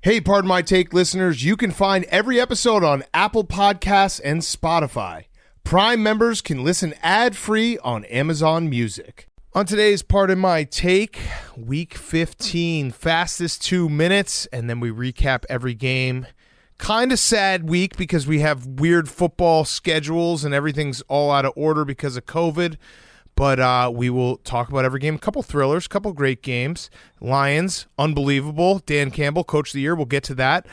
Hey, Pardon My Take listeners, you can find every episode on Apple Podcasts and Spotify. Prime members can listen ad-free on Amazon Music. On today's Pardon My Take, Week 15, fastest 2 minutes, and then we recap every game. Kind of sad week because we have weird football schedules and everything's all out of order because of COVID. But we will talk about every game. A couple thrillers, a couple great games. Lions, unbelievable. Dan Campbell, Coach of the Year. We'll get to that.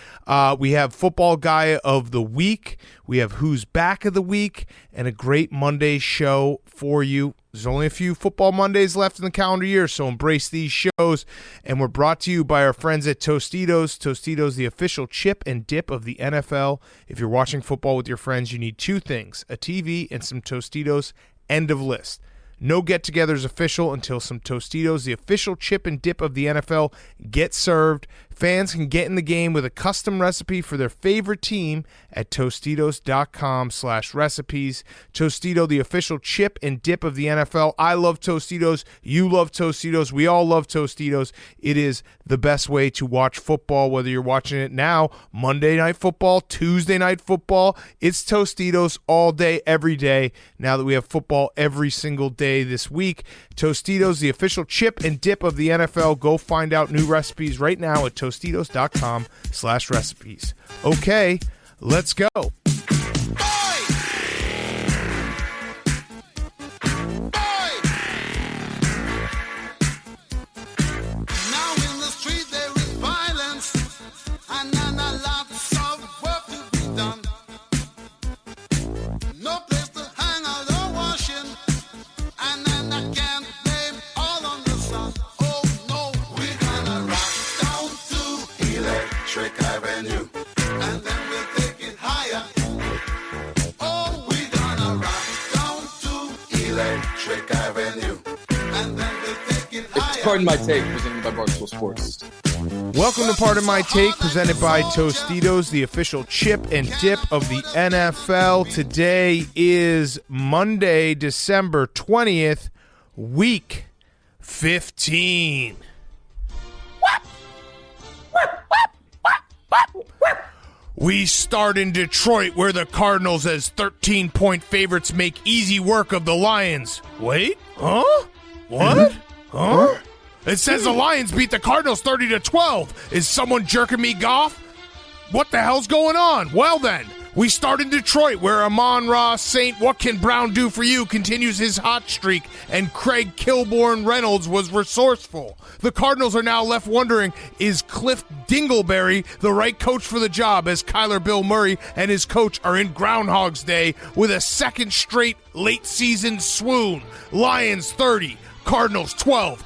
We have Football Guy of the Week. We have Who's Back of the Week. And a great Monday show for you. There's only a few Football Mondays left in the calendar year, so embrace these shows. And we're brought to you by our friends at Tostitos. Tostitos, the official chip and dip of the NFL. If you're watching football with your friends, you need two things, a TV and some Tostitos. End of list. No get-togethers official until some Tostitos, the official chip and dip of the NFL, get served. Fans can get in the game with a custom recipe for their favorite team at Tostitos.com/recipes. Tostito, the official chip and dip of the NFL. I love Tostitos. You love Tostitos. We all love Tostitos. It is the best way to watch football, whether you're watching it now, Monday Night Football, Tuesday Night Football. It's Tostitos all day, every day, now that we have football every single day this week. Tostitos, the official chip and dip of the NFL. Go find out new recipes right now at Tostitos.com/recipes. Okay, let's go. Pardon My Take, presented by Barstool Sports. Welcome to Pardon My Take, presented by Tostitos, the official chip and dip of the NFL. Today is Monday, December 20th, week 15. We start in Detroit, where the Cardinals, as 13-point favorites, make easy work of the Lions. Wait, huh? What? Huh? It says the Lions beat the Cardinals 30-12. Is someone jerking me off? What the hell's going on? Well then, we start in Detroit, where Amon-Ra St. What Can Brown Do For You continues his hot streak, and Craig Kilborn Reynolds was resourceful. The Cardinals are now left wondering, is Cliff Dingleberry the right coach for the job, as Kyler Bill Murray and his coach are in Groundhog's Day with a second straight late-season swoon. Lions 30, Cardinals 12.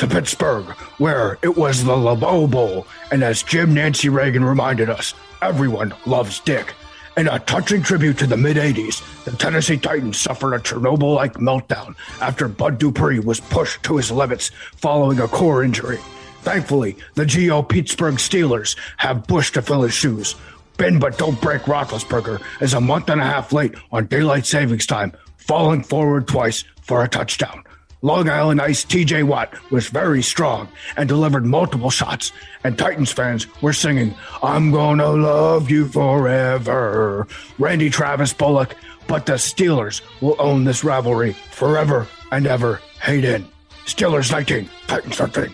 To Pittsburgh, where it was the LeBeau Bowl, and as Jim Nancy Reagan reminded us, everyone loves Dick. In a touching tribute to the mid-'80s, the Tennessee Titans suffered a Chernobyl-like meltdown after Bud Dupree was pushed to his limits following a core injury. Thankfully, the G.O. Pittsburgh Steelers have Bush to fill his shoes. Bend but don't break Roethlisberger is a month and a half late on daylight savings time, falling forward twice for a touchdown. Long Island Ice TJ Watt was very strong and delivered multiple shots, and Titans fans were singing, "I'm gonna love you forever." Randy Travis Bullock, but the Steelers will own this rivalry forever and ever. Hayden. Steelers 19, Titans 13.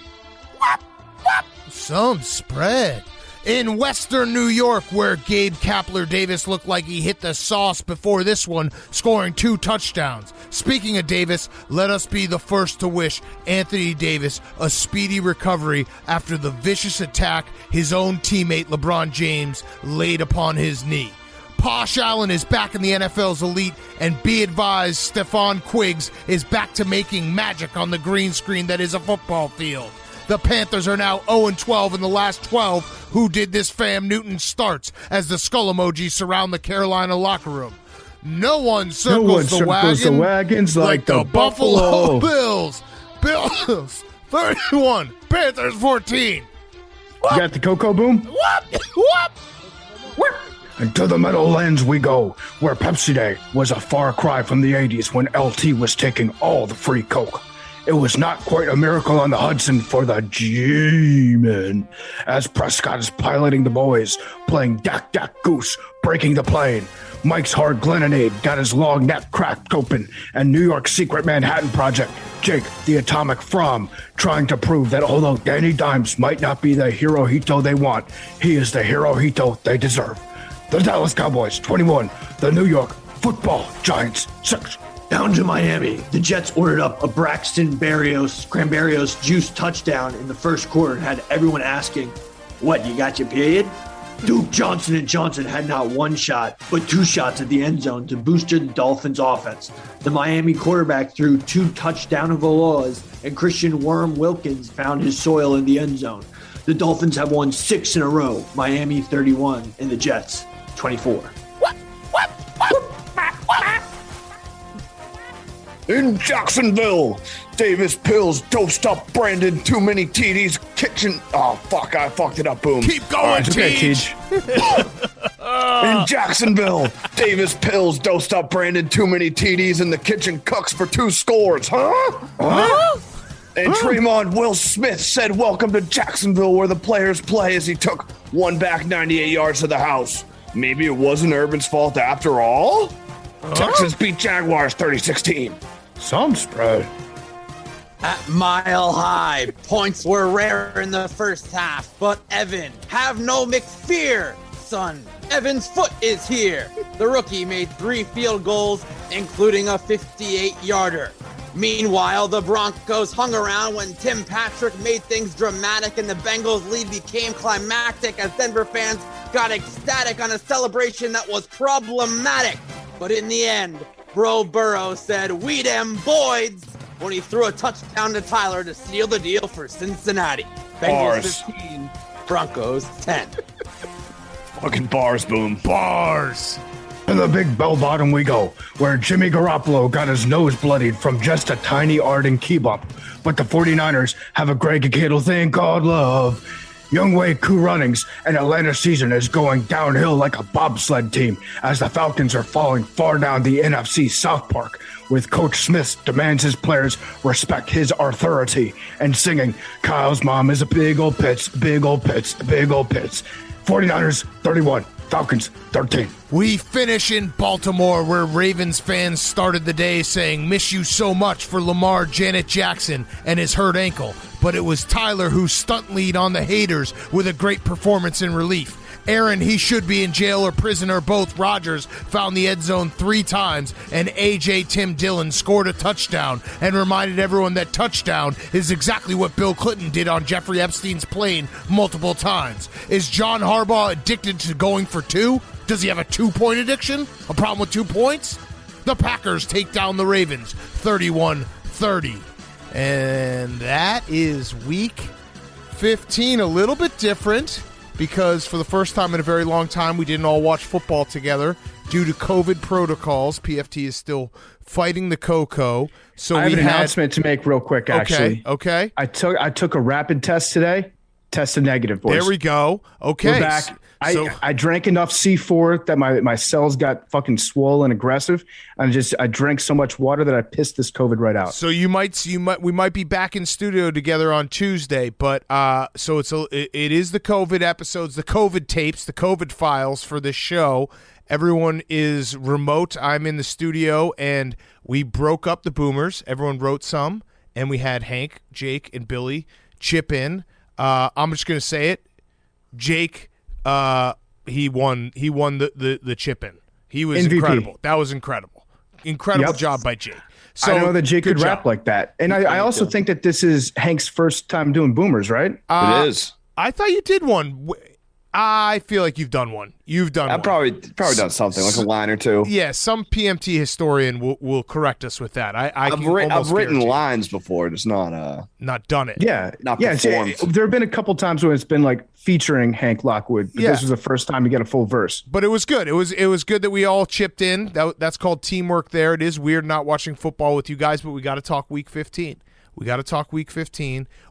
Some spread. In Western New York, where Gabe Kapler-Davis looked like he hit the sauce before this one, scoring 2 touchdowns. Speaking of Davis, let us be the first to wish Anthony Davis a speedy recovery after the vicious attack his own teammate LeBron James laid upon his knee. Posh Allen is back in the NFL's elite, and be advised, Stephon Quiggs is back to making magic on the green screen that is a football field. The Panthers are now 0-12 in the last 12. Who did this Fam Newton starts as the skull emojis surround the Carolina locker room. No one circles the wagons like the Buffalo Bills. Bills 31, Panthers 14. You got the Cocoa Boom? Whoop. And to the Meadowlands we go, where Pepsi Day was a far cry from the 80s when LT was taking all the free Coke. it was not quite a miracle on the Hudson for the G-Men, as Prescott is piloting the boys, playing Dak Dak Goose, breaking the plane. Mike's hard Glenonade got his long neck cracked open, and New York's secret Manhattan Project, Jake the Atomic From, trying to prove that although Danny Dimes might not be the Hirohito they want, he is the Hirohito they deserve. The Dallas Cowboys, 21. The New York Football Giants, 6. Down to Miami, the Jets ordered up a Braxton Cranberrios juice touchdown in the first quarter and had everyone asking, what, you got your period? Duke Johnson & Johnson had not one shot, but 2 shots at the end zone to boost the Dolphins' offense. The Miami quarterback threw 2 touchdown volleys, and Christian Worm Wilkins found his soil in the end zone. The Dolphins have won 6 in a row, Miami 31 and the Jets 24. In Jacksonville, Davis Pills dosed up Brandon, too many TDs, kitchen. Oh, fuck, I fucked it up, boom. Keep going, Teach. In Jacksonville, Davis Pills dosed up Brandon, too many TDs, in the kitchen cooks for 2 scores, huh? And Tremont Will Smith said, welcome to Jacksonville, where the players play, as he took one back 98 yards to the house. Maybe it wasn't Urban's fault after all? Texans beat Jaguars 30-16. Some spread. At Mile High, points were rare in the first half, but Evan, have no McFear, son. Evan's foot is here. The rookie made 3 field goals, including a 58-yarder. Meanwhile, the Broncos hung around when Tim Patrick made things dramatic and the Bengals' lead became climactic as Denver fans got ecstatic on a celebration that was problematic. But in the end, Bro Burrow said, "We dem Boyds," when he threw a touchdown to Tyler to seal the deal for Cincinnati. Bengals 15, Broncos 10. Fucking bars, boom. Bars. To the big bell bottom we go, where Jimmy Garoppolo got his nose bloodied from just a tiny Arden key bump. But the 49ers have a Greg Kittle thing called love. Youngway Koo Runnings, and Atlanta season is going downhill like a bobsled team as the Falcons are falling far down the NFC South Park, with Coach Smith demands his players respect his authority and singing, Kyle's mom is a big old pits, big old pits, big old pits. 49ers 31, Falcons 13. We finish in Baltimore, where Ravens fans started the day saying, miss you so much for Lamar Janet Jackson and his hurt ankle. But it was Tyler who stunt lead on the haters with a great performance in relief. Aaron, he should be in jail or prison or both. Rodgers found the end zone 3 times, and A.J. Tim Dillon scored a touchdown and reminded everyone that touchdown is exactly what Bill Clinton did on Jeffrey Epstein's plane multiple times. Is John Harbaugh addicted to going for 2? Does he have a 2-point addiction? A problem with 2 points? The Packers take down the Ravens 31-30. And that is week 15, a little bit different because for the first time in a very long time, we didn't all watch football together due to COVID protocols. PFT is still fighting the Coco. So I have an announcement to make real quick, actually. Okay. I took a rapid test today. Tested negative, boys. There we go. Okay. We're back. I drank enough C4 that my cells got fucking swollen aggressive. I drank so much water that I pissed this COVID right out. So we might be back in studio together on Tuesday, but so it is the COVID episodes, the COVID tapes, the COVID files for this show. Everyone is remote. I'm in the studio, and we broke up the boomers. Everyone wrote some, and we had Hank, Jake, and Billy chip in. I'm just gonna say it, Jake. He won the chip in. He was MVP. incredible. That was incredible. Incredible job by Jake. So I know that Jake could job. rap like that. And I also think that this is Hank's first time doing boomers, right? It is. I thought you did one. I feel like you've done one. You've done I've one. probably done something, like a line or two. Yeah, some PMT historian will correct us with that. I've written lines before, just not done it. Yeah. Not performed. There have been a couple times when it's been like featuring Hank Lockwood. But this was the first time to get a full verse. But it was good. It was good that we all chipped in. That's called teamwork there. It is weird not watching football with you guys, but we got to talk week 15.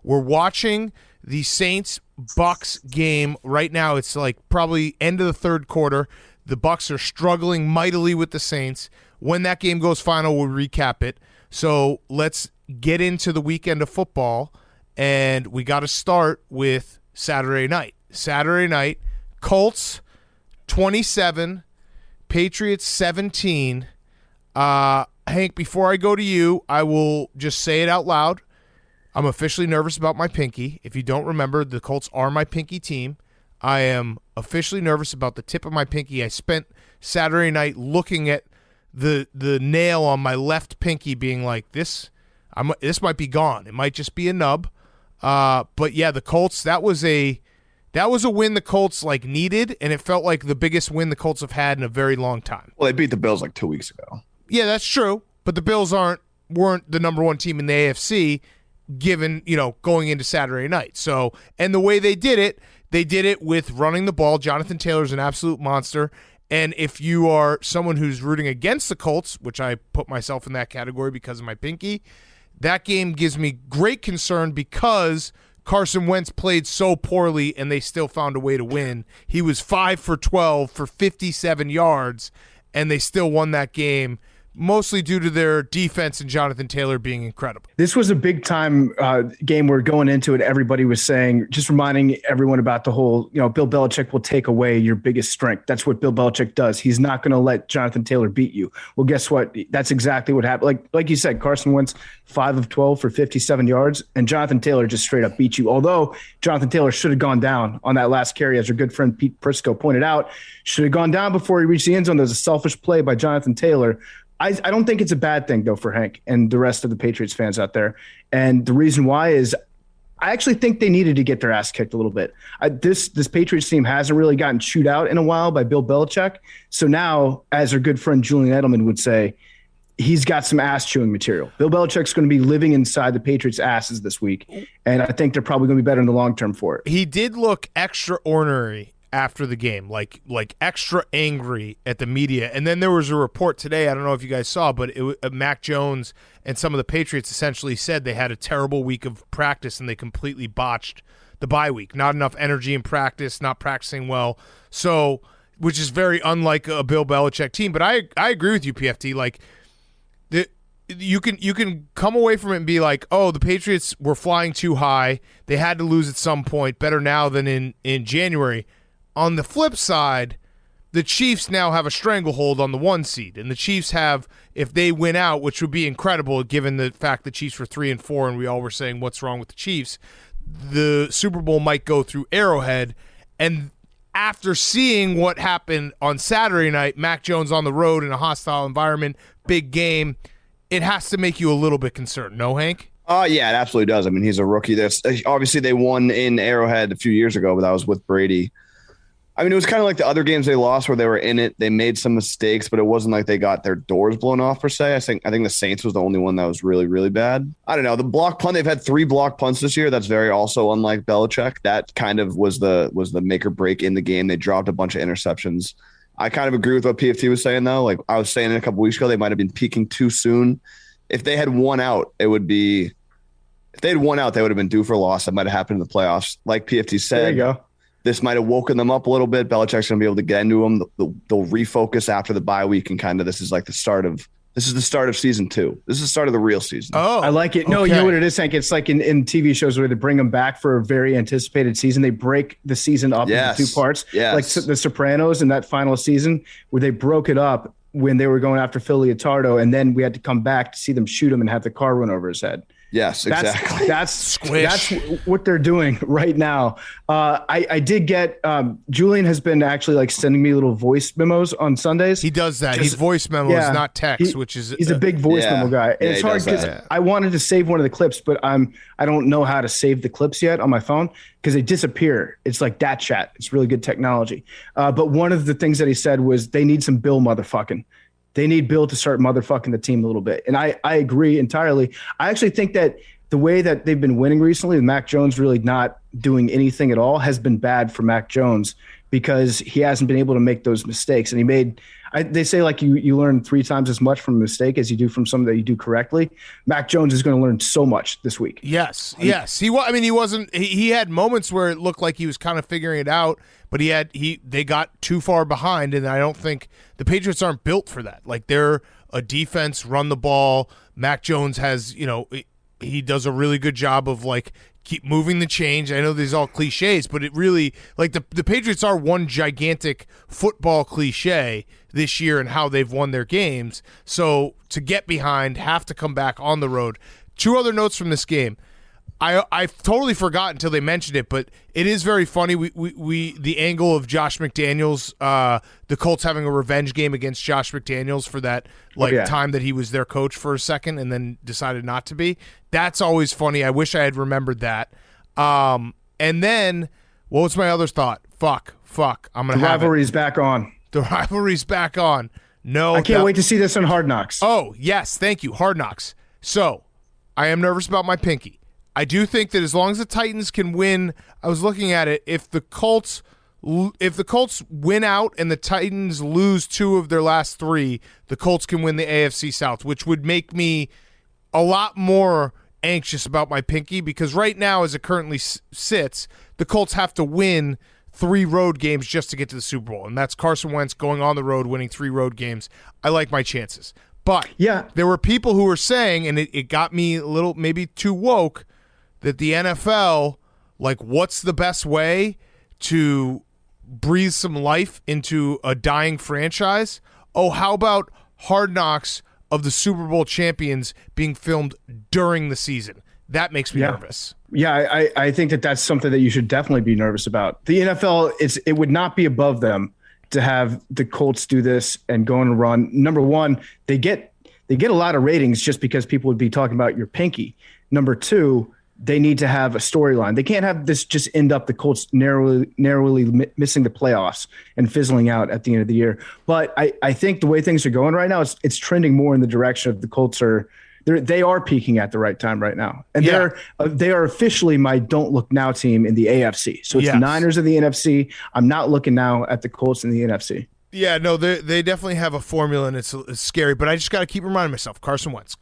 We're watching the Saints-Bucs game right now. It's like probably end of the third quarter. The Bucs are struggling mightily with the Saints. When that game goes final, we'll recap it. So let's get into the weekend of football, and we got to start with Saturday night. Saturday night, Colts 27, Patriots 17. Hank, before I go to you, I will just say it out loud. I'm officially nervous about my pinky. If you don't remember, the Colts are my pinky team. I am officially nervous about the tip of my pinky. I spent Saturday night looking at the nail on my left pinky being like, this might be gone. It might just be a nub. But yeah, the Colts, that was a win the Colts needed, and it felt like the biggest win the Colts have had in a very long time. Well, they beat the Bills 2 weeks ago. Yeah, that's true. But the Bills weren't the number one team in the AFC given, going into Saturday night. So, and the way they did it with running the ball. Jonathan Taylor's an absolute monster. And if you are someone who's rooting against the Colts, which I put myself in that category because of my pinky, that game gives me great concern because Carson Wentz played so poorly and they still found a way to win. He was 5 for 12 for 57 yards, and they still won that game, mostly due to their defense and Jonathan Taylor being incredible. This was a big-time game where going into it, everybody was saying, just reminding everyone about the whole, Bill Belichick will take away your biggest strength. That's what Bill Belichick does. He's not going to let Jonathan Taylor beat you. Well, guess what? That's exactly what happened. Like you said, Carson Wentz, 5 of 12 for 57 yards, and Jonathan Taylor just straight up beat you. Although Jonathan Taylor should have gone down on that last carry, as our good friend Pete Prisco pointed out, should have gone down before he reached the end zone. There's a selfish play by Jonathan Taylor. I don't think it's a bad thing, though, for Hank and the rest of the Patriots fans out there. And the reason why is I actually think they needed to get their ass kicked a little bit. This Patriots team hasn't really gotten chewed out in a while by Bill Belichick. So now, as our good friend Julian Edelman would say, he's got some ass-chewing material. Bill Belichick's going to be living inside the Patriots' asses this week, and I think they're probably going to be better in the long term for it. He did look extraordinary after the game, like extra angry at the media. And then there was a report today, I don't know if you guys saw, but Mac Jones and some of the Patriots essentially said they had a terrible week of practice and they completely botched the bye week. Not enough energy in practice, not practicing well. So, which is very unlike a Bill Belichick team. But I agree with you, PFT. You can come away from it and be like, oh, the Patriots were flying too high. They had to lose at some point. Better now than in January. On the flip side, the Chiefs now have a stranglehold on the 1 seed, and the Chiefs have, if they win out, which would be incredible given the fact the Chiefs were 3-4, and we all were saying what's wrong with the Chiefs, the Super Bowl might go through Arrowhead. And after seeing what happened on Saturday night, Mac Jones on the road in a hostile environment, big game, it has to make you a little bit concerned. No, Hank? Yeah, it absolutely does. I mean, he's a rookie. Obviously, they won in Arrowhead a few years ago, but that was with Brady. I mean, it was kind of like the other games they lost where they were in it. They made some mistakes, but it wasn't like they got their doors blown off per se. I think the Saints was the only one that was really, really bad. I don't know. The block punt, they've had 3 block punts this year. That's very also unlike Belichick. That kind of was the make or break in the game. They dropped a bunch of interceptions. I kind of agree with what PFT was saying, though. Like I was saying a couple weeks ago, they might have been peaking too soon. If they had won out, they would have been due for a loss. That might have happened in the playoffs. Like PFT said. There you go. This might have woken them up a little bit. Belichick's going to be able to get into them. They'll refocus after the bye week, and kind of this is the start of season 2. This is the start of the real season. Oh, I like it. No, okay. You know what it is, Hank? It's like in TV shows where they bring them back for a very anticipated season. They break the season up into 2 parts, like The Sopranos in that final season where they broke it up when they were going after Phil Leotardo, and then we had to come back to see them shoot him and have the car run over his head. Yes, exactly. That's what they're doing right now. I did get Julian has been actually sending me little voice memos on Sundays. He does that. He's voice memos, not text, which is he's a big voice memo guy. And it's hard because I wanted to save one of the clips, but I don't know how to save the clips yet on my phone because they disappear. It's like that chat. It's really good technology. But one of the things that he said was they need some Bill motherfucking. They need Bill to start motherfucking the team a little bit. And I agree entirely. I actually think that the way that they've been winning recently, with Mac Jones really not doing anything at all, has been bad for Mac Jones because he hasn't been able to make those mistakes. And they say you learn 3 times as much from a mistake as you do from something that you do correctly. Mac Jones is going to learn so much this week. Yes. He had moments where it looked like he was kind of figuring it out, but they got too far behind, and I don't think the Patriots aren't built for that. Like, they're a defense, run the ball. Mac Jones has, he does a really good job of like keep moving the change. I know these are all cliches, but it really like the Patriots are one gigantic football cliche this year and how they've won their games. So to get behind, have to come back on the road. Two other notes from this game. I totally forgot until they mentioned it, but it is very funny. We the angle of Josh McDaniels, the Colts having a revenge game against Josh McDaniels for that time that he was their coach for a second and then decided not to be. That's always funny. I wish I had remembered that. And then what was my other thought? Fuck. I'm gonna. The rivalry's back on. The rivalry's back on. No, I can't wait to see this on Hard Knocks. Oh yes, thank you, Hard Knocks. So I am nervous about my pinky. I do think that as long as the Titans can win, I was looking at it, if the Colts win out and the Titans lose 2 of their last 3, the Colts can win the AFC South, which would make me a lot more anxious about my pinky because right now, as it currently sits, the Colts have to win 3 road games just to get to the Super Bowl, and that's Carson Wentz going on the road, winning 3 road games. I like my chances. But there were people who were saying, and it got me a little maybe too woke, that the NFL, like, what's the best way to breathe some life into a dying franchise? Oh, how about Hard Knocks of the Super Bowl champions being filmed during the season? That makes me nervous. Yeah, I think that's something that you should definitely be nervous about. The NFL, it would not be above them to have the Colts do this and go on a run. Number one, they get a lot of ratings just because people would be talking about your pinky. Number two, they need to have a storyline. They can't have this just end up the Colts narrowly missing the playoffs and fizzling out at the end of the year. But I think the way things are going right now, it's trending more in the direction of the Colts they are peaking at the right time right now. And they are officially my don't look now team in the AFC. So it's the Niners in the NFC. I'm not looking now at the Colts in the NFC. Yeah, no, they definitely have a formula, and it's scary. But I just got to keep reminding myself, Carson Wentz.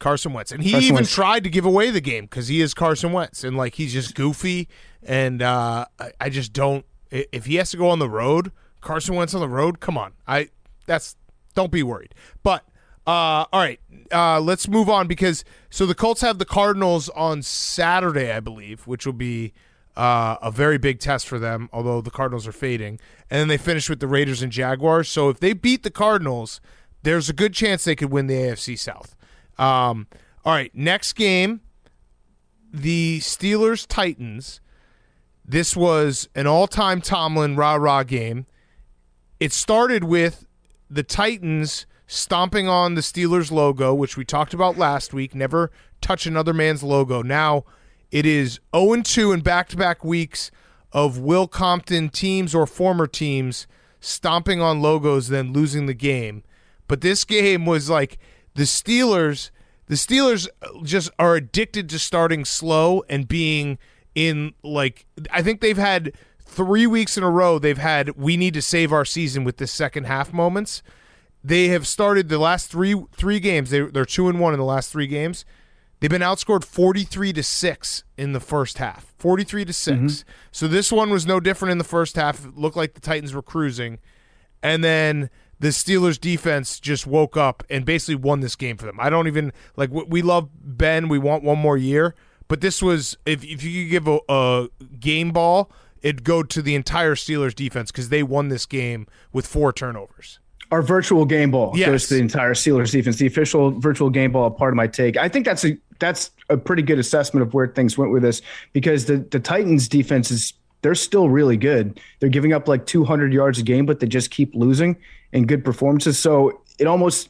And he tried to give away the game because he is Carson Wentz. And, like, he's just goofy. And I just don't – if he has to go on the road, Carson Wentz on the road, come on. Don't be worried. But, all right, let's move on because – so the Colts have the Cardinals on Saturday, I believe, which will be a very big test for them, although the Cardinals are fading. And then they finish with the Raiders and Jaguars. So if they beat the Cardinals, there's a good chance they could win the AFC South. All right, next game, the Steelers-Titans. This was an all-time Tomlin rah-rah game. It started with the Titans stomping on the Steelers logo, which we talked about last week. Never touch another man's logo. Now it is 0-2 in back-to-back weeks of Will Compton teams or former teams stomping on logos, then losing the game. But this game was like the Steelers just are addicted to starting slow and being in, like, I think they've had 3 weeks in a row they've had we need to save our season with this second half moments. They have started the last three games. They're 2-1 in the last 3 games. They've been outscored 43-6 in the first half. 43-6. Mm-hmm. So this one was no different in the first half. It looked like the Titans were cruising. And then the Steelers defense just woke up and basically won this game for them. I don't even – like, we love Ben. We want one more year. But this was – if you could give a game ball, it'd go to the entire Steelers defense because they won this game with 4 turnovers. Our virtual game ball goes to the entire Steelers defense. The official virtual game ball, part of my take. I think that's a pretty good assessment of where things went with this because the Titans defense they're still really good. They're giving up like 200 yards a game, but they just keep losing in good performances. So it almost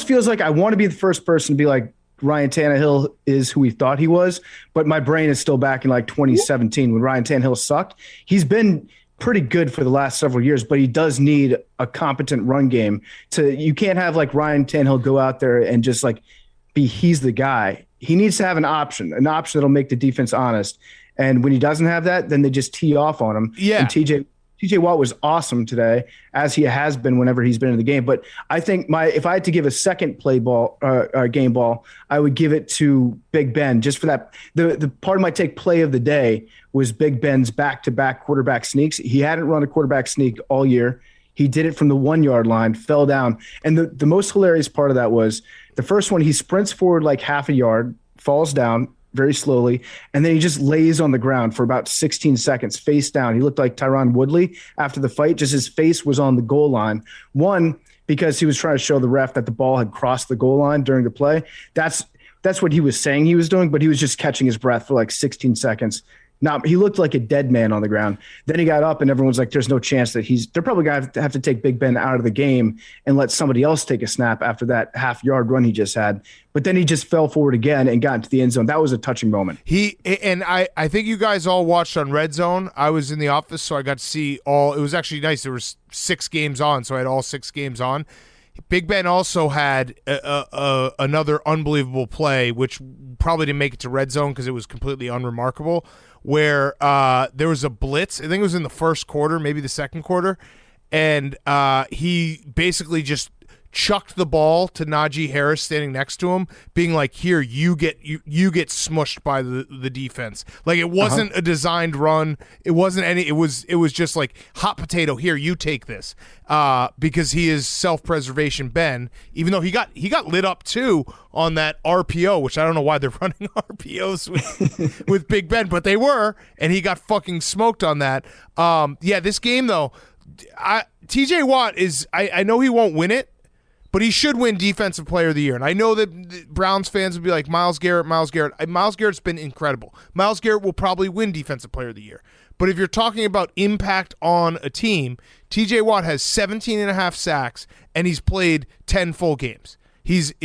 feels like I want to be the first person to be like Ryan Tannehill is who we thought he was, but my brain is still back in like 2017 when Ryan Tannehill sucked. He's been pretty good for the last several years, but he does need a competent run game. You can't have like Ryan Tannehill go out there and just like he's the guy. He needs to have an option that'll make the defense honest. And when he doesn't have that, then they just tee off on him. Yeah. And TJ Watt was awesome today, as he has been whenever he's been in the game. But I think if I had to give a second game ball, I would give it to Big Ben just for that. The part of my play of the day was Big Ben's back-to-back quarterback sneaks. He hadn't run a quarterback sneak all year. He did it from the 1-yard line, fell down. And the most hilarious part of that was the first one, he sprints forward like half a yard, falls down, very slowly, and then he just lays on the ground for about 16 seconds, face down. He looked like Tyron Woodley after the fight, just his face was on the goal line. One, because he was trying to show the ref that the ball had crossed the goal line during the play. That's what he was saying he was doing, but he was just catching his breath for like 16 seconds. He looked like a dead man on the ground. Then he got up and everyone's like, there's no chance that they're probably going to have to take Big Ben out of the game and let somebody else take a snap after that half-yard run he just had. But then he just fell forward again and got into the end zone. That was a touching moment. I think you guys all watched on Red Zone. I was in the office, so I got to see all. It was actually nice. There was 6 games on, so I had all 6 games on. Big Ben also had another unbelievable play, which probably didn't make it to Red Zone because it was completely unremarkable, where there was a blitz. I think it was in the first quarter, maybe the second quarter, and he basically just chucked the ball to Najee Harris standing next to him, being like, here, you get smushed by the defense. Like, it wasn't a designed run. It wasn't any. It was just like, hot potato, here, you take this. Because he is self-preservation Ben, even though he got lit up too on that RPO, which I don't know why they're running RPOs with Big Ben, but they were, and he got fucking smoked on that. This game though, TJ Watt is, I know he won't win it, but he should win Defensive Player of the Year. And I know that Browns fans would be like, Myles Garrett. Myles Garrett's been incredible. Myles Garrett will probably win Defensive Player of the Year. But if you're talking about impact on a team, TJ Watt has 17 and a half sacks, and he's played 10 full games.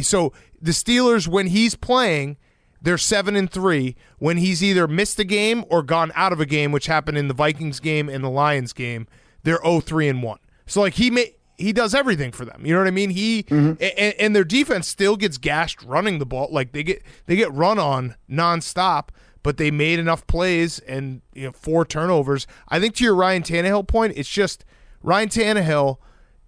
So the Steelers, when he's playing, they're 7-3. When he's either missed a game or gone out of a game, which happened in the Vikings game and the Lions game, they're 0-3-1. So like he does everything for them. You know what I mean? And their defense still gets gashed running the ball. Like they get run on nonstop, but they made enough plays and 4 turnovers. I think to your Ryan Tannehill point, it's just Ryan Tannehill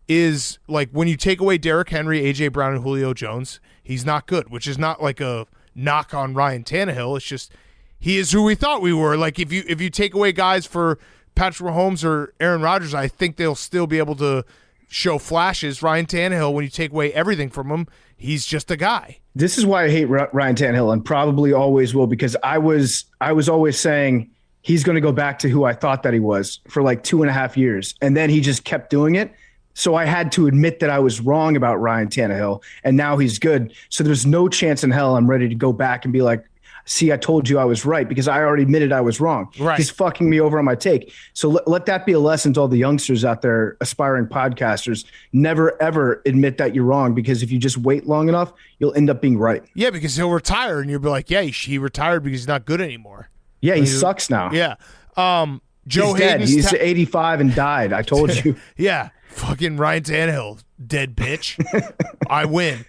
is like, when you take away Derrick Henry, AJ Brown, and Julio Jones, he's not good, which is not like a knock on Ryan Tannehill. It's just he is who we thought we were. Like if you take away guys for Patrick Mahomes or Aaron Rodgers, I think they'll still be able to show flashes. Ryan Tannehill, when you take away everything from him, he's just a guy. This is why I hate Ryan Tannehill, and probably always will, because I was always saying he's going to go back to who I thought that he was for like 2.5 years, and then he just kept doing it. So I had to admit that I was wrong about Ryan Tannehill, and now he's good. So there's no chance in hell I'm ready to go back and be like, see, I told you I was right, because I already admitted I was wrong. Right. He's fucking me over on my take. So let that be a lesson to all the youngsters out there, aspiring podcasters. Never, ever admit that you're wrong, because if you just wait long enough, you'll end up being right. Yeah, because he'll retire, and you'll be like, yeah, he retired because he's not good anymore. Yeah, he sucks now. Yeah. Joe he's dead. Hayden's He's 85 and died. I told you. Yeah. Fucking Ryan Tannehill, dead bitch. I win.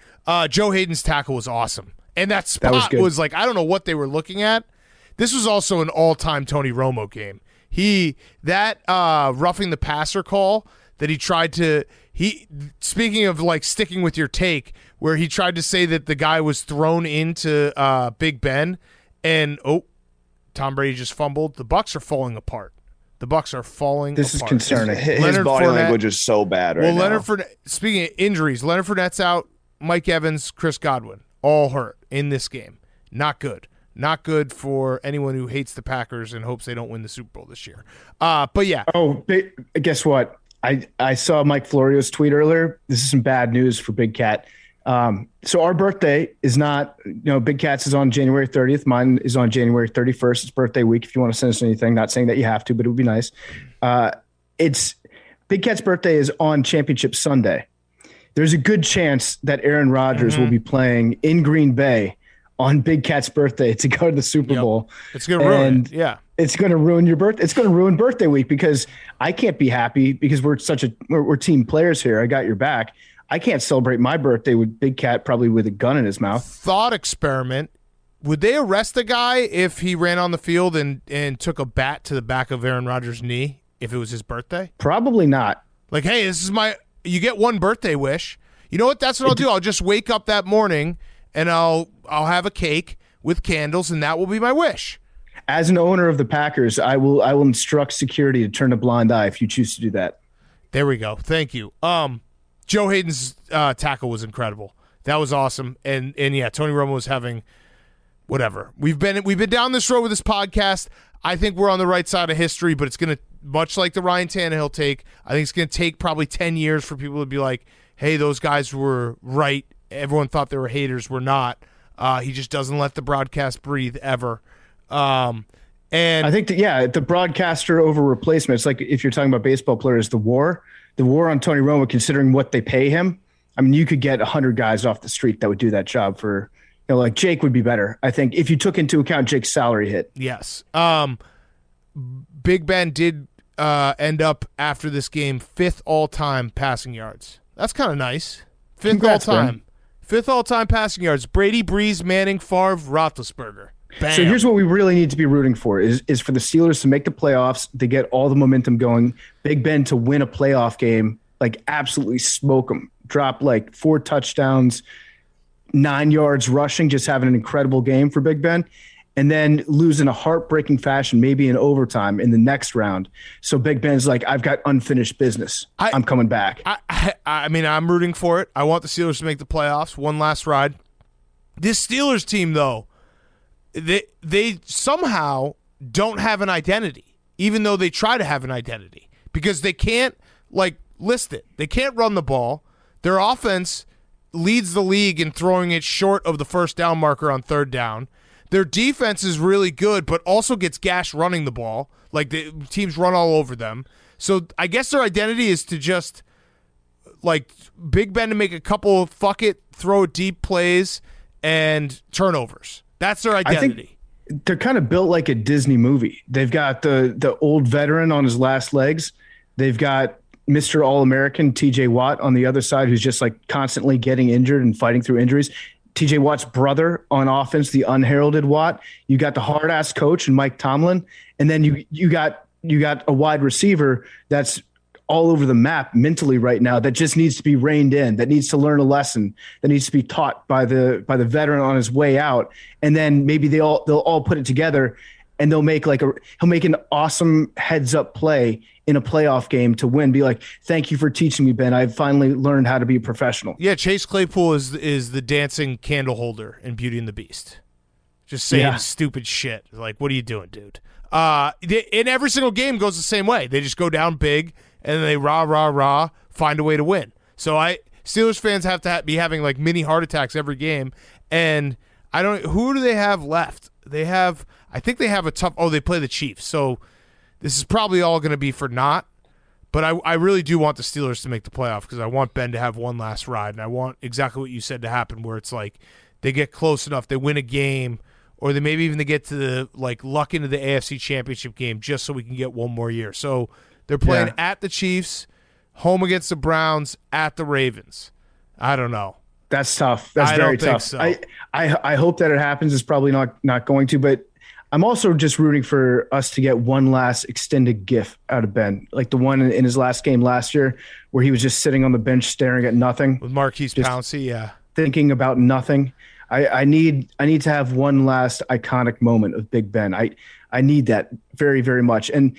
Joe Hayden's tackle was awesome. And that spot was like, I don't know what they were looking at. This was also an all-time Tony Romo game. Roughing the passer call that he tried to, speaking of like sticking with your take, where he tried to say that the guy was thrown into Big Ben, and Tom Brady just fumbled. The Bucs are falling apart. This is concerning. His body language is so bad right now. Leonard Fournette, speaking of injuries, Leonard Fournette's out, Mike Evans, Chris Godwin, all hurt in this game. Not good. Not good for anyone who hates the Packers and hopes they don't win the Super Bowl this year. But yeah. Oh, guess what? I saw Mike Florio's tweet earlier. This is some bad news for Big Cat. So our birthday is not, Big Cat's is on January 30th. Mine is on January 31st. It's birthday week. If you want to send us anything, not saying that you have to, but it would be nice. It's Big Cat's birthday is on Championship Sunday. There's a good chance that Aaron Rodgers will be playing in Green Bay on Big Cat's birthday to go to the Super Bowl. It's going to ruin it. Yeah. It's going to ruin your birthday. It's going to ruin birthday week, because I can't be happy because we're team players here. I got your back. I can't celebrate my birthday with Big Cat probably with a gun in his mouth. Thought experiment. Would they arrest a guy if he ran on the field and took a bat to the back of Aaron Rodgers' knee if it was his birthday? Probably not. Like, hey, you get one birthday wish. You know what? That's what I'll do. I'll just wake up that morning and I'll have a cake with candles, and that will be my wish. As an owner of the Packers, I will instruct security to turn a blind eye if you choose to do that. There we go. Thank you. Joe Hayden's tackle was incredible. That was awesome. And yeah, Tony Romo was having whatever. We've been down this road with this podcast. I think we're on the right side of history, but it's going to, much like the Ryan Tannehill take, I think it's going to take probably 10 years for people to be like, hey, those guys were right. Everyone thought they were haters. We're not. He just doesn't let the broadcast breathe ever. And I think the broadcaster over replacement, it's like if you're talking about baseball players, the war on Tony Romo, considering what they pay him. I mean, you could get 100 guys off the street that would do that job for, like Jake would be better. I think if you took into account Jake's salary hit. Yes. Big Ben did end up after this game 5th all-time passing yards. That's kind of nice. 5th Congrats, all-time. Ben. 5th all-time passing yards. Brady, Breeze, Manning, Favre, Roethlisberger. Bam. So here's what we really need to be rooting for is for the Steelers to make the playoffs, to get all the momentum going, Big Ben to win a playoff game, like absolutely smoke them, drop like 4 touchdowns, 9 yards rushing, just having an incredible game for Big Ben, and then lose in a heartbreaking fashion, maybe in overtime in the next round. So Big Ben's like, I've got unfinished business. I'm coming back. I mean, I'm rooting for it. I want the Steelers to make the playoffs. One last ride. This Steelers team, though, they somehow don't have an identity, even though they try to have an identity, because they can't, like, list it. They can't run the ball. Their offense leads the league in throwing it short of the first down marker on 3rd down. Their defense is really good, but also gets gashed running the ball. Like, the teams run all over them. So I guess their identity is to just, like, Big Ben to make a couple of throw deep plays and turnovers. That's their identity. I think they're kind of built like a Disney movie. They've got the old veteran on his last legs. They've got Mr. All-American TJ Watt on the other side, who's just like constantly getting injured and fighting through injuries. TJ Watt's brother on offense, the unheralded Watt. You got the hard-ass coach and Mike Tomlin, and then you got a wide receiver that's all over the map mentally right now, that just needs to be reined in, that needs to learn a lesson, that needs to be taught by the veteran on his way out. And then maybe they'll all put it together, and he'll make an awesome heads up play in a playoff game to win. Be like, thank you for teaching me, Ben. I've finally learned how to be a professional. Yeah, Chase Claypool is the dancing candle holder in Beauty and the Beast. Just saying stupid shit. Like, what are you doing, dude? In every single game goes the same way. They just go down big, and then they find a way to win. So Steelers fans have to be having like mini heart attacks every game. And who do they have left? I think they have they play the Chiefs. So this is probably all going to be for naught. But I really do want the Steelers to make the playoff, because I want Ben to have one last ride. And I want exactly what you said to happen, where it's like they get close enough, they win a game, or they get to the luck into the AFC Championship game just so we can get one more year. So they're playing at the Chiefs, home against the Browns, at the Ravens. I don't know. That's tough. That's very tough. So. I hope that it happens. It's probably not going to, but I'm also just rooting for us to get one last extended GIF out of Ben, like the one in his last game last year where he was just sitting on the bench staring at nothing. With Marquise Pouncey, thinking about nothing. I need to have one last iconic moment of Big Ben. I need that very, very much. And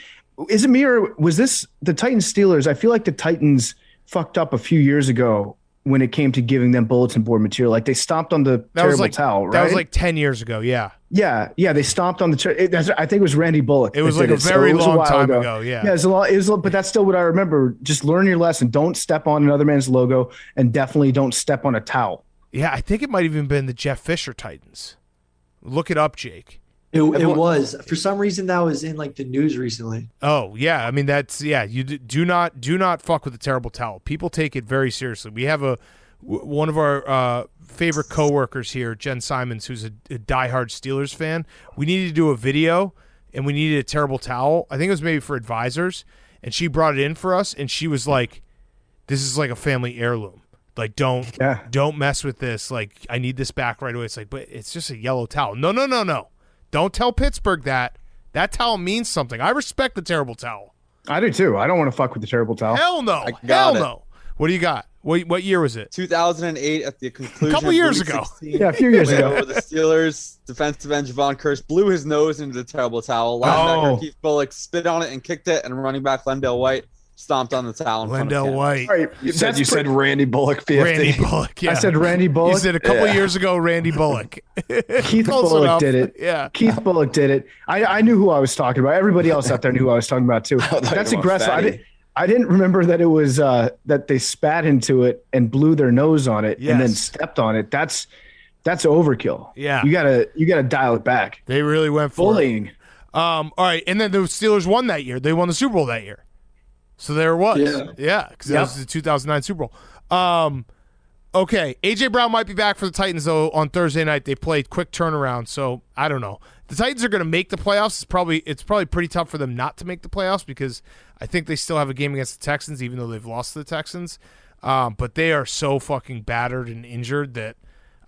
is it me, or was this the Titans Steelers? I feel like the Titans fucked up a few years ago when it came to giving them bulletin board material. Like, they stomped on the terrible towel, right? That was like 10 years ago, yeah. Yeah, they stomped on the I think it was Randy Bullock. It was like a very long time ago, yeah. Yeah, it was, but that's still what I remember. Just learn your lesson. Don't step on another man's logo, and definitely don't step on a towel. Yeah, I think it might have even been the Jeff Fisher Titans. Look it up, Jake. It was. For some reason, that was in like the news recently. Oh, yeah. I mean, you do not fuck with the terrible towel. People take it very seriously. We have one of our favorite coworkers here, Jen Simons, who's a diehard Steelers fan. We needed to do a video, and we needed a terrible towel. I think it was maybe for advisors, and she brought it in for us, and she was like, this is like a family heirloom. Like, don't mess with this. Like, I need this back right away. It's like, but it's just a yellow towel. No. Don't tell Pittsburgh that. That towel means something. I respect the terrible towel. I do too. I don't want to fuck with the terrible towel. Hell no. Hell no. What do you got? What year was it? 2008 at the conclusion. A couple years ago. Yeah, a few years ago. Where the Steelers defensive end Javon Curse blew his nose into the terrible towel. Linebacker Keith Bullock spit on it and kicked it, and running back Lendale White stomped on the towel in front of Wendell Ken. White. All right, You said Randy Bullock PFT. Randy Bullock. Yeah. I said Randy You Bullock. said a couple years ago, Randy Bullock. Keith Close Bullock enough. did it. Yeah. Keith Bullock did it. I knew who I was talking about. Everybody else out there knew who I was talking about too. That's aggressive. I didn't remember that it was that they spat into it and blew their nose on it and then stepped on it. That's overkill. Yeah. You gotta dial it back. They really went for Bullying. it. All right, and then the Steelers won that year. They won the Super Bowl that year. So there it was. Yeah, because that was the 2009 Super Bowl. Okay, A.J. Brown might be back for the Titans, though, on Thursday night. They played quick turnaround, so I don't know. The Titans are going to make the playoffs. It's probably pretty tough for them not to make the playoffs because I think they still have a game against the Texans, even though they've lost to the Texans. But they are so fucking battered and injured that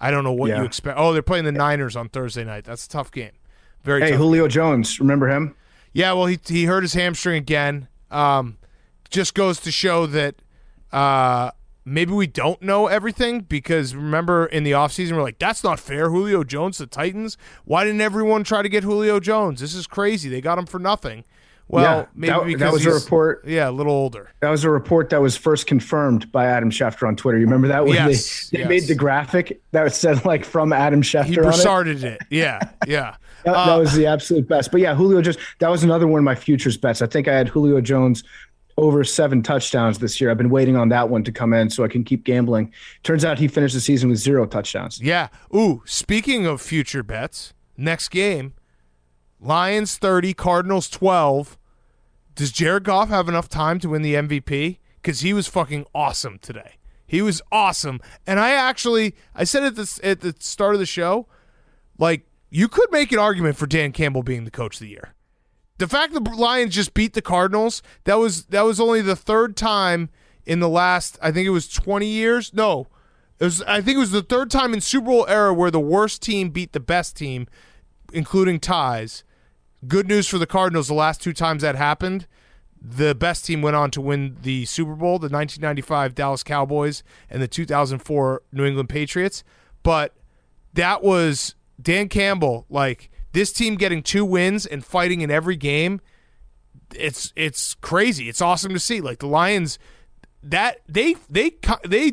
I don't know what you expect. Oh, they're playing the Niners on Thursday night. That's a tough game. Very tough. Julio Jones, remember him? Yeah, well, he hurt his hamstring again. Just goes to show that maybe we don't know everything because remember in the offseason we're like, that's not fair. Julio Jones, the Titans. Why didn't everyone try to get Julio Jones? This is crazy. They got him for nothing. Well, maybe because that was a report. Yeah, a little older. That was a report that was first confirmed by Adam Schefter on Twitter. You remember that when they made the graphic that said like from Adam Schefter. He started it. Yeah, yeah. That was the absolute best. But yeah, Julio Jones. That was another one of my futures bets. I think I had Julio Jones over 7 touchdowns this year. I've been waiting on that one to come in so I can keep gambling. Turns out he finished the season with 0 touchdowns. Yeah. Ooh, speaking of future bets, next game, Lions 30, Cardinals 12. Does Jared Goff have enough time to win the MVP? Because he was fucking awesome today. He was awesome. And I said at the start of the show, like, you could make an argument for Dan Campbell being the coach of the year. The fact the Lions just beat the Cardinals, that was only the third time in the last, I think it was 20 years. No, I think it was the third time in Super Bowl era where the worst team beat the best team, including ties. Good news for the Cardinals, the last 2 times that happened, the best team went on to win the Super Bowl, the 1995 Dallas Cowboys and the 2004 New England Patriots. But that was Dan Campbell, like, this team getting 2 wins and fighting in every game, it's crazy. It's awesome to see. Like the Lions, that they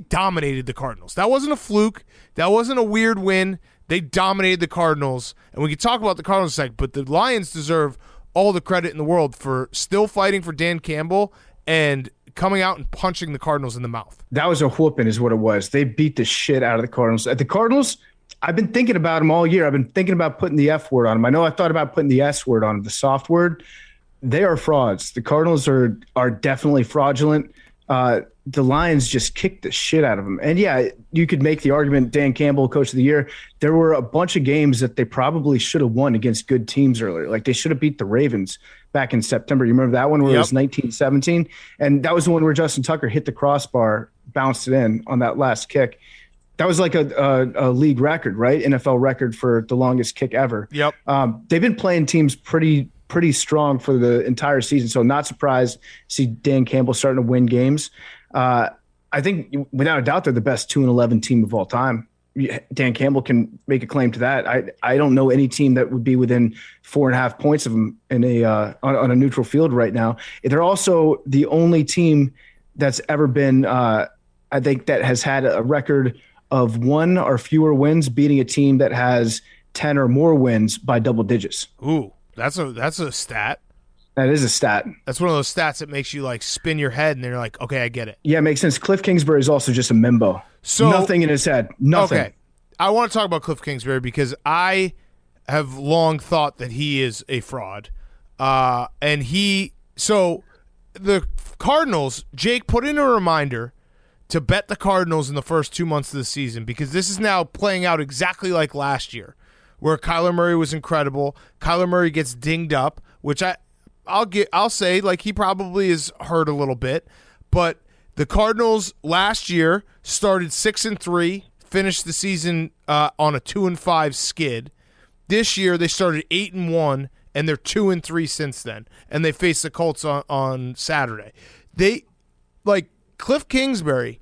dominated the Cardinals. That wasn't a fluke. That wasn't a weird win. They dominated the Cardinals, and we can talk about the Cardinals in a second, but the Lions deserve all the credit in the world for still fighting for Dan Campbell and coming out and punching the Cardinals in the mouth. That was a whooping is what it was. They beat the shit out of the Cardinals. At the Cardinals, I've been thinking about them all year. I've been thinking about putting the F word on them. I know I thought about putting the S word on them, the soft word. They are frauds. The Cardinals are definitely fraudulent. The Lions just kicked the shit out of them. And yeah, you could make the argument, Dan Campbell, coach of the year, there were a bunch of games that they probably should have won against good teams earlier. Like they should have beat the Ravens back in September. You remember that one where it was 19-17? And that was the one where Justin Tucker hit the crossbar, bounced it in on that last kick. That was like a league record, right? NFL record for the longest kick ever. Yep. They've been playing teams pretty strong for the entire season. So not surprised to see Dan Campbell starting to win games. I think without a doubt, they're the best 2-11 team of all time. Dan Campbell can make a claim to that. I don't know any team that would be within 4.5 points of them in on a neutral field right now. They're also the only team that's ever been, I think, that has had a record of 1 or fewer wins beating a team that has 10 or more wins by double digits. Ooh, that's a stat. That is a stat. That's one of those stats that makes you like spin your head and then you're like, okay, I get it. Yeah, it makes sense. Cliff Kingsbury is also just a Mimbo. So nothing in his head. Nothing. Okay. I want to talk about Cliff Kingsbury because I have long thought that he is a fraud. So the Cardinals, Jake put in a reminder to bet the Cardinals in the first 2 months of the season because this is now playing out exactly like last year where Kyler Murray was incredible. Kyler Murray gets dinged up, which I'll say like he probably is hurt a little bit, but the Cardinals last year started 6-3, finished the season on a 2-5 skid. This year they started 8-1 and they're 2-3 since then, and they face the Colts on Saturday. They like Cliff Kingsbury,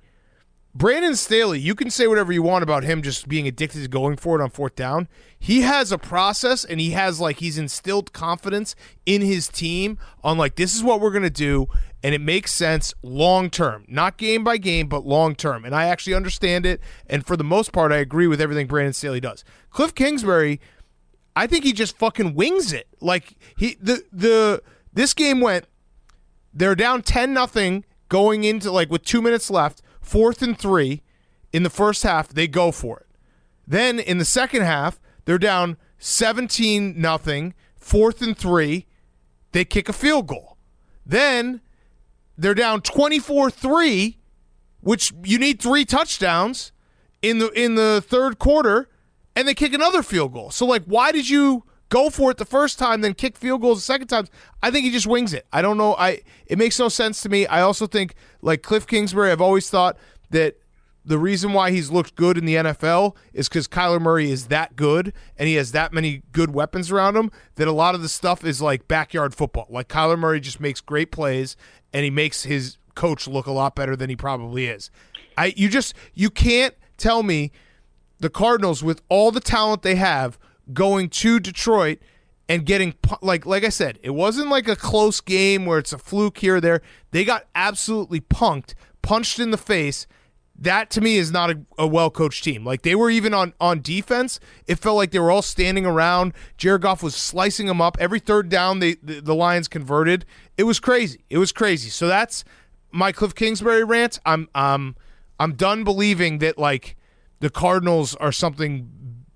Brandon Staley. You can say whatever you want about him just being addicted to going for it on 4th down. He has a process, and he's instilled confidence in his team on like this is what we're gonna do, and it makes sense long term, not game by game, but long term. And I actually understand it, and for the most part, I agree with everything Brandon Staley does. Cliff Kingsbury, I think he just fucking wings it. Like this game went, they're down 10-0 going into with 2 minutes left, 4th and 3 in the first half. They go for it. Then in the second half, they're down 17-0, 4th and 3. They kick a field goal. Then they're down 24-3, which you need 3 touchdowns in the third quarter, and they kick another field goal. So, why did you go for it the first time, then kick field goals the second time? I think he just wings it. I don't know. It makes no sense to me. I also think, Cliff Kingsbury, I've always thought that the reason why he's looked good in the NFL is because Kyler Murray is that good and he has that many good weapons around him that a lot of the stuff is like backyard football. Kyler Murray just makes great plays and he makes his coach look a lot better than he probably is. You can't tell me the Cardinals, with all the talent they have, going to Detroit and getting, like I said, it wasn't like a close game where it's a fluke here or there. They got absolutely punched in the face. That, to me, is not a well-coached team. They were even on defense. It felt like they were all standing around. Jared Goff was slicing them up. Every third down, the Lions converted. It was crazy. So that's my Cliff Kingsbury rant. I'm done believing that, the Cardinals are something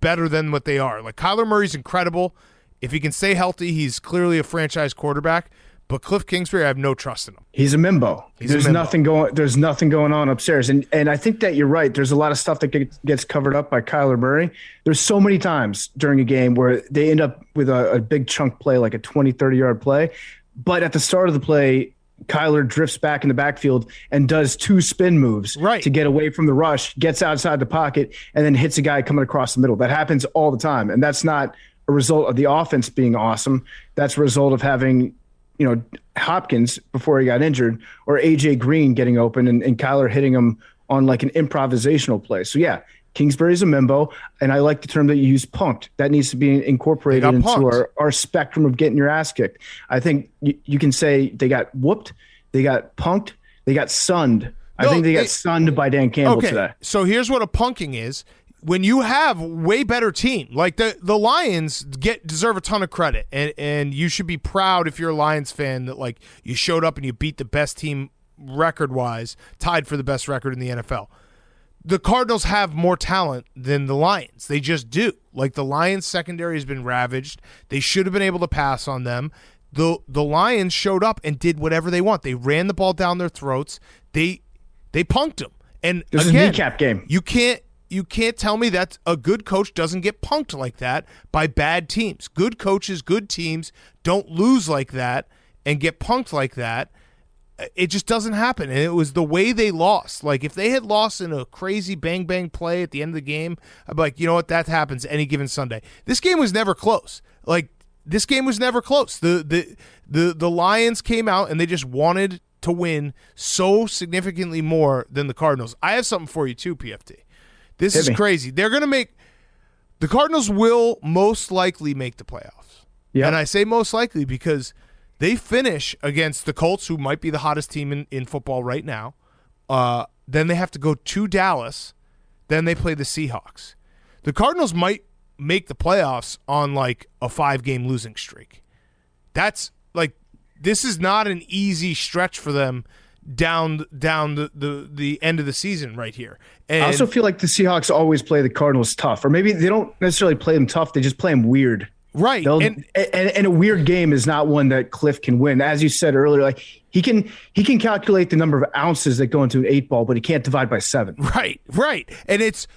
better than what they are. Kyler Murray's incredible. If he can stay healthy, he's clearly a franchise quarterback. But Cliff Kingsbury, I have no trust in him. He's a Mimbo. There's nothing going on upstairs. And I think that you're right. There's a lot of stuff that gets covered up by Kyler Murray. There's so many times during a game where they end up with a big chunk play, like a 20, 30-yard play. But at the start of the play, Kyler drifts back in the backfield and does 2 spin moves to get away from the rush, gets outside the pocket, and then hits a guy coming across the middle. That happens all the time. And that's not a result of the offense being awesome. That's a result of having – Hopkins before he got injured, or AJ Green getting open and Kyler hitting him on an improvisational play. So yeah, Kingsbury's a Mimbo, and I like the term that you use, punked. That needs to be incorporated into our spectrum of getting your ass kicked. I think you can say they got whooped, they got punked, they got sunned. I think they got sunned by Dan Campbell today. So here's what a punking is. When you have way better team, the Lions deserve a ton of credit, and you should be proud if you're a Lions fan that you showed up and you beat the best team record-wise, tied for the best record in the NFL. The Cardinals have more talent than the Lions. They just do. The Lions secondary has been ravaged. They should have been able to pass on them. The Lions showed up and did whatever they want. They ran the ball down their throats. They punked them. And this again, is a kneecap game. You can't tell me that a good coach doesn't get punked like that by bad teams. Good coaches, good teams don't lose like that and get punked like that. It just doesn't happen. And it was the way they lost. If they had lost in a crazy bang-bang play at the end of the game, I'd be like, you know what, that happens any given Sunday. This game was never close. This game was never close. The Lions came out and they just wanted to win so significantly more than the Cardinals. I have something for you too, PFT. This is crazy. They're going to the Cardinals will most likely make the playoffs. Yeah. And I say most likely because they finish against the Colts, who might be the hottest team in football right now. Then they have to go to Dallas. Then they play the Seahawks. The Cardinals might make the playoffs on a 5-game losing streak. That's this is not an easy stretch for them down the end of the season right here. And I also feel like the Seahawks always play the Cardinals tough, or maybe they don't necessarily play them tough. They just play them weird. Right. And a weird game is not one that Cliff can win. As you said earlier, he can calculate the number of ounces that go into an 8-ball, but he can't divide by 7. Right. And it's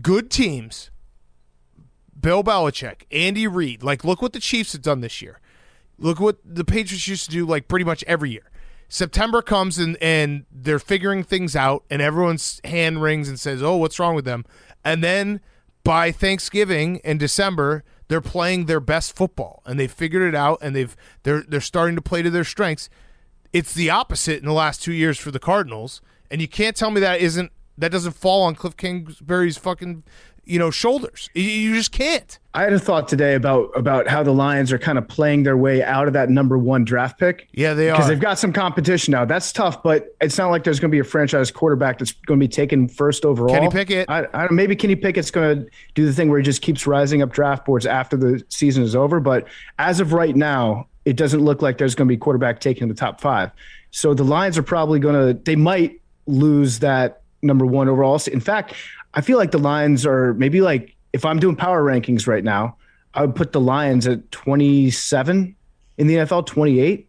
good teams. Bill Belichick, Andy Reid. Look what the Chiefs have done this year. Look what the Patriots used to do pretty much every year. September comes and they're figuring things out, and everyone's hand rings and says, oh, what's wrong with them? And then by Thanksgiving and December, they're playing their best football, and they've figured it out, and they're starting to play to their strengths. It's the opposite in the last 2 years for the Cardinals, and you can't tell me that isn't fall on Cliff Kingsbury's fucking shoulders. You just can't. I had a thought today about how the Lions are kind of playing their way out of that number 1 draft pick. Yeah, they are. Because they've got some competition now. That's tough, but it's not like there's going to be a franchise quarterback that's going to be taken first overall. Kenny Pickett. Maybe Kenny Pickett's going to do the thing where he just keeps rising up draft boards after the season is over. But as of right now, it doesn't look like there's going to be a quarterback taken in the top 5. So the Lions are probably they might lose that number 1 overall. In fact, I feel like the Lions are maybe like, if I'm doing power rankings right now, I would put the Lions at 27 in the NFL, 28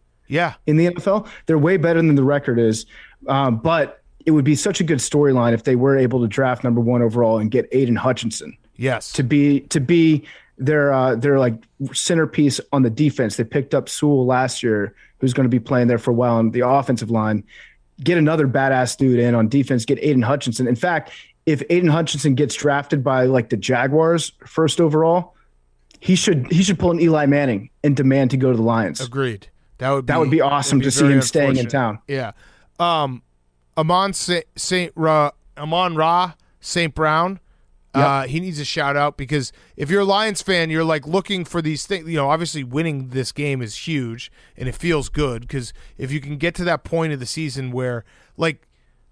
in the NFL. They're way better than the record is. But it would be such a good storyline if they were able to draft number 1 overall and get Aiden Hutchinson. Yes. To be their like centerpiece on the defense. They picked up Sewell last year, who's going to be playing there for a while on the offensive line. Get another badass dude in on defense, get Aiden Hutchinson. In fact, if Aiden Hutchinson gets drafted by like the Jaguars first overall, he should pull an Eli Manning and demand to go to the Lions. Agreed. That would be awesome to see him staying in town. Yeah. Amon Ra St. Brown. He needs a shout out because if you're a Lions fan, you're like looking for these things. Obviously winning this game is huge and it feels good because if you can get to that point of the season where like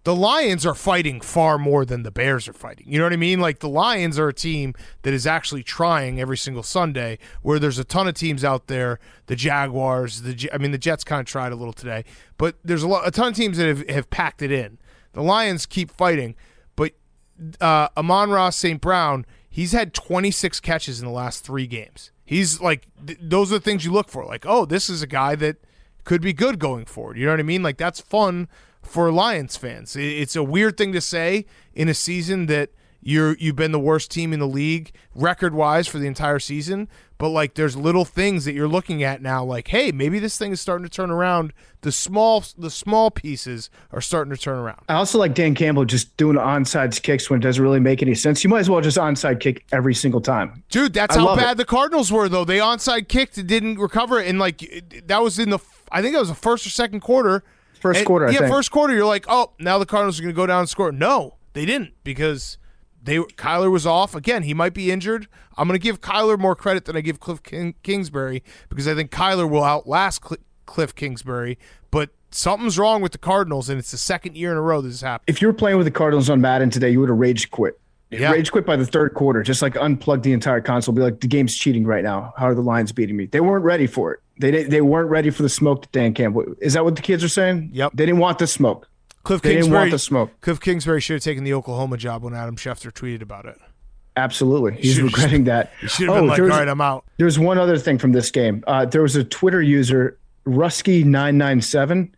the Lions are fighting far more than the Bears are fighting. You know what I mean? Like the Lions are a team that is actually trying every single Sunday where there's a ton of teams out there, the Jaguars, the Jets kind of tried a little today, but there's a ton of teams that have packed it in. The Lions keep fighting, but Amon-Ra St. Brown, he's had 26 catches in the last 3 games. He's like, those are the things you look for. Like, oh, this is a guy that could be good going forward. You know what I mean? Like that's fun for Lions fans. It's a weird thing to say in a season that you've been the worst team in the league record-wise for the entire season, but like there's little things that you're looking at now like, hey, maybe this thing is starting to turn around. The small pieces are starting to turn around. I also like Dan Campbell just doing onside kicks when it doesn't really make any sense. You might as well just onside kick every single time. Dude, that's how bad the Cardinals were, though. They onside kicked and didn't recover it, and like that was I think it was the first or second quarter. First quarter, I think. First quarter, you're like, oh, now the Cardinals are going to go down and score. No, they didn't because Kyler was off. Again, he might be injured. I'm going to give Kyler more credit than I give Cliff Kingsbury because I think Kyler will outlast Cliff Kingsbury, but something's wrong with the Cardinals, and it's the second year in a row this has happened. If you were playing with the Cardinals on Madden today, you would have rage quit. Yeah. Rage quit by the third quarter. Just like unplug the entire console. Be like, the game's cheating right now. How are the Lions beating me? They weren't ready for it. They weren't ready for the smoke that Dan Campbell. Is that what the kids are saying? Yep. They didn't want the smoke. Cliff Kingsbury should have taken the Oklahoma job when Adam Schefter tweeted about it. Absolutely. He's regretting that. He should have been like, all right, I'm out. There's one other thing from this game. There was a Twitter user, Rusky997.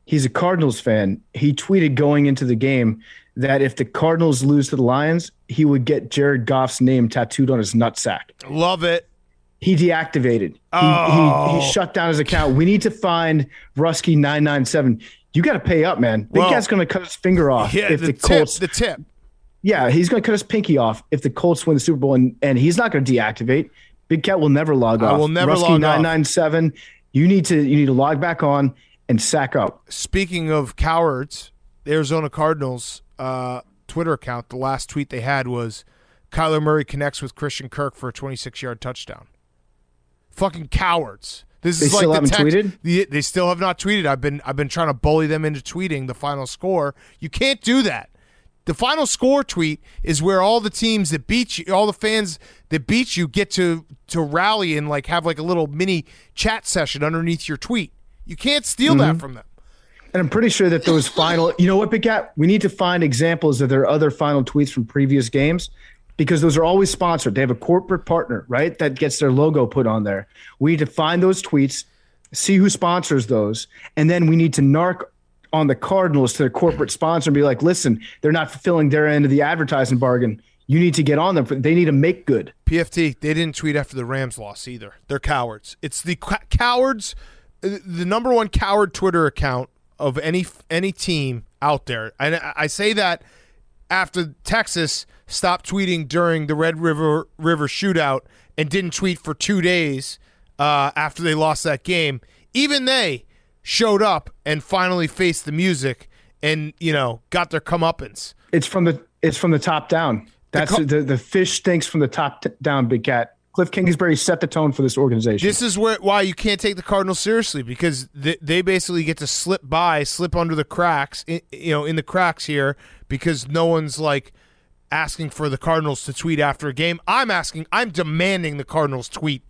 He's a Cardinals fan. He tweeted going into the game that if the Cardinals lose to the Lions, he would get Jared Goff's name tattooed on his nutsack. Love it. He deactivated. He shut down his account. We need to find Rusky997. You got to pay up, man. Big Cat's going to cut his finger off if the Colts. The tip. Yeah, he's going to cut his pinky off if the Colts win the Super Bowl, and he's not going to deactivate. Big Cat will never log off. I will never log off. Rusky997. You need to log back on and sack up. Speaking of cowards, the Arizona Cardinals Twitter account, the last tweet they had was Kyler Murray connects with Christian Kirk for a 26-yard touchdown. Fucking cowards. This they is still like haven't tweeted? They still have not tweeted. I've been trying to bully them into tweeting the final score. You can't do that. The final score tweet is where all the teams that beat you, all the fans that beat you, get to rally and like have like a little mini chat session underneath your tweet. You can't steal that from them. And I'm pretty sure that those final, you know what, Big Cat? We need to find examples of their other final tweets from previous games because those are always sponsored. They have a corporate partner, right, that gets their logo put on there. We need to find those tweets, see who sponsors those, and then we need to narc on the Cardinals to their corporate sponsor and be like, listen, they're not fulfilling their end of the advertising bargain. You need to get on them. They need to make good. PFT, they didn't tweet after the Rams loss either. They're cowards. It's the cowards, the number one coward Twitter account of any team out there. And I say that after Texas stopped tweeting during the Red River shootout and didn't tweet for 2 days after they lost that game. Even they showed up and finally faced the music and got their comeuppance. It's from the top down. That's the fish stinks from the top down, Big Cat. Cliff Kingsbury set the tone for this organization. This is why you can't take the Cardinals seriously, because they basically get to slip under the cracks, in the cracks here, because no one's like asking for the Cardinals to tweet after a game. I'm demanding the Cardinals tweet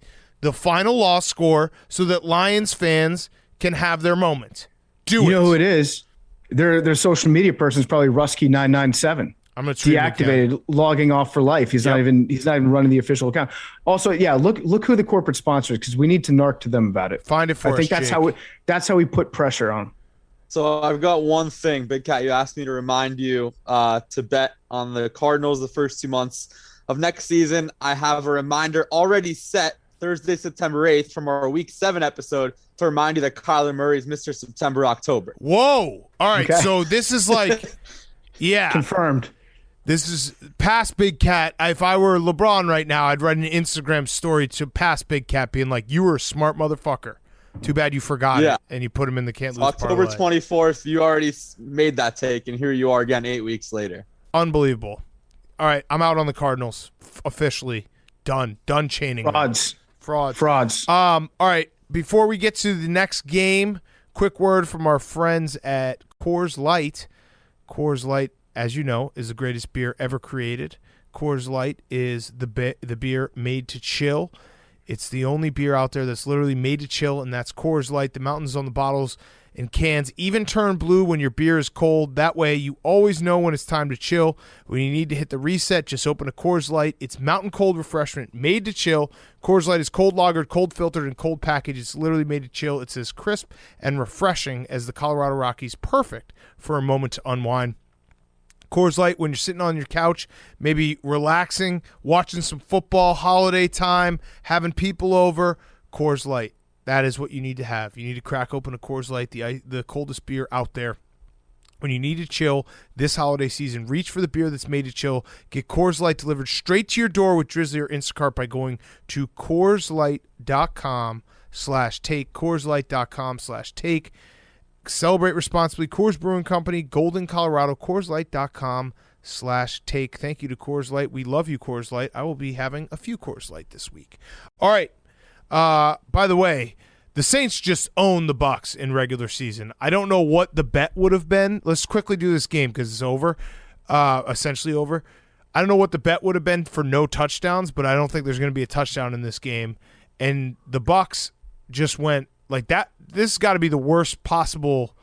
the final loss score so that Lions fans can have their moment. You know who it is? Their social media person is probably Rusky997. I'm going to tweet deactivated, logging off for life. He's not even running the official account. Also, yeah, look who the corporate sponsor is, because we need to narc to them about it. Find it for us. I think that's how we put pressure on. So I've got one thing, Big Cat. You asked me to remind you to bet on the Cardinals the first 2 months of next season. I have a reminder already set Thursday, September 8th from our Week 7 episode to remind you that Kyler Murray is Mr. September, October. Whoa. All right, so this is like, yeah. Confirmed. This is past Big Cat. If I were LeBron right now, I'd write an Instagram story to past Big Cat being like, you were a smart motherfucker. Too bad you forgot it, and you put him in the can't lose October parlay. 24th, you already made that take, and here you are again 8 weeks later. Unbelievable. All right, I'm out on the Cardinals. Officially done. Done chaining. Frauds. All right, before we get to the next game, quick word from our friends at Coors Light. Coors Light, as you know, is the greatest beer ever created. Coors Light is the beer made to chill. It's the only beer out there that's literally made to chill, and that's Coors Light. The mountains on the bottles and cans even turn blue when your beer is cold. That way you always know when it's time to chill. When you need to hit the reset, just open a Coors Light. It's mountain cold refreshment made to chill. Coors Light is cold lagered, cold filtered, and cold packaged. It's literally made to chill. It's as crisp and refreshing as the Colorado Rockies. Perfect for a moment to unwind. Coors Light, when you're sitting on your couch, maybe relaxing, watching some football, holiday time, having people over, Coors Light. That is what you need to have. You need to crack open a Coors Light, the coldest beer out there. When you need to chill this holiday season, reach for the beer that's made to chill. Get Coors Light delivered straight to your door with Drizzly or Instacart by going to CoorsLight.com/take, CoorsLight.com/take. Celebrate responsibly. Coors Brewing Company, Golden, Colorado. CoorsLight.com/take. Thank you to Coors Light. We love you, Coors Light. I will be having a few Coors Light this week. All right. By the way, the Saints just own the Bucs in regular season. I don't know what the bet would have been. Let's quickly do this game because it's over, essentially over. I don't know what the bet would have been for no touchdowns, but I don't think there's going to be a touchdown in this game. And the Bucs just went like that. This has got to be the worst possible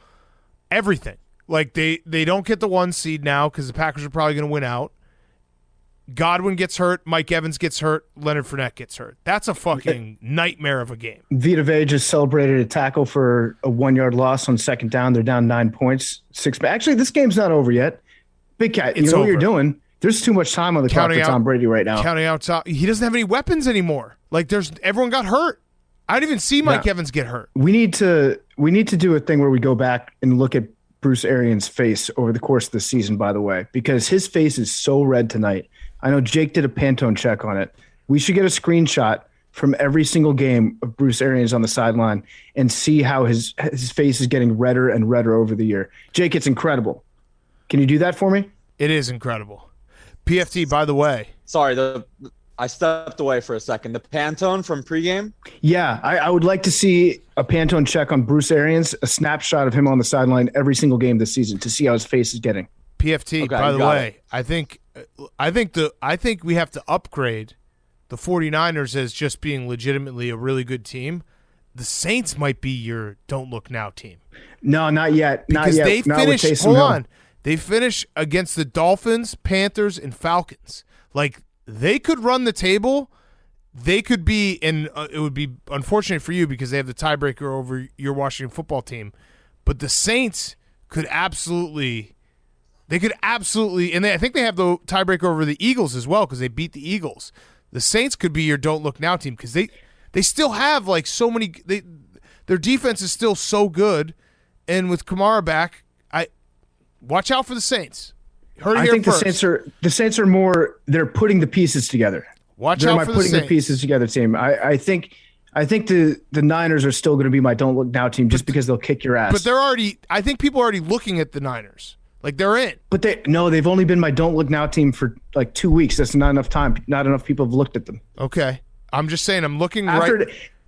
everything. Like they don't get the 1 seed now because the Packers are probably going to win out. Godwin gets hurt, Mike Evans gets hurt, Leonard Fournette gets hurt. That's a fucking nightmare of a game. Vita Vea just celebrated a tackle for a 1-yard loss on second down. They're down 9 points. Actually, this game's not over yet. Big Cat, you know what you're doing. There's too much time on the clock for Tom Brady right now. Counting out, he doesn't have any weapons anymore. Like everyone got hurt. I didn't even see Mike Evans get hurt. We need to do a thing where we go back and look at Bruce Arians' face over the course of the season, by the way, because his face is so red tonight. I know Jake did a Pantone check on it. We should get a screenshot from every single game of Bruce Arians on the sideline and see how his face is getting redder and redder over the year. Jake, it's incredible. Can you do that for me? It is incredible. PFT, by the way. Sorry, I stepped away for a second. The Pantone from pregame? Yeah, I would like to see a Pantone check on Bruce Arians, a snapshot of him on the sideline every single game this season to see how his face is getting. PFT, by the way, I think we have to upgrade the 49ers as just being legitimately a really good team. The Saints might be your don't look now team. No, not yet. Because not they yet. finished hold on. They finished against the Dolphins, Panthers, and Falcons. Like they could run the table. They could be, and it would be unfortunate for you because they have the tiebreaker over your Washington football team. But the Saints could absolutely. They could absolutely, and I think they have the tiebreaker over the Eagles as well because they beat the Eagles. The Saints could be your don't look now team because they still have like so many. Their defense is still so good, and with Kamara back, watch out for the Saints. I think the Saints are more. They're putting the pieces together. Watch out for the Saints. They're my putting the pieces together team. I think I think the Niners are still going to be my don't look now team just because they'll kick your ass. But I think people are already looking at the Niners. Like they're in. But they've only been my don't look now team for like 2 weeks. That's not enough time. Not enough people have looked at them. Okay. I'm just saying I'm looking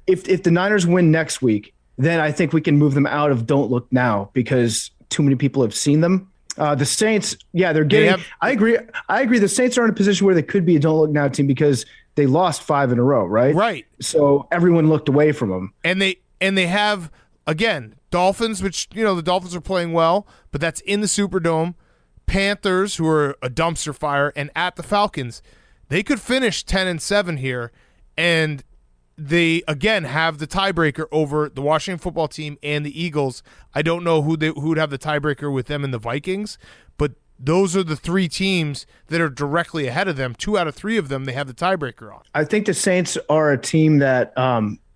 If the Niners win next week, then I think we can move them out of don't look now because too many people have seen them. The Saints, they're getting. I agree. The Saints are in a position where they could be a don't look now team because they lost 5 in a row, right? Right. So everyone looked away from them. And they have again Dolphins, which the Dolphins are playing well, but that's in the Superdome. Panthers, who are a dumpster fire, and at the Falcons, they could finish 10-7 here, and they again have the tiebreaker over the Washington football team and the Eagles. I don't know who would have the tiebreaker with them and the Vikings, but those are the 3 teams that are directly ahead of them. 2 out of 3 of them they have the tiebreaker on. I think the Saints are a team that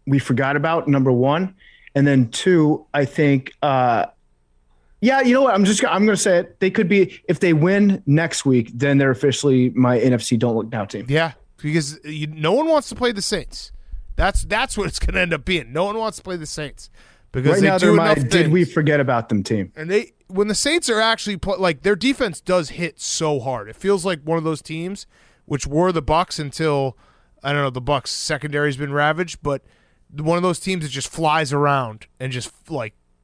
we forgot about, number 1. And then 2, I think, you know what? I'm going to say it. They could be, if they win next week, then they're officially my NFC don't look now team. Yeah, because no one wants to play the Saints. That's what it's going to end up being. No one wants to play the Saints because right now they're my did we forget about them team. And when the Saints are actually their defense does hit so hard. It feels like one of those teams which were the Bucs until the Bucs secondary's been ravaged, but one of those teams that just flies around and just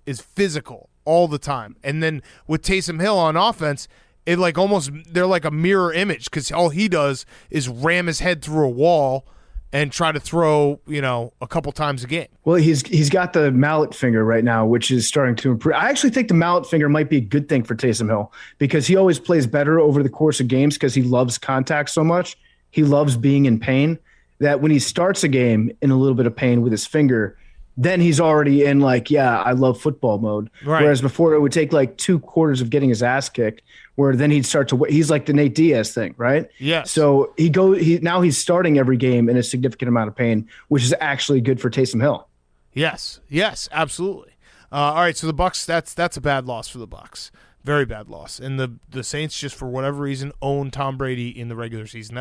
is physical all the time. And then with Taysom Hill on offense, it they're like a mirror image because all he does is ram his head through a wall and try to throw, a couple times a game. Well, he's got the mallet finger right now, which is starting to improve. I actually think the mallet finger might be a good thing for Taysom Hill because he always plays better over the course of games because he loves contact so much. He loves being in pain that when he starts a game in a little bit of pain with his finger, then he's already in I love football mode. Right. Whereas before it would take 2 quarters of getting his ass kicked, where then he'd start to. He's like the Nate Diaz thing, right? Yes. So now he's starting every game in a significant amount of pain, which is actually good for Taysom Hill. Yes, absolutely. All right, so the Bucs, that's a bad loss for the Bucs. Very bad loss. And the Saints, just for whatever reason, own Tom Brady in the regular season.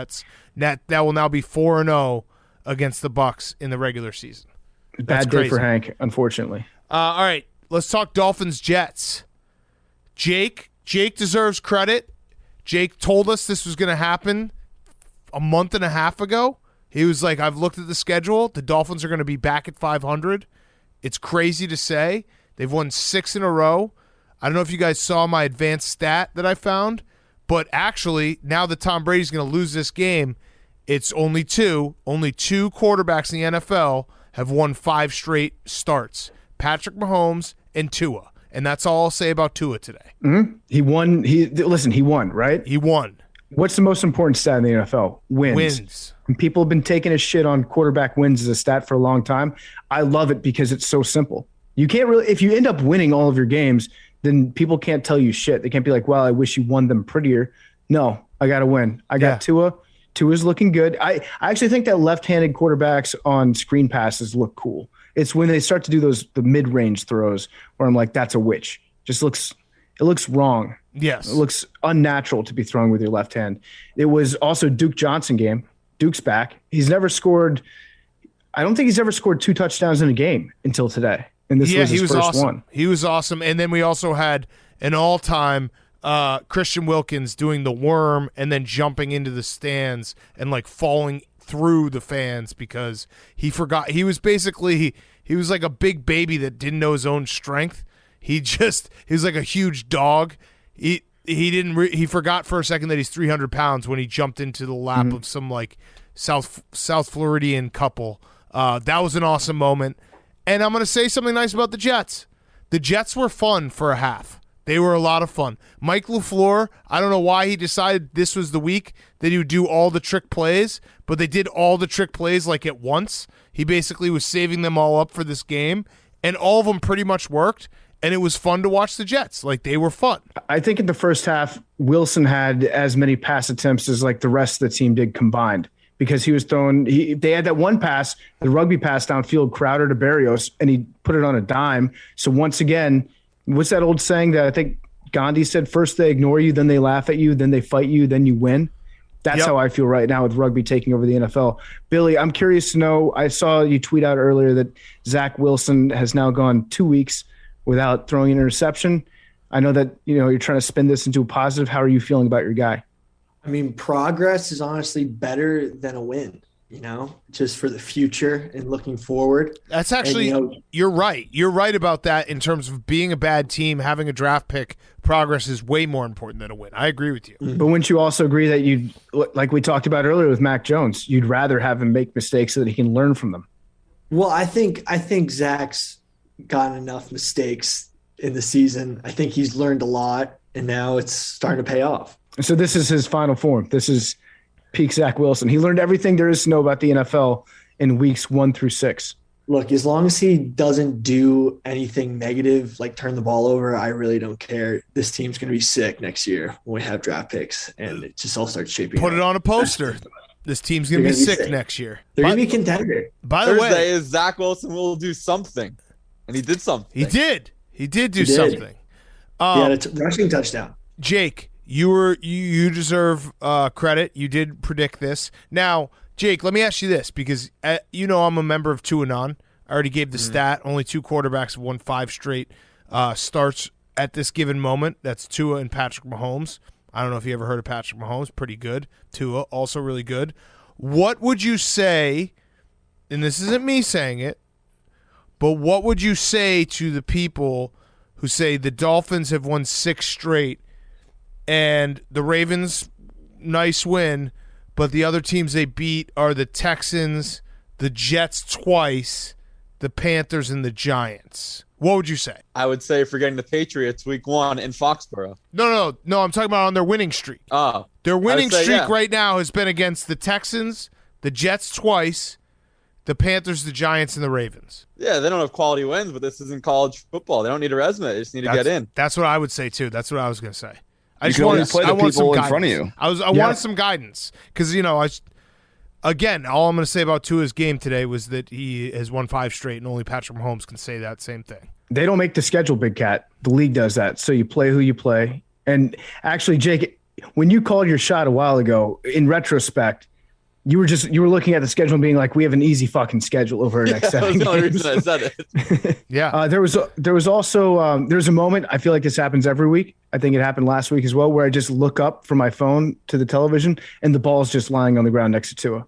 That will now be 4-0 against the Bucs in the regular season. Bad day for Hank, unfortunately. All right, let's talk Dolphins-Jets. Jake deserves credit. Jake told us this was going to happen a month and a half ago. He was like, I've looked at the schedule. The Dolphins are going to be back at 500. It's crazy to say. They've won 6 in a row. I don't know if you guys saw my advanced stat that I found, but actually, now that Tom Brady's going to lose this game, it's only 2. Only 2 quarterbacks in the NFL have won 5 straight starts. Patrick Mahomes and Tua. And that's all I'll say about Tua today. Mm-hmm. He won. He won, right? He won. What's the most important stat in the NFL? Wins. And people have been taking a shit on quarterback wins as a stat for a long time. I love it because it's so simple. You can't really, if you end up winning all of your games, then people can't tell you shit. They can't be like, well, I wish you won them prettier. No, I got to win. I got Tua. Tua's looking good. I actually think that left-handed quarterbacks on screen passes look cool. It's when they start to do the mid-range throws where I'm like, that's a witch. It looks wrong. Yes. It looks unnatural to be throwing with your left hand. It was also Duke Johnson game. Duke's back. He's never scored. I don't think he's ever scored 2 touchdowns in a game until today. And this was his first awesome. one. He was awesome. And then we also had an all-time Christian Wilkins doing the worm and then jumping into the stands and falling through the fans because he forgot. He was like a big baby that didn't know his own strength. He was like a huge dog. He forgot for a second that he's 300 pounds when he jumped into the lap of some South Floridian couple. That was an awesome moment. And I'm going to say something nice about the Jets. The Jets were fun for a half. They were a lot of fun. Mike LaFleur, I don't know why he decided this was the week that he would do all the trick plays, but they did all the trick plays at once. He basically was saving them all up for this game, and all of them pretty much worked, and it was fun to watch the Jets. They were fun. I think in the first half, Wilson had as many pass attempts as the rest of the team did combined because he was throwing – they had that one pass, the rugby pass downfield, Crowder to Berrios, and he put it on a dime. So once again – what's that old saying that I think Gandhi said? First they ignore you, then they laugh at you, then they fight you, then you win. That's how I feel right now with rugby taking over the NFL. Billy, I'm curious to know, I saw you tweet out earlier that Zach Wilson has now gone 2 weeks without throwing an interception. I know that, you're trying to spin this into a positive. How are you feeling about your guy? I mean, progress is honestly better than a win, just for the future and looking forward. That's actually, you're right. You're right about that in terms of being a bad team, having a draft pick. Progress is way more important than a win. I agree with you. But wouldn't you also agree that like we talked about earlier with Mac Jones, you'd rather have him make mistakes so that he can learn from them? Well, I think Zach's gotten enough mistakes in the season. I think he's learned a lot, and now it's starting to pay off. So this is his final form. This is peak Zach Wilson. He learned everything there is to know about the NFL in weeks 1 through 6. Look, as long as he doesn't do anything negative, like turn the ball over, I really don't care. This team's going to be sick next year when we have draft picks, and it just all starts shaping up. Put it on a poster. This team's going to be sick next year. They're going to be a contender. By the way, Thursday is Zach Wilson will do something, and he did something. He did. He did do something. He had a rushing touchdown. Jake, you deserve credit. You did predict this. Now, Jake, let me ask you this, because I'm a member of Two and On. I already gave the stat. Only 2 quarterbacks have won 5 straight starts at this given moment. That's Tua and Patrick Mahomes. I don't know if you ever heard of Patrick Mahomes. Pretty good. Tua, also really good. What would you say, and this isn't me saying it, but what would you say to the people who say the Dolphins have won 6 straight and the Ravens, nice win, but the other teams they beat are the Texans, the Jets twice, the Panthers, and the Giants? What would you say? I would say forgetting the Patriots week 1 in Foxborough. No. I'm talking about on their winning streak. Oh. Their winning streak right now has been against the Texans, the Jets twice, the Panthers, the Giants, and the Ravens. Yeah, they don't have quality wins, but this isn't college football. They don't need a resume. They just need to get in. That's what I would say, too. That's what I was going to say. I you just can wanted, only play the people in front of you. I wanted some guidance because, again, all I'm going to say about Tua's game today was that he has won 5 straight, and only Patrick Mahomes can say that same thing. They don't make the schedule, Big Cat. The league does that. So you play who you play. And actually, Jake, when you called your shot a while ago, in retrospect, you were looking at the schedule and being like, we have an easy fucking schedule over our next 7 games. That's the only reason I said it. Yeah. There was also there's a moment, I feel like this happens every week. I think it happened last week as well, where I just look up from my phone to the television and the ball's just lying on the ground next to Tua.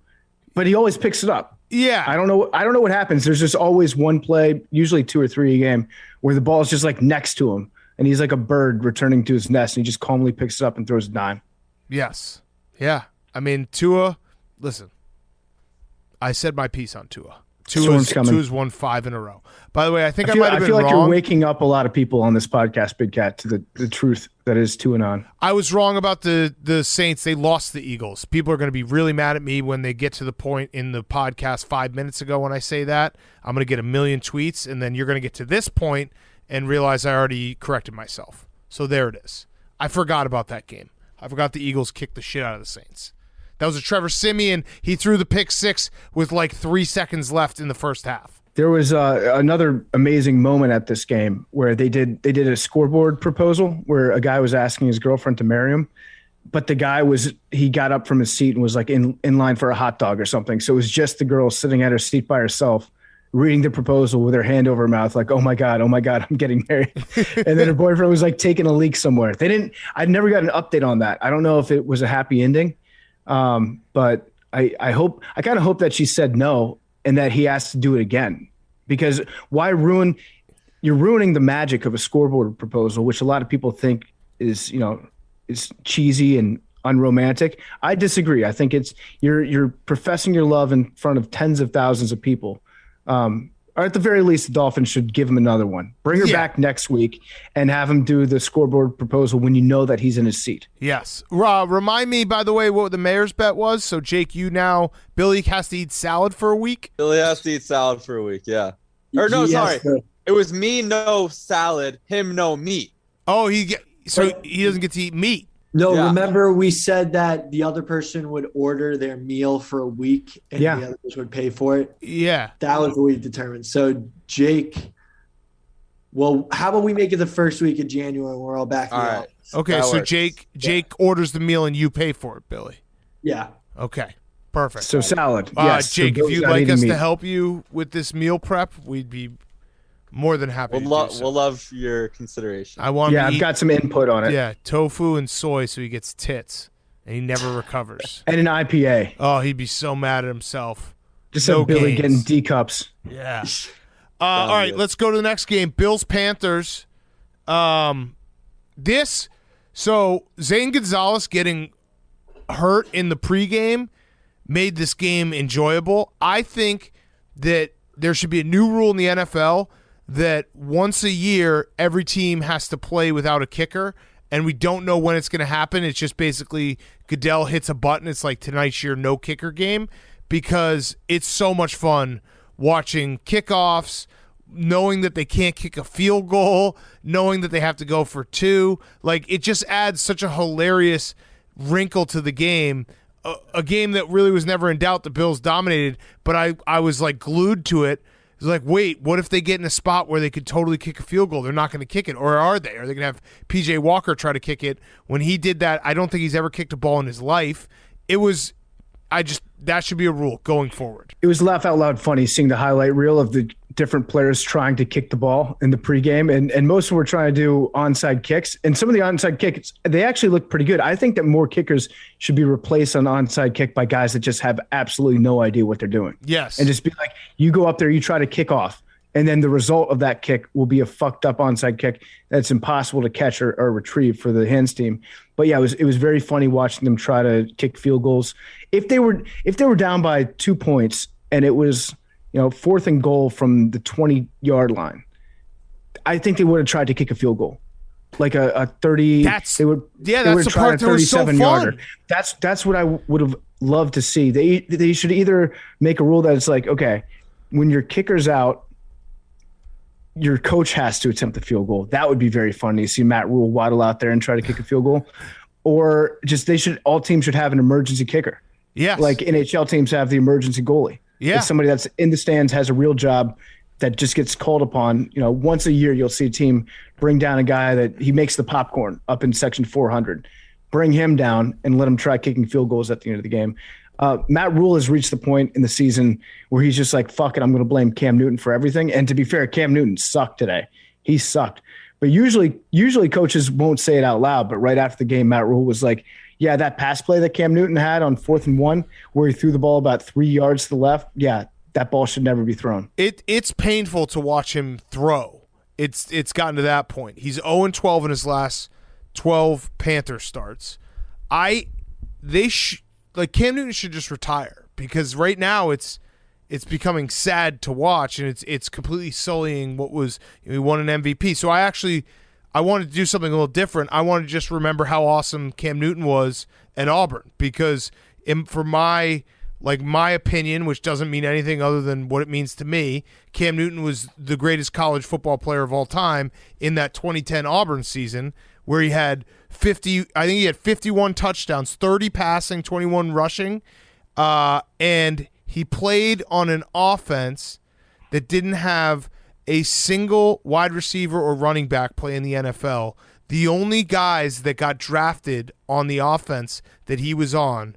But he always picks it up. Yeah. I don't know what happens. There's just always one play, usually 2 or 3 a game, where the ball's just like next to him and he's like a bird returning to his nest and he just calmly picks it up and throws a dime. Yes. Yeah. I mean, Tua, listen, I said my piece on Tua. Tua's won 5 in a row. By the way, I might have been wrong. I feel like you're waking up a lot of people on this podcast, Big Cat, to the truth that is Tua and on. I was wrong about the Saints. They lost the Eagles. People are going to be really mad at me when they get to the point in the podcast 5 minutes ago when I say that. I'm going to get a million tweets, and then you're going to get to this point and realize I already corrected myself. So there it is. I forgot about that game. I forgot the Eagles kicked the shit out of the Saints. That was a Trevor Siemian. He threw the pick 6 with like 3 seconds left in the first half. There was another amazing moment at this game where they did a scoreboard proposal where a guy was asking his girlfriend to marry him, but the guy he got up from his seat and was like in line for a hot dog or something. So it was just the girl sitting at her seat by herself, reading the proposal with her hand over her mouth, like, oh my God, I'm getting married. And then her boyfriend was like taking a leak somewhere. I'd never got an update on that. I don't know if it was a happy ending. But I kind of hope that she said no and that he has to do it again, because you're ruining the magic of a scoreboard proposal, which a lot of people think is cheesy and unromantic. I disagree. I think you're professing your love in front of tens of thousands of people. Or at the very least, the Dolphins should give him another one. Bring her back next week and have him do the scoreboard proposal when you know that he's in his seat. Yes. Remind me, by the way, what the mayor's bet was. So, Jake, Billy has to eat salad for a week? Billy has to eat salad for a week, yeah. Or no, sorry. It was me, no salad, him, no meat. Oh, he doesn't get to eat meat. No, remember we said that the other person would order their meal for a week and the others would pay for it? Yeah. That was what we determined. So, Jake, well, how about we make it the first week of January when we're all back in the office? Okay, so Jake orders the meal and you pay for it, Billy. Yeah. Okay, perfect. So salad. Yes. Jake, so if you'd like us to help you with this meal prep, we'd be more than happy to do so. We'll love your consideration. I want I've got some input on it. Yeah, tofu and soy so he gets tits and he never recovers. And an IPA. Oh, he'd be so mad at himself. Just no Billy getting D cups. Yeah. All right, let's go to the next game. Bills-Panthers. So Zane Gonzalez getting hurt in the pregame made this game enjoyable. I think that there should be a new rule in the NFL that once a year every team has to play without a kicker, and we don't know when it's going to happen. It's just basically Goodell hits a button. It's like tonight's your no kicker game, because it's so much fun watching kickoffs, knowing that they can't kick a field goal, knowing that they have to go for two. Like, it just adds such a hilarious wrinkle to the game. A game that really was never in doubt. The Bills dominated, but I was like glued to it. It was like, wait, what if they get in a spot where they could totally kick a field goal? They're not going to kick it, or are they? Are they going to have PJ Walker try to kick it? When he did that, I don't think he's ever kicked a ball in his life. That should be a rule going forward. It was laugh out loud funny seeing the highlight reel of the different players trying to kick the ball in the pregame, and most of them were trying to do onside kicks. And some of the onside kicks, they actually look pretty good. I think that more kickers should be replaced on onside kick by guys that just have absolutely no idea what they're doing. Yes. And just be like, you go up there, you try to kick off, and then the result of that kick will be a fucked up onside kick that's impossible to catch or retrieve for the hands team. But yeah, it was very funny watching them try to kick field goals. If they were down by 2 points and it was, 4th and goal from the 20-yard line, I think they would have tried to kick a field goal, like a 30. That's the part that was so fun. That's what I would have loved to see. They should either make a rule that it's like, okay, when your kicker's out, your coach has to attempt the field goal. That would be very funny to see Matt Rule waddle out there and try to kick a field goal. Or just all teams should have an emergency kicker. Yes. Like NHL teams have the emergency goalie. Yeah. It's somebody that's in the stands, has a real job, that just gets called upon. Once a year you'll see a team bring down a guy that he makes the popcorn up in section 400. Bring him down and let him try kicking field goals at the end of the game. Matt Rule has reached the point in the season where he's just like, fuck it, I'm going to blame Cam Newton for everything. And to be fair, Cam Newton sucked today. He sucked. But usually coaches won't say it out loud. But right after the game, Matt Rule was like, yeah, that pass play that Cam Newton had on 4th and 1, where he threw the ball about 3 yards to the left, yeah, that ball should never be thrown. It's painful to watch him throw. It's gotten to that point. He's 0-12 in his last 12 Panther starts. Cam Newton should just retire, because right now it's becoming sad to watch, and it's completely sullying what was, he won an MVP. So I wanted to do something a little different. I wanted to just remember how awesome Cam Newton was at Auburn, because for my opinion, which doesn't mean anything other than what it means to me, Cam Newton was the greatest college football player of all time in that 2010 Auburn season, where he had 51 touchdowns, 30 passing, 21 rushing, and he played on an offense that didn't have a single wide receiver or running back play in the NFL. The only guys that got drafted on the offense that he was on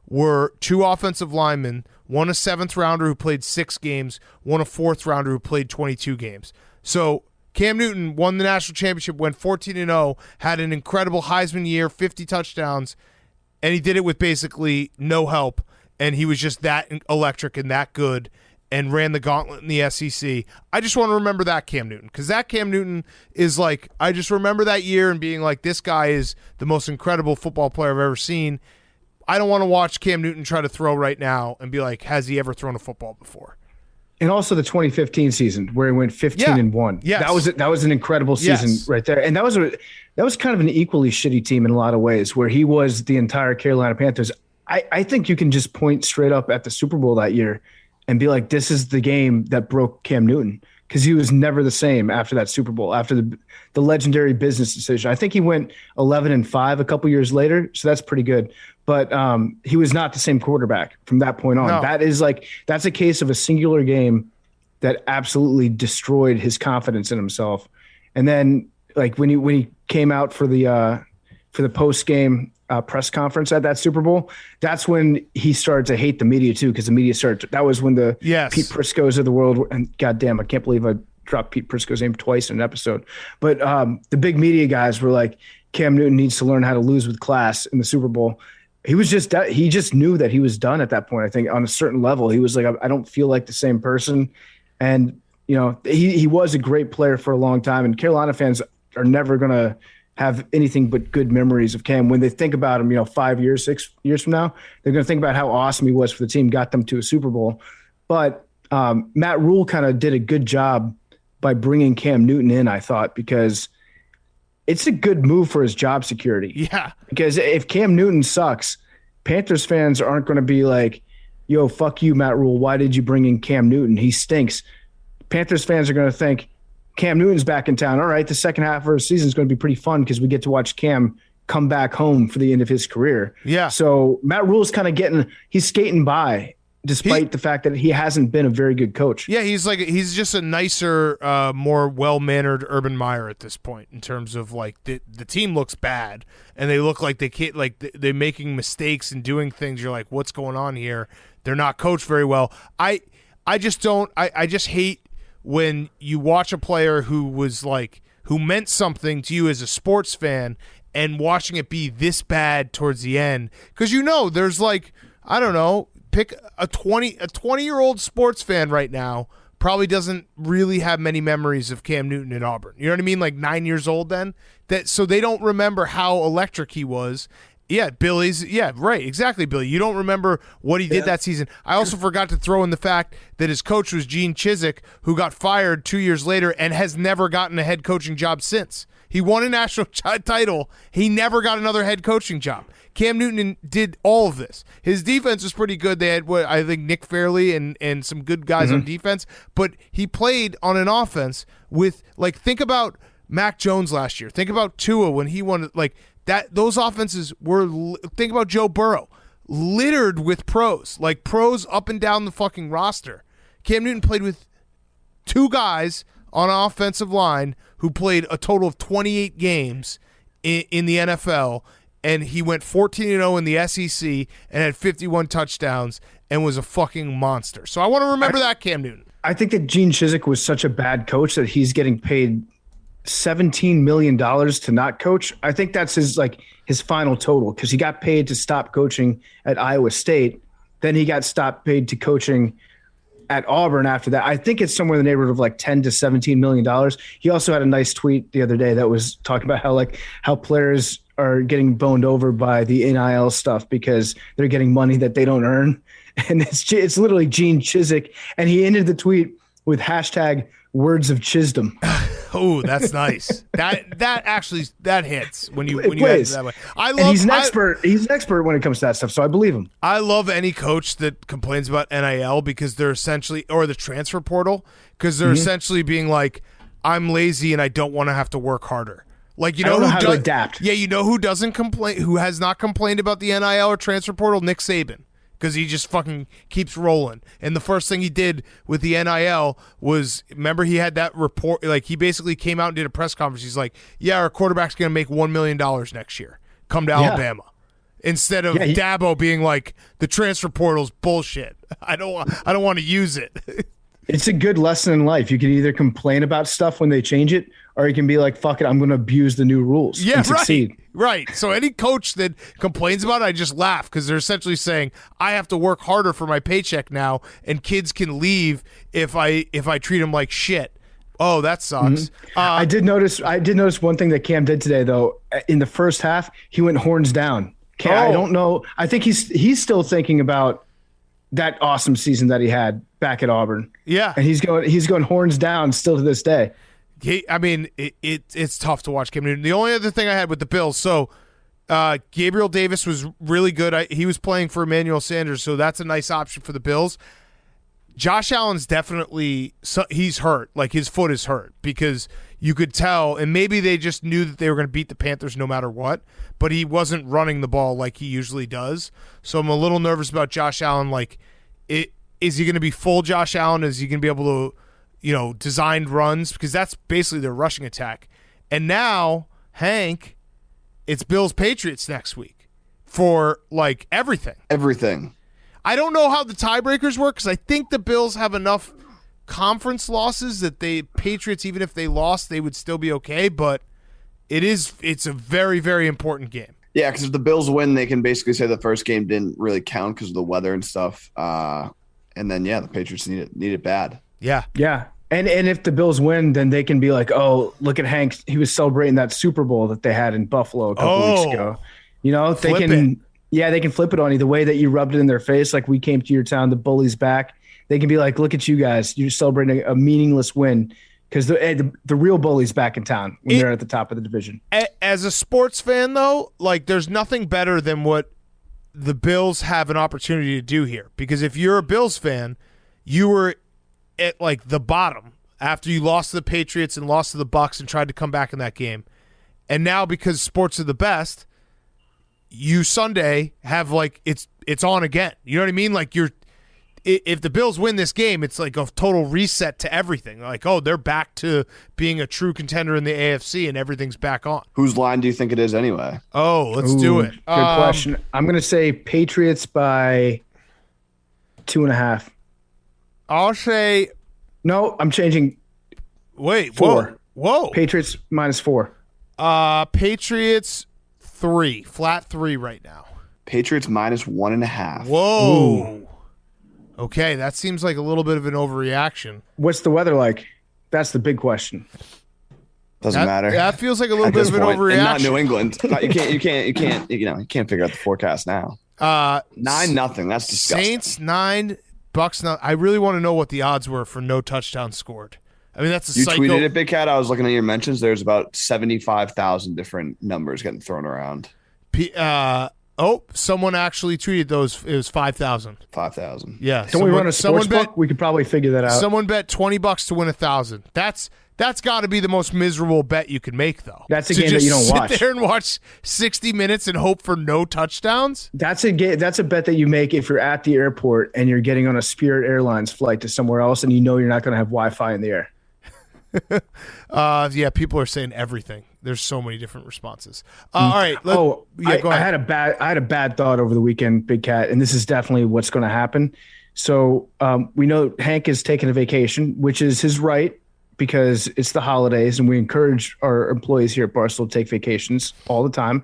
were 2 offensive linemen, one a 7th rounder who played 6 games, one a 4th rounder who played 22 games. So Cam Newton won the national championship, went 14-0, had an incredible Heisman year, 50 touchdowns, and he did it with basically no help, and he was just that electric and that good and ran the gauntlet in the SEC. I just want to remember that Cam Newton, because that Cam Newton is like, I just remember that year and being like, this guy is the most incredible football player I've ever seen. I don't want to watch Cam Newton try to throw right now and be like, has he ever thrown a football before? And also the 2015 season where he went 15-1. Yes. That was an incredible season right there. And that was kind of an equally shitty team in a lot of ways, where he was the entire Carolina Panthers. I think you can just point straight up at the Super Bowl that year and be like, this is the game that broke Cam Newton, because he was never the same after that Super Bowl, after the legendary business decision. I think he went 11-5 a couple years later, so that's pretty good. But he was not the same quarterback from that point on. No. That's a case of a singular game that absolutely destroyed his confidence in himself. And then, like when he came out for the for the post-game press conference at that Super Bowl, that's when he started to hate the media too, because the media started. That was when the Pete Priscos of the world, and goddamn, I can't believe I dropped Pete Prisco's name twice in an episode. But the big media guys were like, Cam Newton needs to learn how to lose with class in the Super Bowl. He just knew that he was done at that point. I think on a certain level, he was like, I don't feel like the same person. And, you know, he was a great player for a long time, and Carolina fans are never going to have anything but good memories of Cam. When they think about him, you know, 5 years, 6 years from now, they're going to think about how awesome he was for the team, got them to a Super Bowl. But Matt Rule kind of did a good job by bringing Cam Newton in, I thought, because it's a good move for his job security. Yeah. Because if Cam Newton sucks, Panthers fans aren't going to be like, yo, fuck you, Matt Rule. Why did you bring in Cam Newton? He stinks. Panthers fans are going to think, Cam Newton's back in town. All right, the second half of our season is going to be pretty fun because we get to watch Cam come back home for the end of his career. Yeah. So Matt Rule's kind of he's skating by despite the fact that he hasn't been a very good coach. Yeah, he's just a nicer, more well-mannered Urban Meyer at this point in terms of like the team looks bad and they look like they can't, like they're making mistakes and doing things. You're like, what's going on here? They're not coached very well. I just hate when you watch a player who meant something to you as a sports fan and watching it be this bad towards the end. Because, you know, there's like, I don't know, pick a 20-year-old sports fan right now probably doesn't really have many memories of Cam Newton at Auburn. You know what I mean? Like 9 years old then. So they don't remember how electric he was. Yeah, right, exactly, Billy. You don't remember what he did that season. I also forgot to throw in the fact that his coach was Gene Chizik, who got fired 2 years later and has never gotten a head coaching job since. He won a national title. He never got another head coaching job. Cam Newton did all of this. His defense was pretty good. They had, I think, Nick Fairley and some good guys on defense, but he played on an offense with, like, think about Mac Jones last year. Think about Tua when he won, like, that those offenses were, think about Joe Burrow, littered with pros, like pros up and down the fucking roster. Cam Newton played with two guys on an offensive line who played a total of 28 games in the NFL, and he went 14-0 in the SEC and had 51 touchdowns and was a fucking monster. So I want to remember that, Cam Newton. I think that Gene Chizik was such a bad coach that he's getting paid $17 million to not coach. I think that's his final total, because he got paid to stop coaching at Iowa State. Then he got stopped paid to coaching at Auburn after that. I think it's somewhere in the neighborhood of like $10 to $17 million. He also had a nice tweet the other day that was talking about how players are getting boned over by the NIL stuff because they're getting money that they don't earn. And it's literally Gene Chizik. And he ended the tweet with hashtag words of Chisdom. Oh, that's nice. that hits when you add it that way. And he's an expert. He's an expert when it comes to that stuff, so I believe him. I love any coach that complains about NIL because they're essentially, or the transfer portal, because they're essentially being like, I'm lazy and I don't want to have to work harder. Like, you know, how to adapt. Yeah, you know who doesn't complain, who has not complained about the NIL or transfer portal? Nick Saban. Because he just fucking keeps rolling. And the first thing he did with the NIL was, remember he had that report, like he basically came out and did a press conference. He's like, yeah, our quarterback's going to make $1 million next year. Come to Alabama. Instead of Dabo being like, the transfer portal's bullshit. I don't want to use it. It's a good lesson in life. You can either complain about stuff when they change it, or you can be like, fuck it, I'm going to abuse the new rules and succeed. Right. So any coach that complains about it, I just laugh, because they're essentially saying, I have to work harder for my paycheck now, and kids can leave if I treat them like shit. Oh, that sucks. I did notice one thing that Cam did today, though. In the first half, he went horns down. I don't know. I think he's still thinking about that awesome season that he had back at Auburn. Yeah. And he's going horns down still to this day. It's tough to watch Cam Newton. The only other thing I had with the Bills, so Gabriel Davis was really good. He was playing for Emmanuel Sanders, so that's a nice option for the Bills. Josh Allen's definitely he's hurt. Like, his foot is hurt, because you could tell, and maybe they just knew that they were going to beat the Panthers no matter what, but he wasn't running the ball like he usually does. So I'm a little nervous about Josh Allen. Like, is he going to be full Josh Allen? Is he going to be able to, designed runs? Because that's basically their rushing attack. And now Hank it's Bills Patriots next week for like everything. Everything. I don't know how the tiebreakers work because I think the Bills have enough conference losses that Patriots, even if they lost, they would still be okay. But it's a very, very important game. Yeah, because if the Bills win, they can basically say the first game didn't really count because of the weather and stuff. And then, the Patriots need it bad. Yeah. Yeah. And if the Bills win, then they can be like, oh, look at Hank. He was celebrating that Super Bowl that they had in Buffalo a couple weeks ago. You know, they can flip it on you the way that you rubbed it in their face. Like, we came to your town, the bully's back. They can be like, look at you guys. You're celebrating a meaningless win because the real bully's back in town when they're at the top of the division. As a sports fan, though, like, there's nothing better than what the Bills have an opportunity to do here. Because if you're a Bills fan, you were at like the bottom after you lost to the Patriots and lost to the Bucs and tried to come back in that game. And now, because sports are the best, you Sunday have like it's on again. You know what I mean? Like, if the Bills win this game, it's like a total reset to everything. Like, oh, they're back to being a true contender in the AFC and everything's back on. Whose line do you think it is anyway? Oh, let's do it. Good question. I'm going to say Patriots by 2.5. I'll say no. I'm changing. Wait, 4. Whoa. Patriots -4. Patriots 3, flat 3 right now. Patriots -1.5. Whoa. Ooh. Okay, that seems like a little bit of an overreaction. What's the weather like? That's the big question. Doesn't matter. That feels like a little bit of an overreaction. And not New England. You can't figure out the forecast now. 9-0. That's disgusting. Saints 9, Bucs 9. I really want to know what the odds were for no touchdown scored. I mean, that's a You psycho. tweeted it, Big Cat. I was looking at your mentions. There's about 75,000 different numbers getting thrown around. Someone actually tweeted those. It was 5,000. 5,000. Yeah. Don't we run a sports book? We could probably figure that out. Someone bet $20 to win 1,000. That's got to be the most miserable bet you can make, though. That's a game that you don't watch. Sit there and watch 60 minutes and hope for no touchdowns. That's a bet that you make if you're at the airport and you're getting on a Spirit Airlines flight to somewhere else and you know you're not going to have Wi-Fi in the air. Yeah, people are saying everything. There's so many different responses. All right. Go ahead. I had a bad thought over the weekend, Big Cat, and this is definitely what's going to happen. So we know Hank is taking a vacation, which is his right because it's the holidays, and we encourage our employees here at Barstool to take vacations all the time.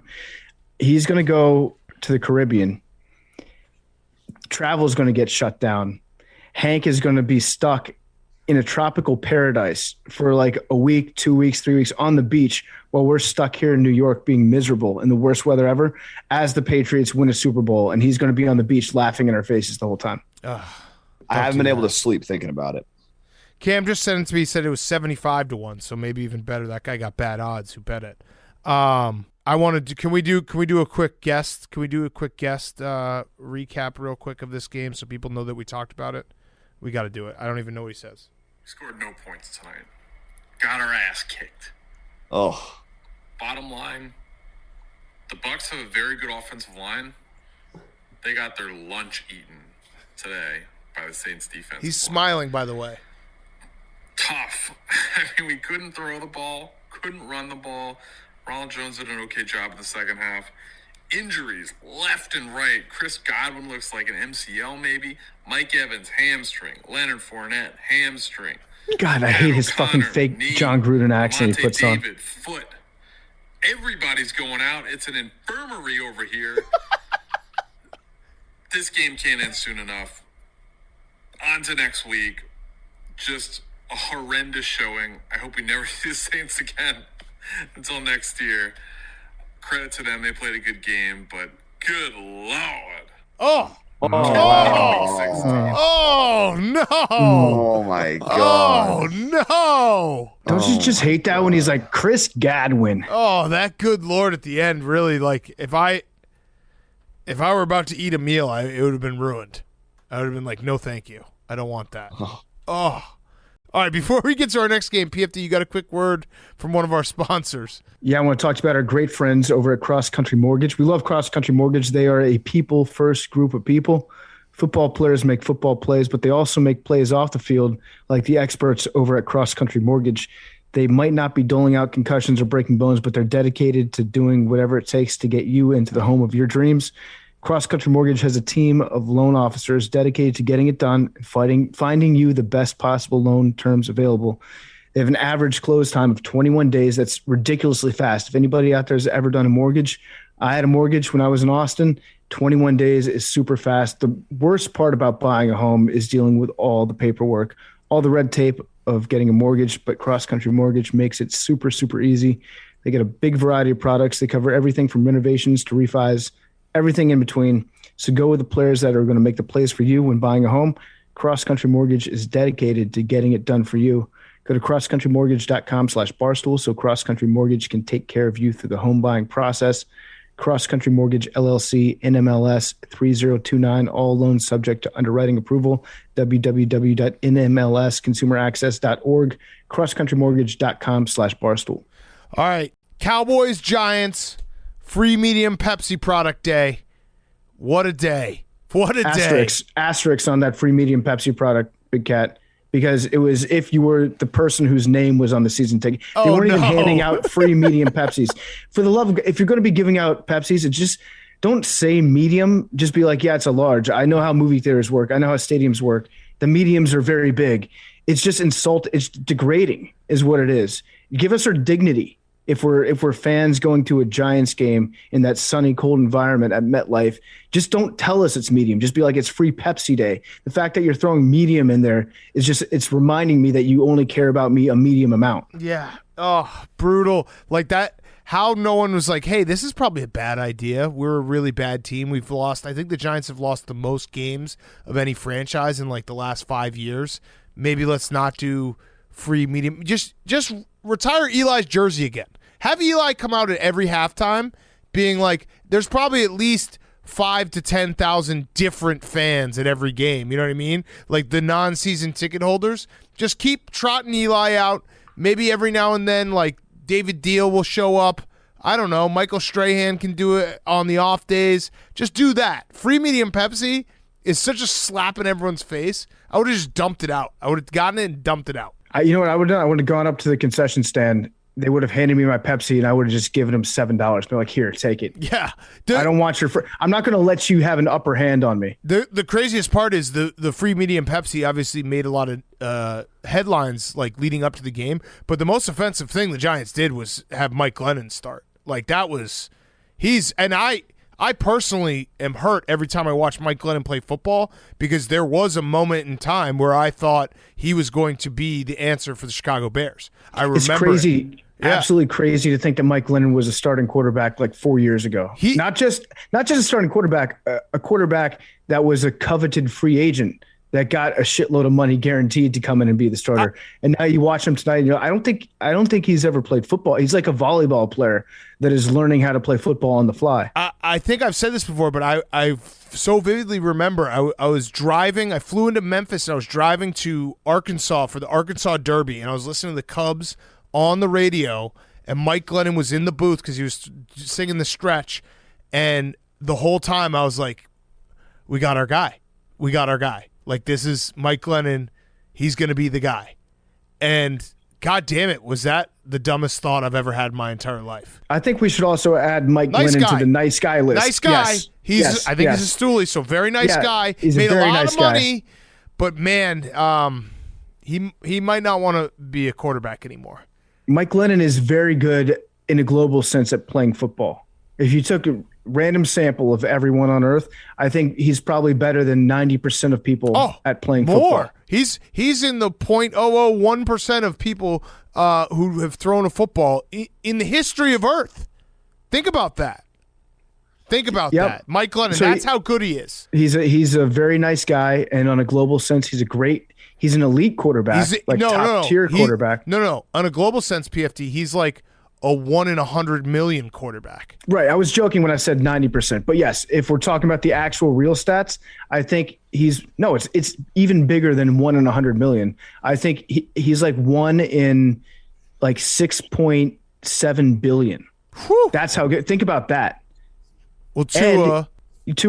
He's going to go to the Caribbean. Travel is going to get shut down. Hank is going to be stuck in a tropical paradise for like a week, 2 weeks, 3 weeks on the beach while we're stuck here in New York being miserable in the worst weather ever as the Patriots win a Super Bowl. And he's going to be on the beach laughing in our faces the whole time. I haven't been able to sleep thinking about it. Cam just sent it to me. He said it was 75-1, so maybe even better. That guy got bad odds who bet it. I wanted to. Can we do a quick guest? Can we do a quick guest recap real quick of this game so people know that we talked about it? We got to do it. I don't even know what he says. We scored no points tonight. Got our ass kicked. Oh. Bottom line, the Bucs have a very good offensive line. They got their lunch eaten today by the Saints defense. He's smiling, by the way. Tough. I mean, we couldn't throw the ball, couldn't run the ball. Ronald Jones did an okay job in the second half. Injuries left and right. Chris Godwin looks like an MCL maybe. Mike Evans, hamstring. Leonard Fournette, hamstring. God, I hate his fucking fake knee. John Gruden accent he puts on. David, foot. Everybody's going out. It's an infirmary over here. This game can't end soon enough. On to next week. Just a horrendous showing. I hope we never see the Saints again until next year. Credit to them. They played a good game, but good Lord. Oh no! Oh my God! Oh no! Don't you just hate that when he's like Chris Godwin? Oh, that good Lord at the end really like if I were about to eat a meal, it would have been ruined. I would have been like, no, thank you. I don't want that. Oh. All right, before we get to our next game, PFD, you got a quick word from one of our sponsors. Yeah, I want to talk to you about our great friends over at Cross Country Mortgage. We love Cross Country Mortgage. They are a people-first group of people. Football players make football plays, but they also make plays off the field like the experts over at Cross Country Mortgage. They might not be doling out concussions or breaking bones, but they're dedicated to doing whatever it takes to get you into the home of your dreams. Cross Country Mortgage has a team of loan officers dedicated to getting it done and finding you the best possible loan terms available. They have an average close time of 21 days. That's ridiculously fast. If anybody out there has ever done a mortgage, I had a mortgage when I was in Austin. 21 days is super fast. The worst part about buying a home is dealing with all the paperwork, all the red tape of getting a mortgage, but Cross Country Mortgage makes it super, super easy. They get a big variety of products. They cover everything from renovations to refis, everything in between. So go with the players that are going to make the plays for you when buying a home. Cross Country Mortgage is dedicated to getting it done for you. Go to crosscountrymortgage.com/barstool so Cross Country Mortgage can take care of you through the home buying process. Cross Country Mortgage, LLC, NMLS 3029, all loans subject to underwriting approval, www.nmlsconsumeraccess.org, crosscountrymortgage.com/barstool. All right, Cowboys, Giants, free medium Pepsi product day. What a day. What a day. Asterisk on that free medium Pepsi product, Big Cat, because it was if you were the person whose name was on the season ticket. They weren't even handing out free medium Pepsis. For the love of, if you're going to be giving out Pepsis, it just don't say medium. Just be like, yeah, it's a large. I know how movie theaters work. I know how stadiums work. The mediums are very big. It's just insult. It's degrading is what it is. Give us our dignity. If we're fans going to a Giants game in that sunny, cold environment at MetLife, just don't tell us it's medium. Just be like, it's free Pepsi day. The fact that you're throwing medium in there is just, it's reminding me that you only care about me a medium amount. Yeah. Oh, brutal. Like that, how no one was like, hey, this is probably a bad idea. We're a really bad team. We've lost, I think the Giants have lost the most games of any franchise in like the last 5 years. Maybe let's not do free medium. Just retire Eli's jersey again. Have Eli come out at every halftime being like, there's probably at least 5,000 to 10,000 different fans at every game. You know what I mean? Like the non-season ticket holders. Just keep trotting Eli out. Maybe every now and then, like David Deal will show up. I don't know. Michael Strahan can do it on the off days. Just do that. Free medium Pepsi is such a slap in everyone's face. I would have just dumped it out. I would have gotten it and dumped it out. You know what I would have done? I would have gone up to the concession stand. They would have handed me my Pepsi, and I would have just given them $7. Be like, here, take it. Yeah. I don't want your I'm not going to let you have an upper hand on me. The craziest part is the free medium Pepsi obviously made a lot of headlines like leading up to the game, but the most offensive thing the Giants did was have Mike Glennon start. Like that was I personally am hurt every time I watch Mike Glennon play football because there was a moment in time where I thought he was going to be the answer for the Chicago Bears. I remember. It's crazy. Yeah. Absolutely crazy to think that Mike Glennon was a starting quarterback like 4 years ago. Not just a starting quarterback, a quarterback that was a coveted free agent that got a shitload of money guaranteed to come in and be the starter. And now you watch him tonight. You know, I don't think he's ever played football. He's like a volleyball player that is learning how to play football on the fly. I think I've said this before, but I so vividly remember I was driving. I flew into Memphis and I was driving to Arkansas for the Arkansas Derby, and I was listening to the Cubs on the radio, and Mike Glennon was in the booth because he was singing the stretch, and the whole time I was like, we got our guy. We got our guy. Like, this is Mike Glennon. He's going to be the guy. And God damn it, was that the dumbest thought I've ever had in my entire life. I think we should also add Mike Glennon to the nice guy list. Nice guy. Yes. I think he's a stoolie, so very nice guy. He's made a very lot nice of money, but man, he might not want to be a quarterback anymore. Mike Glennon is very good in a global sense at playing football. If you took a random sample of everyone on earth, I think he's probably better than 90% of people at playing football. He's in the 0.001% of people who have thrown a football in the history of Earth. Think about that. Think about that. Mike Glennon, so that's how good he is. He's a very nice guy, and on a global sense, he's an elite quarterback, top-tier quarterback. No. On a global sense, PFT, he's like a 1 in 100 million quarterback. Right. I was joking when I said 90%. But yes, if we're talking about the actual real stats, I think it's even bigger than 1 in 100 million. I think he's like 1 in like 6.7 billion. Whew. That's how good. Think about that. Well, Tua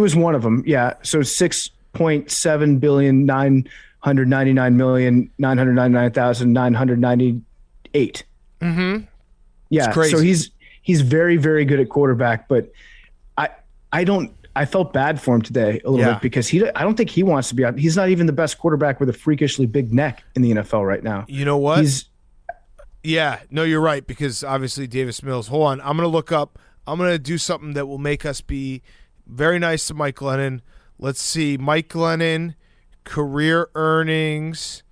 is one of them. Yeah. So 6.7 billion, 999,999,998. Mm-hmm. Yeah, so he's very, very good at quarterback, but I felt bad for him today a little bit because I don't think he wants to be out. He's not even the best quarterback with a freakishly big neck in the NFL right now. You know what? No, you're right, because obviously Davis Mills. Hold on. I'm going to do something that will make us be very nice to Mike Glennon. Let's see. Mike Glennon, career earnings.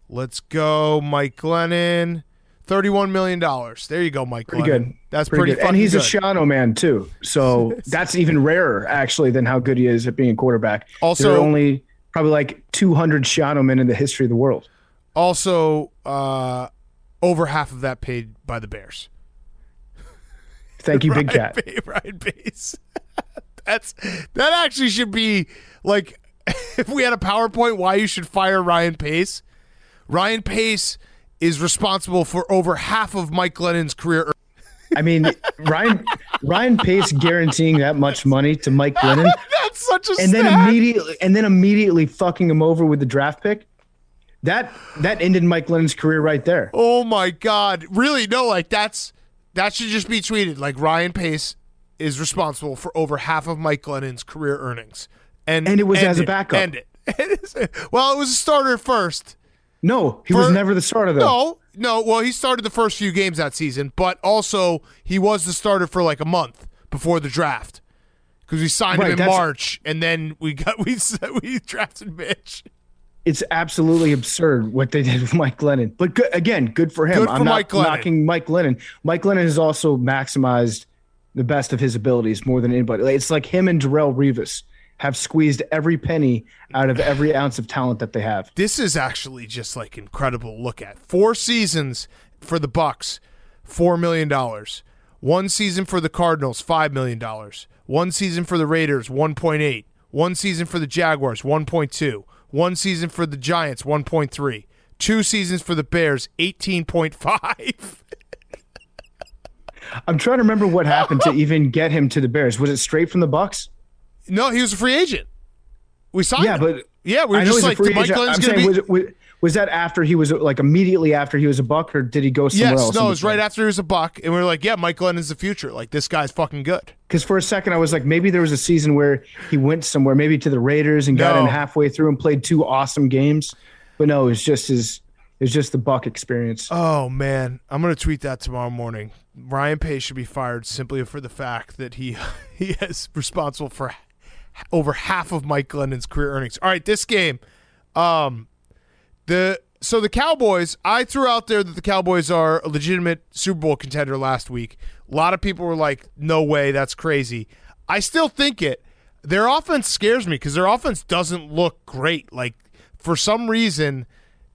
Let's go, Mike Glennon. $31 million. There you go, Mike Glennon. Pretty good. That's pretty good. And he's good. a Shiano man, too. So that's even rarer, actually, than how good he is at being a quarterback. Also, there are only probably like 200 Shiano men in the history of the world. Also, over half of that paid by the Bears. Thank you, Big Cat. Ryan Pace. That actually should be like, if we had a PowerPoint, why you should fire Ryan Pace. Ryan Pace is responsible for over half of Mike Glennon's career. I mean, Ryan Pace guaranteeing that much money to Mike Glennon. That's such a and stat. then immediately fucking him over with the draft pick. That ended Mike Glennon's career right there. Oh my God. Really? No, like that should just be tweeted. Like, Ryan Pace is responsible for over half of Mike Glennon's career earnings. And it was as a backup. Well, it was a starter first. No, he was never the starter, though. No. Well, he started the first few games that season, but also he was the starter for like a month before the draft because we signed him in March, and then we drafted Mitch. It's absolutely absurd what they did with Mike Glennon. But good for him. I'm not knocking Mike Glennon. Mike Glennon has also maximized the best of his abilities more than anybody. It's like him and Darrelle Revis have squeezed every penny out of every ounce of talent that they have. This is actually just like incredible to look at. 4 seasons for the Bucs, $4 million. 1 season for the Cardinals, $5 million. 1 season for the Raiders, 1.8. 1 season for the Jaguars, 1.2. 1 season for the Giants, 1.3. 2 seasons for the Bears, 18.5. I'm trying to remember what happened to even get him to the Bears. Was it straight from the Bucs? No, he was a free agent. We signed him. But we were just like, Mike Glennon's going to be. Was that after he was like immediately after he was a Buck, or did he go somewhere else? Yes, no, it was right after he was a Buck, and we were like, yeah, Mike Glennon's the future. Like, this guy's fucking good. Because for a second I was like, maybe there was a season where he went somewhere, maybe to the Raiders, and got in halfway through and played 2 awesome games. But no, it's just the Buck experience. Oh man, I'm gonna tweet that tomorrow morning. Ryan Pace should be fired simply for the fact that he is responsible for over half of Mike Glennon's career earnings. All right, this game, the Cowboys, I threw out there that the Cowboys are a legitimate Super Bowl contender last week. A lot of people were like, no way, that's crazy. I still think it. Their offense scares me because their offense doesn't look great. Like, for some reason,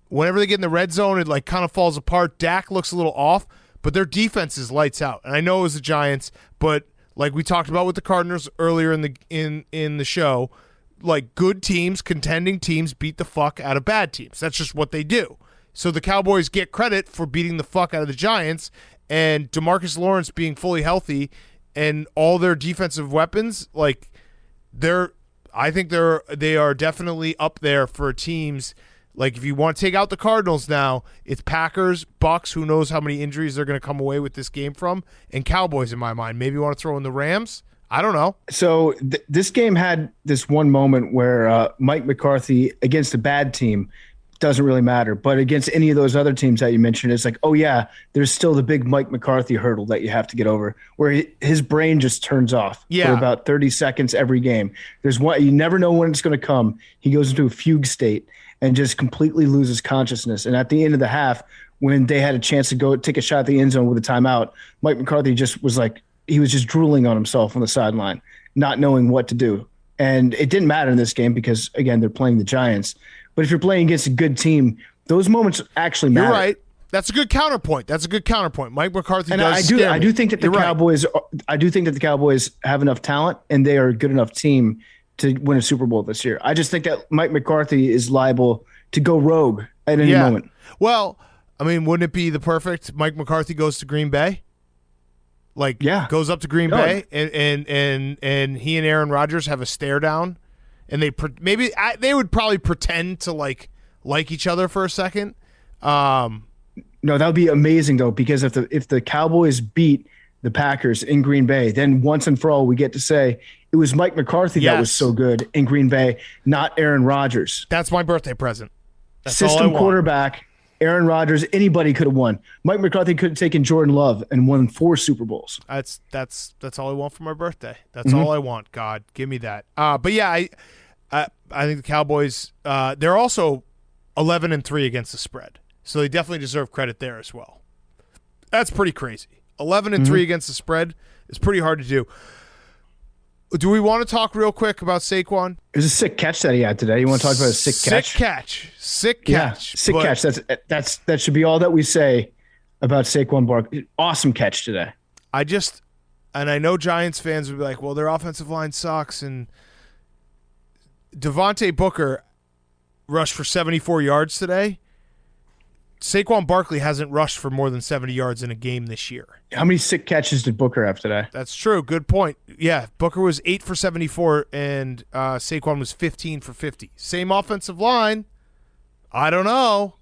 whenever they get in the red zone, it like kind of falls apart. Dak looks a little off, but their defense is lights out. And I know it was the Giants, but like we talked about with the Cardinals earlier in the show, like, good teams, contending teams beat the fuck out of bad teams. That's just what they do. So the Cowboys get credit for beating the fuck out of the Giants, and DeMarcus Lawrence being fully healthy and all their defensive weapons, like, I think they are definitely up there for teams. Like, if you want to take out the Cardinals now, it's Packers, Bucs, who knows how many injuries they're going to come away with this game from, and Cowboys in my mind. Maybe you want to throw in the Rams? I don't know. So this game had this one moment where Mike McCarthy, against a bad team, doesn't really matter. But against any of those other teams that you mentioned, it's like, oh, yeah, there's still the big Mike McCarthy hurdle that you have to get over, where his brain just turns off for about 30 seconds every game. There's one, you never know when it's going to come. He goes into a fugue state and just completely loses consciousness. And at the end of the half, when they had a chance to go take a shot at the end zone with a timeout, Mike McCarthy just was like, he was just drooling on himself on the sideline, not knowing what to do. And it didn't matter in this game because, again, they're playing the Giants. But if you're playing against a good team, those moments actually matter. You're right. That's a good counterpoint. Mike McCarthy and does. I do think that the Cowboys. Right. I do think that the Cowboys have enough talent, and they are a good enough team to win a Super Bowl this year. I just think that Mike McCarthy is liable to go rogue at any moment. Well, I mean, wouldn't it be the perfect Mike McCarthy goes to Green Bay? Like, goes up to Green Bay, and he and Aaron Rodgers have a stare down, and they would probably pretend to like each other for a second. No, No, that would be amazing though, because if the Cowboys beat the Packers in Green Bay, then once and for all we get to say it was Mike McCarthy that was so good in Green Bay, not Aaron Rodgers. That's my birthday present. That's all I System want. quarterback, Aaron Rodgers, anybody could have won. Mike McCarthy could have taken Jordan Love and won 4 Super Bowls. That's all I want for my birthday. That's all I want. God, give me that. But yeah, I think the Cowboys, they're also 11-3 against the spread. So they definitely deserve credit there as well. That's pretty crazy. 11-3 against the spread is pretty hard to do. Do we want to talk real quick about Saquon? It was a sick catch that he had today. You want to talk about a sick catch? Sick catch. Sick catch. That should be all that we say about Saquon Barkley. Awesome catch today. And I know Giants fans would be like, well, their offensive line sucks. And Devontae Booker rushed for 74 yards today. Saquon Barkley hasn't rushed for more than 70 yards in a game this year. How many sick catches did Booker have today? That's true. Good point. Yeah, Booker was 8 for 74, and Saquon was 15 for 50. Same offensive line. I don't know.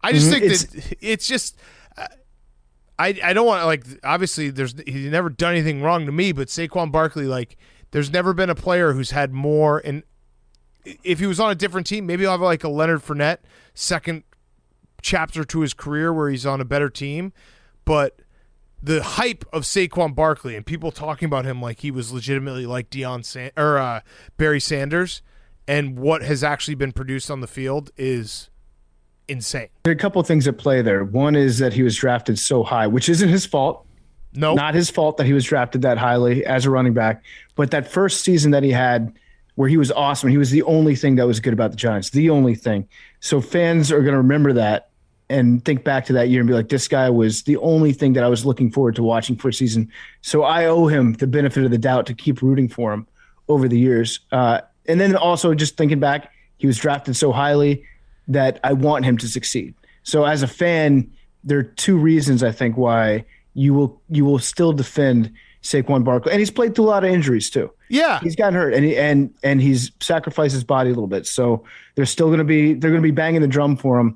I just think that it's just I don't want to, like, obviously he's never done anything wrong to me, but Saquon Barkley, like, there's never been a player who's had more. And if he was on a different team, maybe he'll have like a Leonard Fournette second chapter to his career where he's on a better team. But the hype of Saquon Barkley and people talking about him like he was legitimately like Barry Sanders, and what has actually been produced on the field is insane. There are a couple of things at play there. One is that he was drafted so high, which isn't his fault. No, not his fault that he was drafted that highly as a running back. But that first season that he had where he was awesome, he was the only thing that was good about the Giants, the only thing. So fans are going to remember that and think back to that year and be like, this guy was the only thing that I was looking forward to watching for a season. So I owe him the benefit of the doubt to keep rooting for him over the years. And then also just thinking back, he was drafted so highly that I want him to succeed. So as a fan, there are 2 reasons I think why you will still defend Saquon Barkley. And he's played through a lot of injuries too. Yeah. He's gotten hurt and he's sacrificed his body a little bit. So they're going to be banging the drum for him.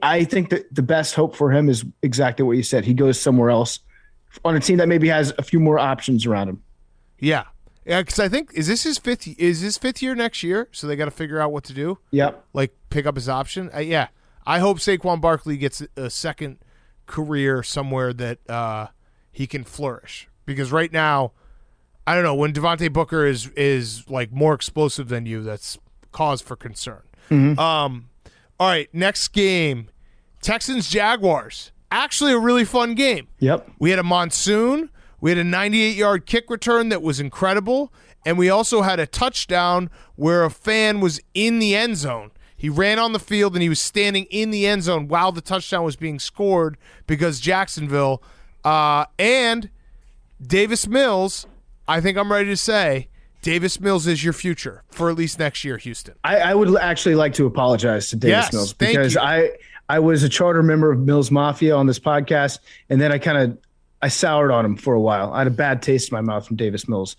I think that the best hope for him is exactly what you said. He goes somewhere else on a team that maybe has a few more options around him. Yeah. Yeah, because I think is this his fifth year next year? So they got to figure out what to do. Yep. Like pick up his option. Yeah. I hope Saquon Barkley gets a second career somewhere that he can flourish. Because right now, I don't know, when Devontae Booker is like more explosive than you, that's cause for concern. Mm-hmm. All right, next game, Texans Jaguars. Actually, a really fun game. Yep. We had a monsoon. We had a 98-yard kick return that was incredible, and we also had a touchdown where a fan was in the end zone. He ran on the field and he was standing in the end zone while the touchdown was being scored because Jacksonville and Davis Mills, I think I'm ready to say, Davis Mills is your future for at least next year, Houston. I would actually like to apologize to Davis Mills because I was a charter member of Mills Mafia on this podcast, and then I soured on him for a while. I had a bad taste in my mouth from Davis Mills.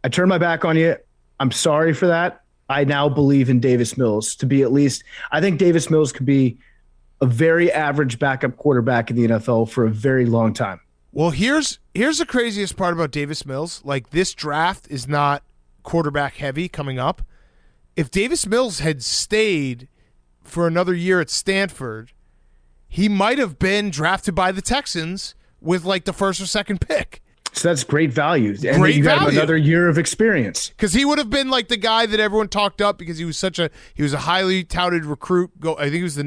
I turned my back on you. I'm sorry for that. I now believe in Davis Mills to be at least – I think Davis Mills could be a very average backup quarterback in the NFL for a very long time. Well, here's the craziest part about Davis Mills. Like, this draft is not quarterback heavy coming up. If Davis Mills had stayed for another year at Stanford, he might have been drafted by the Texans with like the first or second pick. So that's great value. And you got another year of experience. Because he would have been like the guy that everyone talked up because he was a highly touted recruit. I think he was the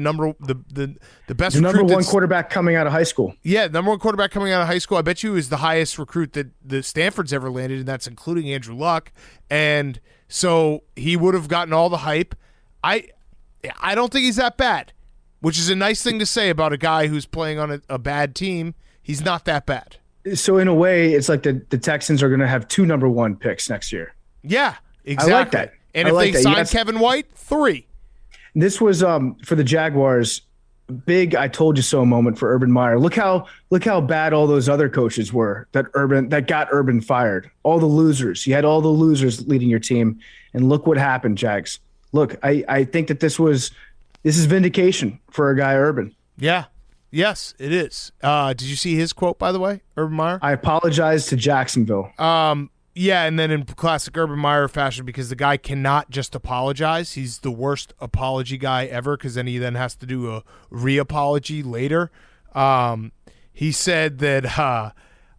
best recruit. Number one quarterback coming out of high school. Yeah, number one quarterback coming out of high school. I bet you he was the highest recruit that the Stanford's ever landed, and that's including Andrew Luck. And so he would have gotten all the hype. I don't think he's that bad, which is a nice thing to say about a guy who's playing on a bad team. He's not that bad. So in a way, it's like the Texans are going to have 2 number 1 picks next year. Yeah, exactly. I like that. And if they sign Kevin White, 3. This was for the Jaguars, big I told you so moment for Urban Meyer. Look how bad all those other coaches were that got Urban fired. All the losers. You had all the losers leading your team, and look what happened, Jags. Look, I think that this is vindication for a guy Urban. Yeah. Yes, it is. Did you see his quote, by the way, Urban Meyer? I apologize to Jacksonville. Yeah, and then in classic Urban Meyer fashion, because the guy cannot just apologize. He's the worst apology guy ever, because then he has to do a re-apology later. He said that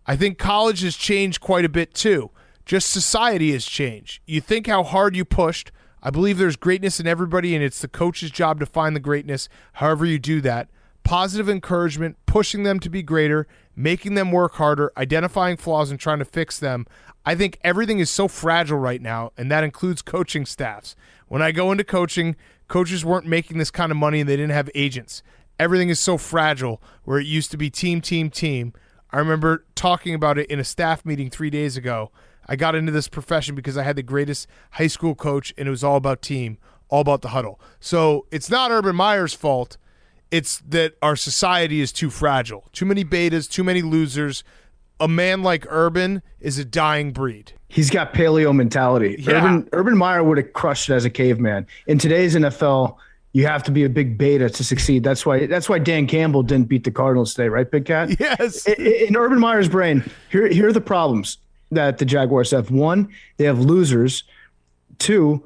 I think college has changed quite a bit too. Just society has changed. You think how hard you pushed. I believe there's greatness in everybody, and it's the coach's job to find the greatness, however you do that. Positive encouragement, pushing them to be greater, making them work harder, identifying flaws and trying to fix them. I think everything is so fragile right now, and that includes coaching staffs. When I go into coaching, coaches weren't making this kind of money and they didn't have agents. Everything is so fragile where it used to be team, team, team. I remember talking about it in a staff meeting 3 days ago. I got into this profession because I had the greatest high school coach, and it was all about team, all about the huddle. So it's not Urban Meyer's fault. It's that our society is too fragile. Too many betas, too many losers. A man like Urban is a dying breed. He's got paleo mentality. Yeah. Urban Meyer would have crushed it as a caveman. In today's NFL, you have to be a big beta to succeed. That's why Dan Campbell didn't beat the Cardinals today, right, Big Cat? Yes. In Urban Meyer's brain, here are the problems that the Jaguars have. One, they have losers. Two,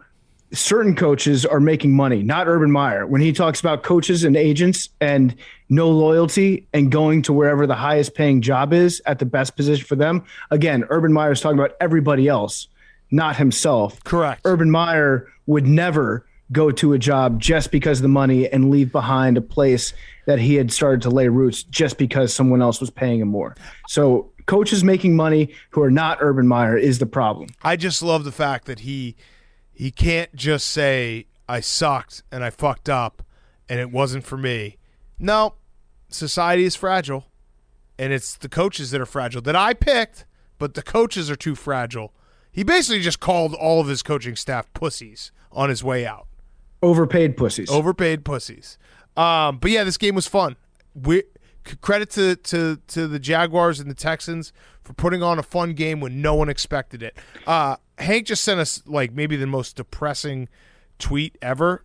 certain coaches are making money, not Urban Meyer. When he talks about coaches and agents and no loyalty and going to wherever the highest paying job is at the best position for them, again, Urban Meyer is talking about everybody else, not himself. Correct. Urban Meyer would never go to a job just because of the money and leave behind a place that he had started to lay roots just because someone else was paying him more. So coaches making money who are not Urban Meyer is the problem. I just love the fact that he can't just say, I sucked and I fucked up and it wasn't for me. No, society is fragile, and it's the coaches that are fragile that I picked, but the coaches are too fragile. He basically just called all of his coaching staff pussies on his way out. Overpaid pussies. But yeah, this game was fun. Credit to the Jaguars and the Texans for putting on a fun game when no one expected it. Hank just sent us like maybe the most depressing tweet ever.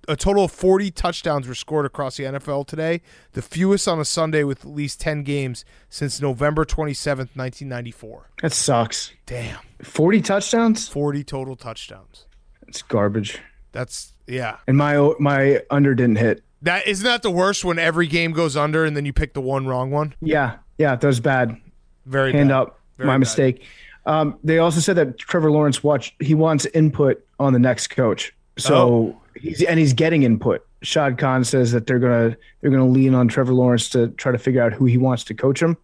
A total of 40 touchdowns were scored across the NFL today, the fewest on a Sunday with at least 10 games since November 27th, 1994. That sucks. Damn. 40 touchdowns? 40 total touchdowns. It's garbage. That's, yeah. And my under didn't hit. Isn't that the worst when every game goes under and then you pick the one wrong one? Yeah, that was bad. Very Hand bad. up. Very my bad. mistake. They also said that Trevor Lawrence he wants input on the next coach. So he's getting input. Shad Khan says that they're gonna lean on Trevor Lawrence to try to figure out who he wants to coach him.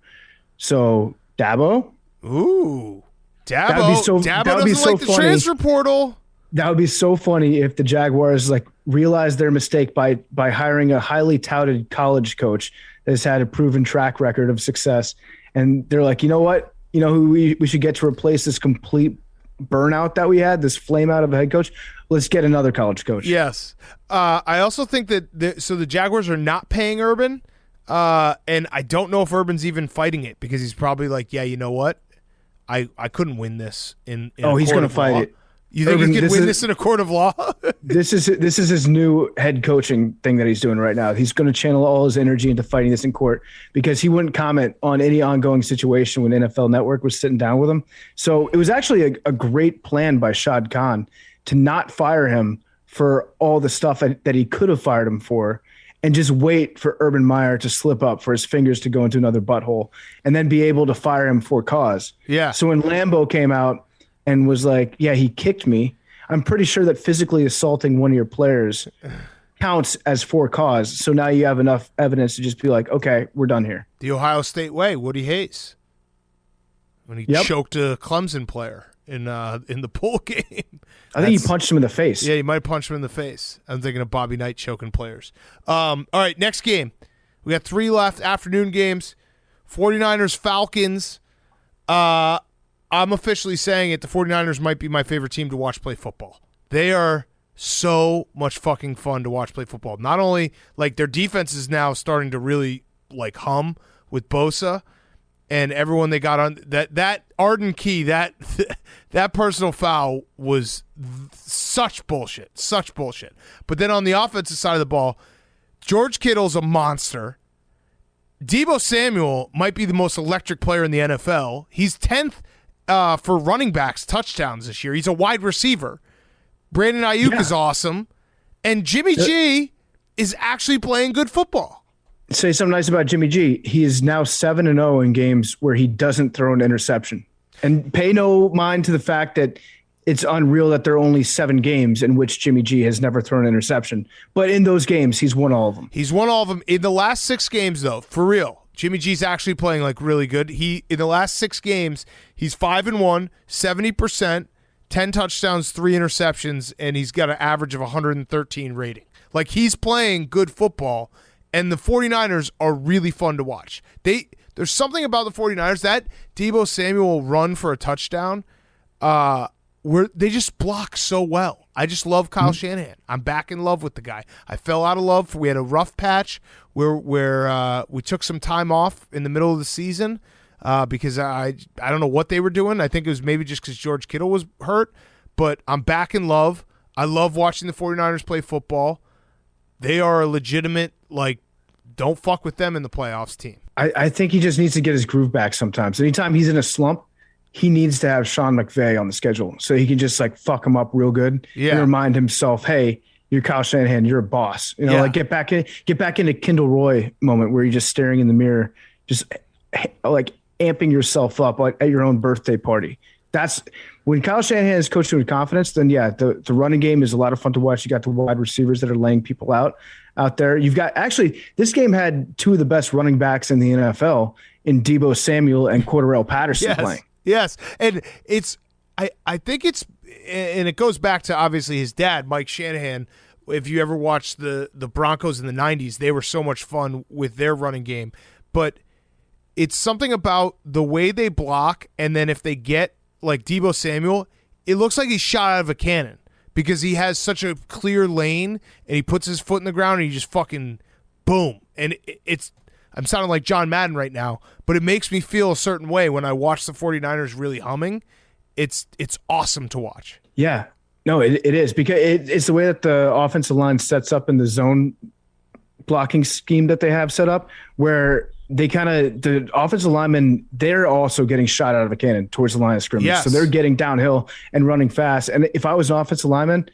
So Dabo. Ooh, Dabo. That Dabo would be doesn't so like the funny. transfer portal. That would be so funny if the Jaguars realized their mistake by hiring a highly touted college coach that has had a proven track record of success, and they're like, you know what, who we should get to replace this complete burnout that we had, this flame out of a head coach. Let's get another college coach. Yes, I also think that the Jaguars are not paying Urban, and I don't know if Urban's even fighting it because he's probably like, yeah, you know what, I couldn't win this in he's going to fight it. You think Urban, he could win this in a court of law? This is his new head coaching thing that he's doing right now. He's going to channel all his energy into fighting this in court because he wouldn't comment on any ongoing situation when NFL Network was sitting down with him. So it was actually a great plan by Shad Khan to not fire him for all the stuff that he could have fired him for and just wait for Urban Meyer to slip up, for his fingers to go into another butthole, and then be able to fire him for cause. Yeah. So when Lambeau came out and was like, yeah, he kicked me, I'm pretty sure that physically assaulting one of your players counts as for cause. So now you have enough evidence to just be like, okay, we're done here. The Ohio State way, Woody Hayes, when he choked a Clemson player in the pool game. I think he punched him in the face. Yeah, he might punch him in the face. I'm thinking of Bobby Knight choking players. All right, next game. We got 3 left, afternoon games. 49ers, Falcons. I'm officially saying it, the 49ers might be my favorite team to watch play football. They are so much fucking fun to watch play football. Not only, their defense is now starting to really, hum with Bosa and everyone they got on. That Arden Key, that personal foul was such bullshit. But then on the offensive side of the ball, George Kittle's a monster. Deebo Samuel might be the most electric player in the NFL. He's 10th for running backs touchdowns this year. He's a wide receiver. Brandon Ayuk is awesome. And Jimmy G is actually playing good football. Say something nice about Jimmy G. He is now 7-0 in games where he doesn't throw an interception. And pay no mind to the fact that it's unreal that there are only 7 games in which Jimmy G has never thrown an interception. But in those games, he's won all of them. He's won all of them. In the last 6 games, though, for real, Jimmy G's actually playing like really good. In the last 6 games, he's 5-1, 70%, 10 touchdowns, 3 interceptions, and he's got an average of 113 rating. Like, he's playing good football, and the 49ers are really fun to watch. There's something about the 49ers, that Deebo Samuel run for a touchdown, where they just block so well. I just love Kyle Shanahan. I'm back in love with the guy. I fell out of love. We had a rough patch where we took some time off in the middle of the season because I don't know what they were doing. I think it was maybe just because George Kittle was hurt, but I'm back in love. I love watching the 49ers play football. They are a legitimate, like, don't fuck with them in the playoffs team. I think he just needs to get his groove back sometimes. Anytime he's in a slump, he needs to have Sean McVay on the schedule so he can just like fuck him up real good and remind himself, hey, you're Kyle Shanahan, you're a boss. Like get back into Kendall Roy moment where you're just staring in the mirror, just like amping yourself up at your own birthday party. That's when Kyle Shanahan is coaching with confidence, then the running game is a lot of fun to watch. You got the wide receivers that are laying people out there. You've got this game had 2 of the best running backs in the NFL in Deebo Samuel and Cordarrelle Patterson playing. Yes, and I think it's, and it goes back to obviously his dad, Mike Shanahan. If you ever watched the Broncos in the 90s, they were so much fun with their running game. But it's something about the way they block, and then if they get like Deebo Samuel, it looks like he's shot out of a cannon because he has such a clear lane, and he puts his foot in the ground, and he just fucking boom. And it's I'm sounding like John Madden right now, but it makes me feel a certain way when I watch the 49ers really humming. It's awesome to watch. Yeah. No, it is because it's the way that the offensive line sets up in the zone blocking scheme that they have set up where the offensive linemen, they're also getting shot out of a cannon towards the line of scrimmage. Yes. So they're getting downhill and running fast. And if I was an offensive lineman,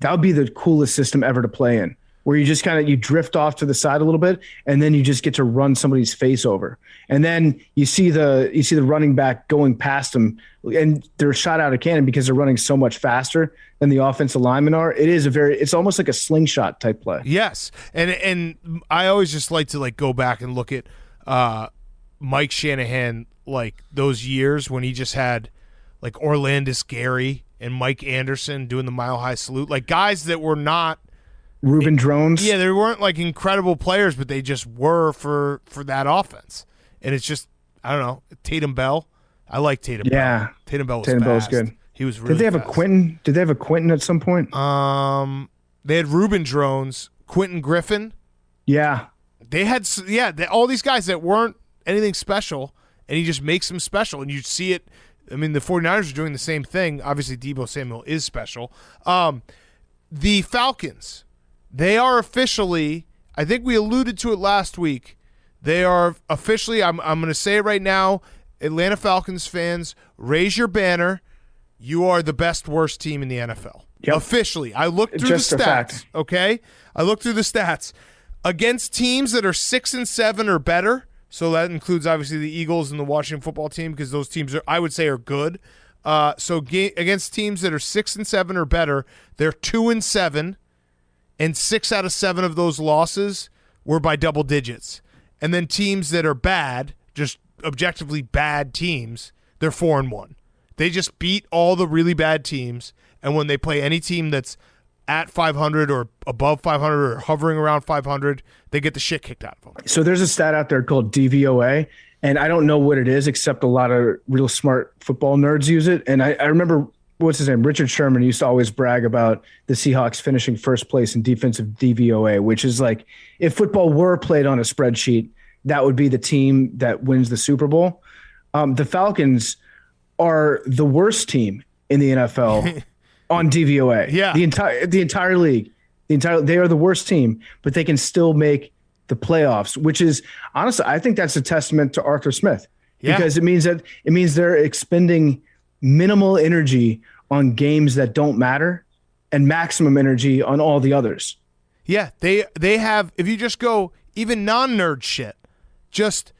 that would be the coolest system ever to play in, where you just you drift off to the side a little bit, and then you just get to run somebody's face over. And then you see the running back going past them, and they're shot out of cannon because they're running so much faster than the offensive linemen are. It's almost like a slingshot type play. Yes. And I always just like to go back and look at Mike Shanahan, like those years when he just had like Orlandis Gary and Mike Anderson doing the Mile High Salute, like guys that were not Reuben Drones. Yeah, they weren't like incredible players, but they just were for that offense. And it's just, I don't know, Tatum Bell. I like Tatum Bell. Yeah. Tatum Bell was Tatum fast. Bell's good. He was really Did they have fast. a Quentin? Did they have a Quentin at some point? They had Reuben Drones, Quentin Griffin. Yeah. They had all these guys that weren't anything special, and he just makes them special. And you see it. I mean, the 49ers are doing the same thing. Obviously, Deebo Samuel is special. The Falcons, they are officially, I think we alluded to it last week, they are officially, I'm going to say it right now, Atlanta Falcons fans, raise your banner. You are the best, worst team in the NFL. Yep. Officially. I looked through Just the a stats, fact. okay? I looked through the stats. Against teams that are 6-7 or better, so that includes obviously the Eagles and the Washington football team because those teams are, I would say, are good. Against teams that are 6-7 or better, they're 2-7, and 6 out of 7 of those losses were by double digits. And then teams that are bad, just objectively bad teams, they're 4-1. They just beat all the really bad teams, and when they play any team that's at 500 or above 500 or hovering around 500, they get the shit kicked out of them. So there's a stat out there called DVOA, and I don't know what it is, except a lot of real smart football nerds use it. And I remember, what's his name? Richard Sherman used to always brag about the Seahawks finishing first place in defensive DVOA, which is like if football were played on a spreadsheet, that would be the team that wins the Super Bowl. The Falcons are the worst team in the NFL on DVOA. Yeah. The entire league. They are the worst team, but they can still make the playoffs, which is honestly, I think that's a testament to Arthur Smith because it means they're expending minimal energy on games that don't matter and maximum energy on all the others. Yeah, they have, if you just go even non-nerd shit, just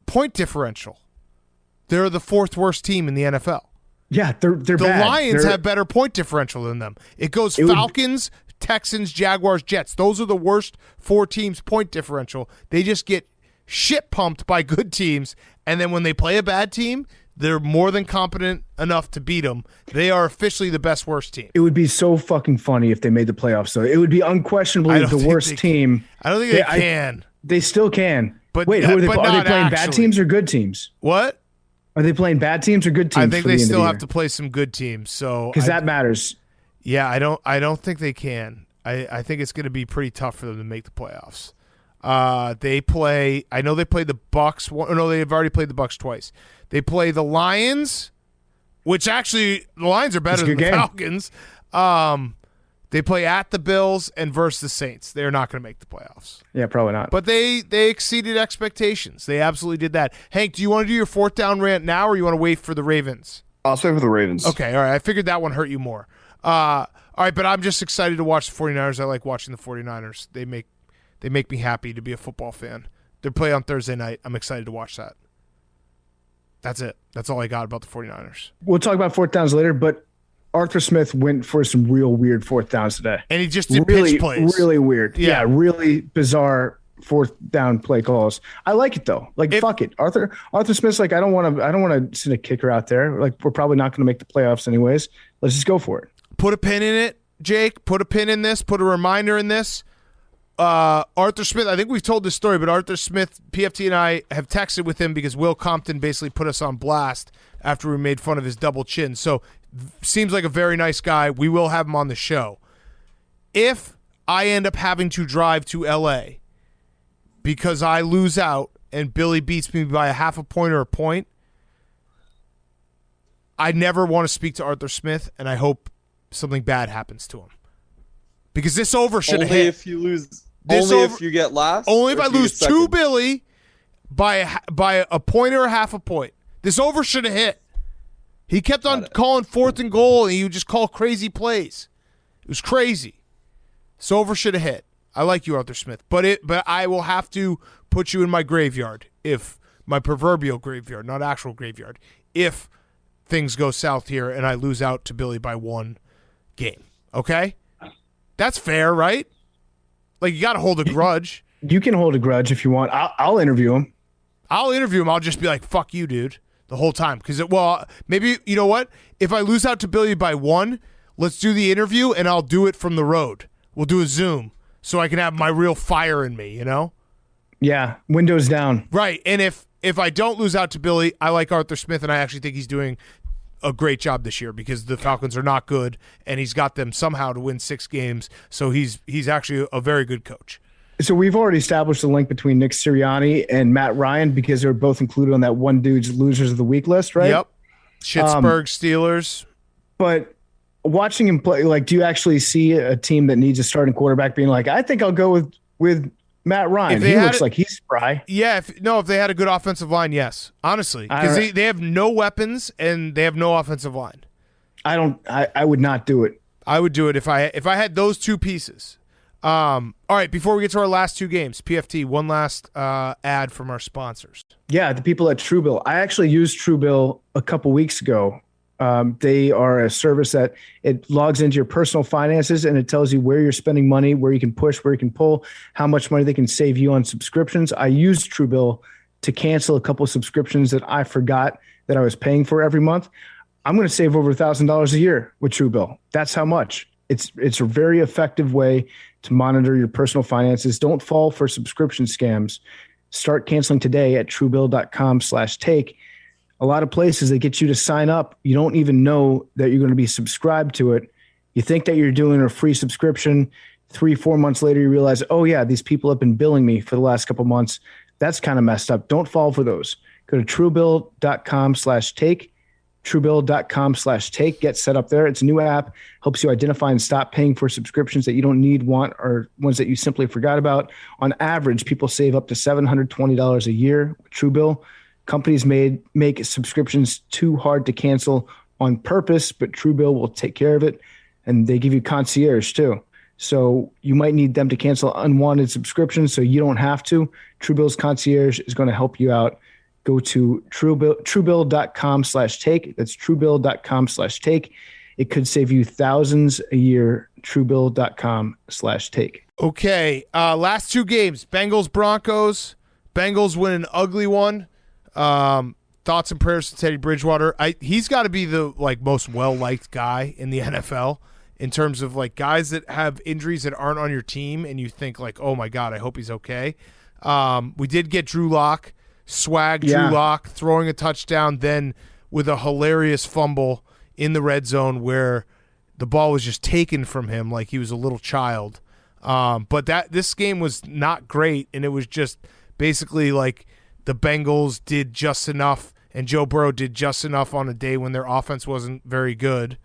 point differential, they're the fourth worst team in the NFL. Yeah, they're the bad. Lions have better point differential than them. It goes Falcons, Texans, Jaguars, Jets. Those are the worst four teams point differential. They just get shit pumped by good teams, and then when they play a bad team, they're more than competent enough to beat them. They are officially the best worst team. It would be so fucking funny if they made the playoffs, though. It would be unquestionably the worst team. I don't think they can. They still can. But wait, are they playing bad teams or good teams? What? Are they playing bad teams or good teams? I think they still have to play some good teams. So because that matters. Yeah, I don't think they can. I think it's going to be pretty tough for them to make the playoffs. They play. I know they played the Bucs. No, they've already played the Bucs twice. They play the Lions, which actually the Lions are better than the Falcons. They play at the Bills and versus the Saints. They're not going to make the playoffs. Yeah, probably not. But they exceeded expectations. They absolutely did that. Hank, do you want to do your fourth down rant now, or you want to wait for the Ravens? I'll stay for the Ravens. Okay, all right. I figured that one hurt you more. All right, but I'm just excited to watch the 49ers. I like watching the 49ers. They make me happy to be a football fan. They play on Thursday night. I'm excited to watch that. That's it. That's all I got about the 49ers. We'll talk about fourth downs later, but Arthur Smith went for some real weird fourth downs today. And he just did pitch plays. Really weird. Yeah, really bizarre fourth down play calls. I like it though. Fuck it. Arthur Smith's like, I don't want to send a kicker out there. Like, we're probably not going to make the playoffs anyways. Let's just go for it. Put a pin in it, Jake. Put a pin in this. Put a reminder in this. Arthur Smith, I think we've told this story, but Arthur Smith, PFT and I have texted with him because Will Compton basically put us on blast after we made fun of his double chin. So seems like a very nice guy. We will have him on the show. If I end up having to drive to L.A. because I lose out and Billy beats me by a half a point or a point, I never want to speak to Arthur Smith, and I hope something bad happens to him. Because this over should have hit. Only if you lose. Only if you get last. Only if I lose to Billy by a point or a half a point. This over should have hit. He kept on calling fourth and goal, and he would just call crazy plays. It was crazy. This over should have hit. I like you, Arthur Smith, but I will have to put you in my graveyard, if my proverbial graveyard, not actual graveyard, if things go south here and I lose out to Billy by one game. Okay? That's fair, right? Like, you got to hold a grudge. You can hold a grudge if you want. I'll interview him. I'll interview him. I'll just be like, fuck you, dude, the whole time. Because, maybe, you know what? If I lose out to Billy by one, let's do the interview, and I'll do it from the road. We'll do a Zoom so I can have my real fire in me, you know? Yeah, windows down. Right, and if I don't lose out to Billy, I like Arthur Smith, and I actually think he's doing a great job this year because the Falcons are not good, and he's got them somehow to win 6 games. So he's actually a very good coach. So we've already established the link between Nick Sirianni and Matt Ryan because they're both included on that one dude's losers of the week list, right? Yep. Pittsburgh Steelers. But watching him play, like, do you actually see a team that needs a starting quarterback being like, I think I'll go with Matt Ryan? He looks like he's spry. Yeah, if they had a good offensive line, yes. Honestly, because they have no weapons and they have no offensive line. I would not do it. I would do it if I had those two pieces. All right, before we get to our last 2 games, PFT, one last ad from our sponsors. Yeah, the people at Truebill. I actually used Truebill a couple weeks ago. They are a service that it logs into your personal finances and it tells you where you're spending money, where you can push, where you can pull, how much money they can save you on subscriptions. I used Truebill to cancel a couple of subscriptions that I forgot that I was paying for every month. I'm going to save over $1,000 a year with Truebill. That's how much. It's a very effective way to monitor your personal finances. Don't fall for subscription scams. Start canceling today at truebill.com/take. A lot of places that get you to sign up, you don't even know that you're going to be subscribed to it. You think that you're doing a free subscription. 3-4 months later, you realize, oh yeah, these people have been billing me for the last couple months. That's kind of messed up. Don't fall for those. Go to truebill.com/take. Truebill.com/take. Get set up there. It's a new app, helps you identify and stop paying for subscriptions that you don't need, want, or ones that you simply forgot about. On average, people save up to $720 a year with Truebill. Companies make subscriptions too hard to cancel on purpose, but Truebill will take care of it, and they give you concierge too. So you might need them to cancel unwanted subscriptions so you don't have to. Truebill's concierge is going to help you out. Go to truebill.com/take. That's truebill.com/take. It could save you thousands a year. Truebill.com/take. Okay. Last two games, Bengals, Broncos. Bengals win an ugly one. Thoughts and prayers to Teddy Bridgewater. He's got to be the most well-liked guy in the NFL in terms of guys that have injuries that aren't on your team and you think oh my God, I hope he's okay. We did get Drew Lock. Drew Lock throwing a touchdown, then with a hilarious fumble in the red zone where the ball was just taken from him like he was a little child. But this game was not great, and it was just basically the Bengals did just enough and Joe Burrow did just enough on a day when their offense wasn't very good,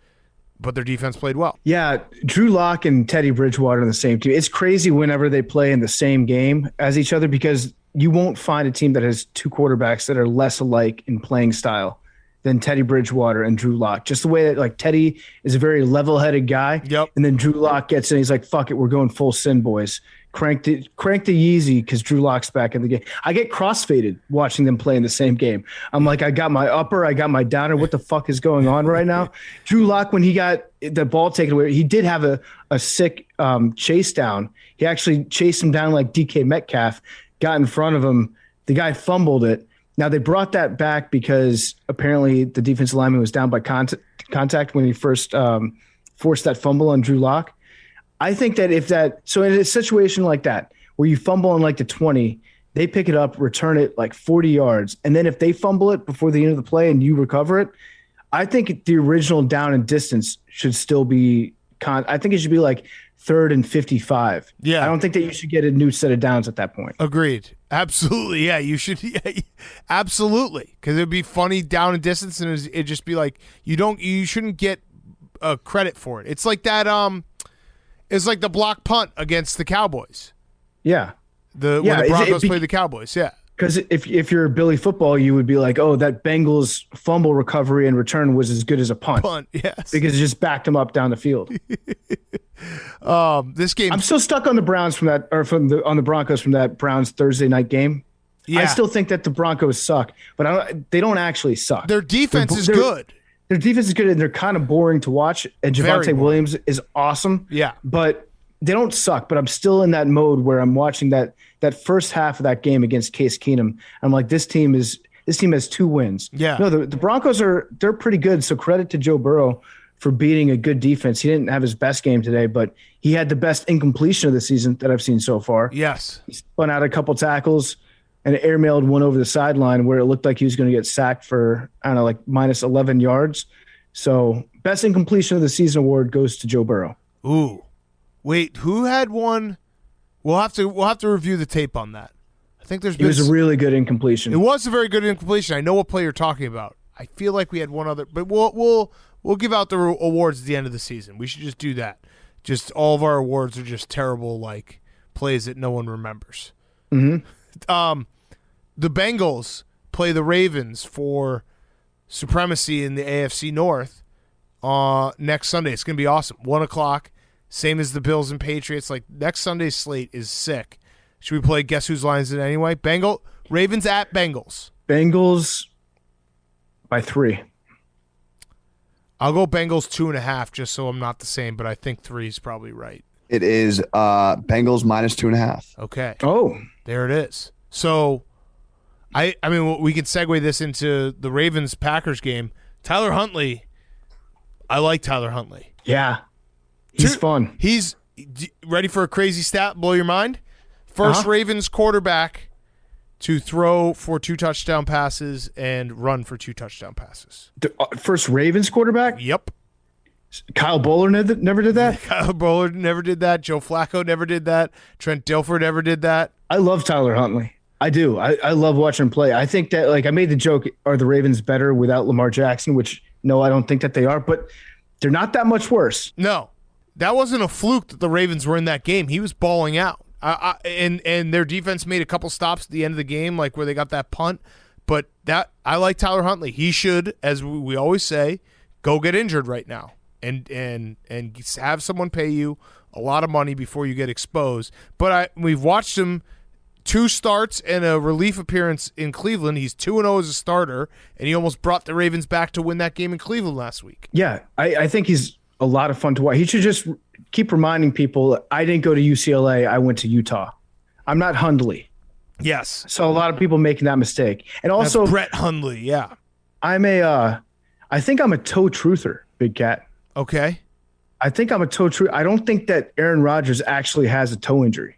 but their defense played well. Yeah, Drew Lock and Teddy Bridgewater on the same team. It's crazy whenever they play in the same game as each other because you won't find a team that has two quarterbacks that are less alike in playing style than Teddy Bridgewater and Drew Lock. Just the way that Teddy is a very level-headed guy. Yep. And then Drew Lock gets in. He's like, fuck it, we're going full sin, boys. Crank the Yeezy because Drew Lock's back in the game. I get crossfaded watching them play in the same game. I'm like, I got my upper, I got my downer. What the fuck is going on right now? Drew Lock, when he got the ball taken away, he did have a sick chase down. He actually chased him down like DK Metcalf, got in front of him. The guy fumbled it. Now, they brought that back because apparently the defensive lineman was down by contact when he first forced that fumble on Drew Lock. I think that so in a situation like that, where you fumble on the 20, they pick it up, return it 40 yards. And then if they fumble it before the end of the play and you recover it, I think the original down and distance should still be I think it should be 3rd and 55. Yeah. I don't think that you should get a new set of downs at that point. Agreed. Absolutely. Yeah, you should. Yeah, absolutely. Because it'd be funny down and distance, and it'd just be you shouldn't get credit for it. It's like that. It's like the block punt against the Cowboys. Yeah. When the Broncos played the Cowboys. Yeah. Because if you're Billy Football, you would be like, oh, that Bengals fumble recovery and return was as good as a punt. Yes. Because it just backed them up down the field. This game, I'm still stuck on the Browns on the Broncos from that Browns Thursday night game. Yeah. I still think that the Broncos suck, but they don't actually suck. Their defense is good. Their defense is good, and they're kind of boring to watch. And Javonte Williams is awesome. Yeah. But they don't suck. But I'm still in that mode where I'm watching that first half of that game against Case Keenum. I'm like, this team has 2 wins. Yeah. No, the Broncos they're pretty good. So credit to Joe Burrow for beating a good defense. He didn't have his best game today, but he had the best incompletion of the season that I've seen so far. Yes. He spun out a couple tackles and airmailed one over the sideline where it looked like he was going to get sacked for, minus 11 yards. So best incompletion of the season award goes to Joe Burrow. Ooh. Wait, who had one? We'll have to review the tape on that. I think it was a really good incompletion. It was a very good incompletion. I know what play you're talking about. I feel like we had one other, but we'll give out the awards at the end of the season. We should just do that. Just all of our awards are just terrible plays that no one remembers. Mm-hmm. The Bengals play the Ravens for supremacy in the AFC North next Sunday. It's going to be awesome. 1:00, same as the Bills and Patriots. Next Sunday's slate is sick. Should we play Guess Whose Line Is It Anyway? Ravens at Bengals. Bengals by 3. I'll go Bengals 2.5 just so I'm not the same, but I think 3 is probably right. It is Bengals minus 2.5. Okay. Oh. There it is. So, I mean, we can segue this into the Ravens-Packers game. Tyler Huntley, I like Tyler Huntley. Yeah. He's fun. He's ready for a crazy stat, blow your mind? First Ravens quarterback to throw for 2 touchdown passes and run for 2 touchdown passes. The first Ravens quarterback? Yep. Kyle Bowler never did that? Kyle Bowler never did that. Joe Flacco never did that. Trent Dilfer never did that. I love Tyler Huntley. I do. I love watching him play. I think that I made the joke, are the Ravens better without Lamar Jackson, which No, I don't think that they are, but they're not that much worse. No, that wasn't a fluke that the Ravens were in that game. He was balling out. And their defense made a couple stops at the end of the game, like where they got that punt. But that I like Tyler Huntley. He should, as we always say, go get injured right now and have someone pay you a lot of money before you get exposed. But we've watched him 2 starts and a relief appearance in Cleveland. He's 2-0 as a starter, and he almost brought the Ravens back to win that game in Cleveland last week. Yeah, I think he's a lot of fun to watch. He should just keep reminding people, I didn't go to UCLA, I went to Utah. I'm not Hundley. Yes. So a lot of people making that mistake. And also that's Brett Hundley, yeah. I think I'm a toe truther, Big Cat. Okay. I think I'm a toe truther. I don't think that Aaron Rodgers actually has a toe injury.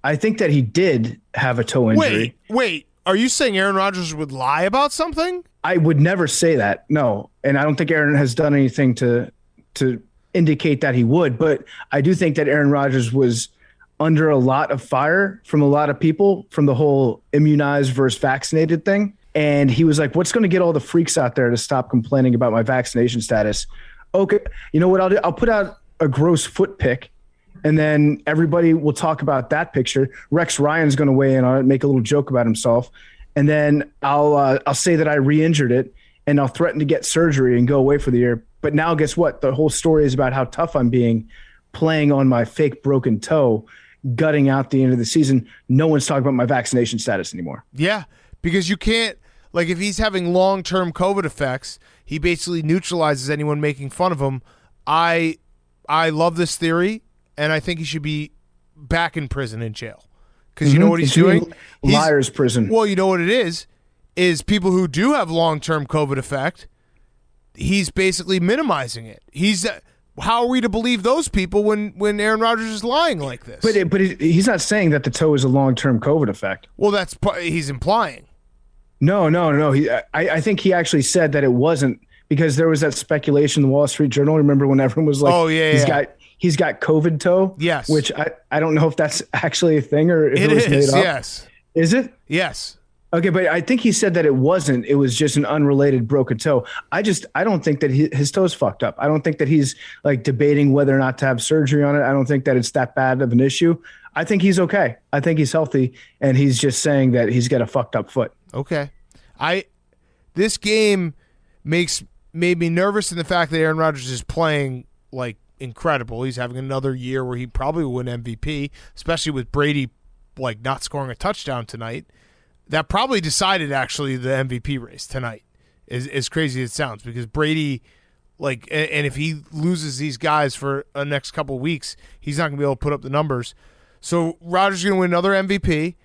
I think that he did have a toe injury. Wait. Are you saying Aaron Rodgers would lie about something? I would never say that, no. And I don't think Aaron has done anything to indicate that he would. But I do think that Aaron Rodgers was under a lot of fire from a lot of people from the whole immunized versus vaccinated thing. And he was like, what's going to get all the freaks out there to stop complaining about my vaccination status? Okay, you know what I'll do? I'll put out a gross foot pic, and then everybody will talk about that picture. Rex Ryan's going to weigh in on it, make a little joke about himself. And then I'll say that I re-injured it, and I'll threaten to get surgery and go away for the year. But now guess what? The whole story is about how tough I'm being, playing on my fake broken toe, gutting out the end of the season. No one's talking about my vaccination status anymore. Yeah, because you can't, like if he's having long-term COVID effects, he basically neutralizes anyone making fun of him. I love this theory, and I think he should be back in prison, in jail. Because you know what he's doing? Liar's prison. Well, you know what it is people who do have long-term COVID effect, he's basically minimizing it. How are we to believe those people when Aaron Rodgers is lying like this? But he's not saying that the toe is a long-term COVID effect. Well, he's implying. No. I think he actually said that it wasn't, because there was that speculation in the Wall Street Journal. Remember when everyone was like, he's got COVID toe? Yes. Which I don't know if that's actually a thing or if it was made up. Yes. Is it? Yes. Okay, but I think he said that it wasn't. It was just an unrelated broken toe. I don't think that his toe's fucked up. I don't think that he's like debating whether or not to have surgery on it. I don't think that it's that bad of an issue. I think he's okay. I think he's healthy, and he's just saying that he's got a fucked up foot. Okay. This game made me nervous in the fact that Aaron Rodgers is playing like incredible. He's having another year where he probably will win MVP, especially with Brady like not scoring a touchdown tonight. That probably decided actually the MVP race tonight, as crazy as it sounds, because Brady, like, and if he loses these guys for the next couple of weeks, he's not going to be able to put up the numbers. So Rodgers is going to win another MVP,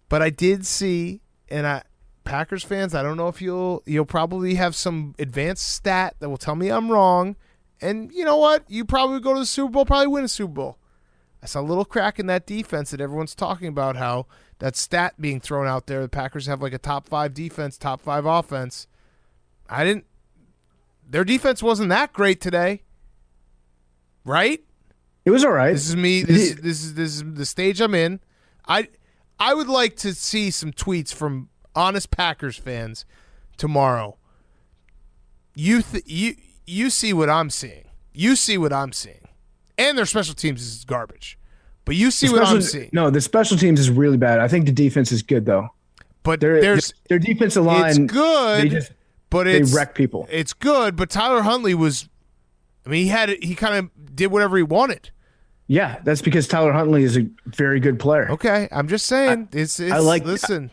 but I did see, and Packers fans, I don't know if you'll probably have some advanced stat that will tell me I'm wrong, and you know what? You probably go to the Super Bowl, probably win a Super Bowl. I saw a little crack in that defense that everyone's talking about, how that stat being thrown out there, the Packers have like a top 5 defense, top 5 offense. Their defense wasn't that great today, right? It was all right. This is me. This is the stage I'm in. I would like to see some tweets from honest Packers fans tomorrow. You see what I'm seeing. You see what I'm seeing. And their special teams is garbage. But you see what I'm seeing. No, the special teams is really bad. I think the defense is good, though. But their defensive line, it's good, they wreck people. It's good, but Tyler Huntley was, I mean, he kind of did whatever he wanted. Yeah, that's because Tyler Huntley is a very good player. Okay, I'm just saying. Listen,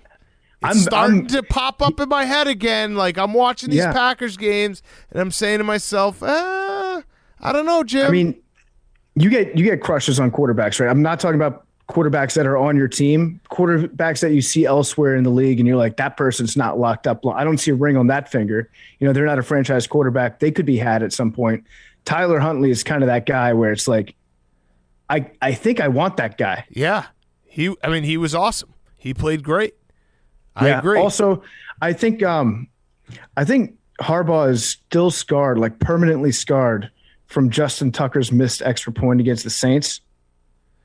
I'm starting to pop up in my head again. Like I'm watching these Packers games, and I'm saying to myself, I don't know, Jim. I mean, you get crushes on quarterbacks, right? I'm not talking about quarterbacks that are on your team, quarterbacks that you see elsewhere in the league, and you're like, that person's not locked up. I don't see a ring on that finger. You know, they're not a franchise quarterback. They could be had at some point. Tyler Huntley is kind of that guy where it's like, I think I want that guy. Yeah. He was awesome. He played great. I agree. Also, I think Harbaugh is still scarred, like permanently scarred from Justin Tucker's missed extra point against the Saints.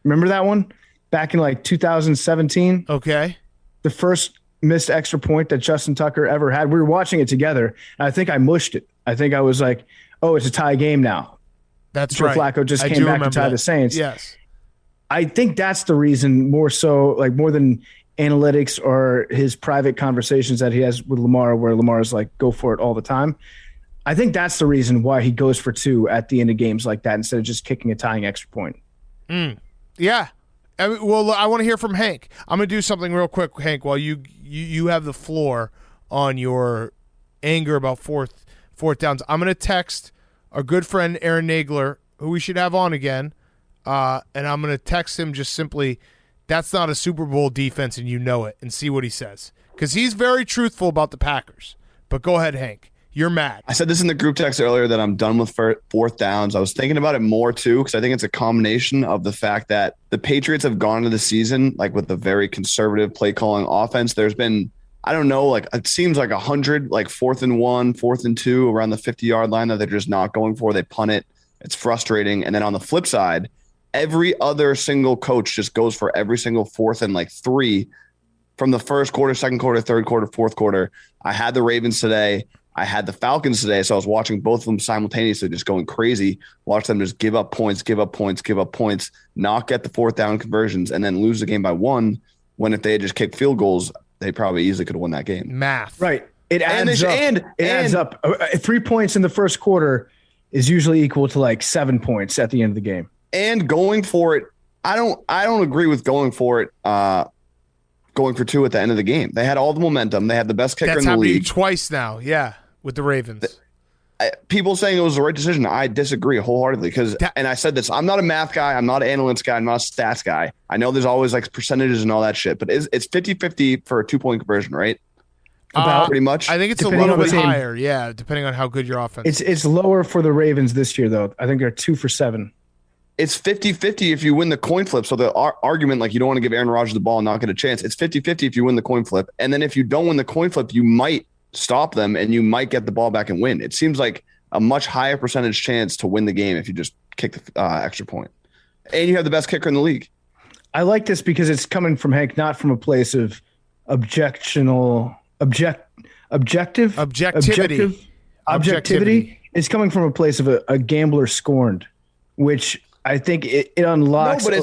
Remember that one? Back in like 2017? Okay. The first missed extra point that Justin Tucker ever had. We were watching it together, and I think I mushed it. I think I was like, oh, it's a tie game now. That's Joe right. Flacco just I came do back to remember tie that. the Saints. Yes. I think that's the reason more so, like more than analytics or his private conversations that he has with Lamar, where Lamar's like, go for it all the time. I think that's the reason why he goes for 2 at the end of games like that instead of just kicking a tying extra point. Yeah. I mean, well, I want to hear from Hank. I'm going to do something real quick, Hank, while you have the floor on your anger about fourth downs. I'm going to text our good friend Aaron Nagler, who we should have on again, and I'm going to text him just simply, that's not a Super Bowl defense and you know it, and see what he says. Because he's very truthful about the Packers. But go ahead, Hank. You're mad. I said this in the group text earlier that I'm done with fourth downs. I was thinking about it more too, because I think it's a combination of the fact that the Patriots have gone into the season like with a very conservative play calling offense. There's been, I don't know, like it seems like 100, like 4th and 1, 4th and 2 around the 50-yard line that they're just not going for. They punt it. It's frustrating. And then on the flip side, every other single coach just goes for every single 4th and like 3 from the first quarter, second quarter, third quarter, fourth quarter. I had the Ravens today. I had the Falcons today, so I was watching both of them simultaneously, just going crazy. Watch them just give up points, not get the 4th down conversions, and then lose the game by 1, when if they had just kicked field goals, they probably easily could have won that game. Math. Right. It adds up. It adds up. 3 points in the first quarter is usually equal to like 7 points at the end of the game. And going for it, I don't agree with going for it. Going for 2 at the end of the game. They had all the momentum. They had the best kicker in the league. Twice now, yeah, with the Ravens. People saying it was the right decision. I disagree wholeheartedly and I said this, I'm not a math guy. I'm not an analytics guy. I'm not a stats guy. I know there's always like percentages and all that shit, but it's 50-50 for a 2-point conversion, right? About pretty much. I think it's depending a little bit on the team. higher, yeah, depending on how good your offense is. It's lower for the Ravens this year, though. I think they're 2 for 7. It's 50-50 if you win the coin flip. So the argument, like you don't want to give Aaron Rodgers the ball and not get a chance. It's 50-50 if you win the coin flip. And then if you don't win the coin flip, you might stop them and you might get the ball back and win. It seems like a much higher percentage chance to win the game if you just kick the extra point. And you have the best kicker in the league. I like this because it's coming from Hank, not from a place of objectivity. It's coming from a place of a gambler scorned, which I think it unlocks. No,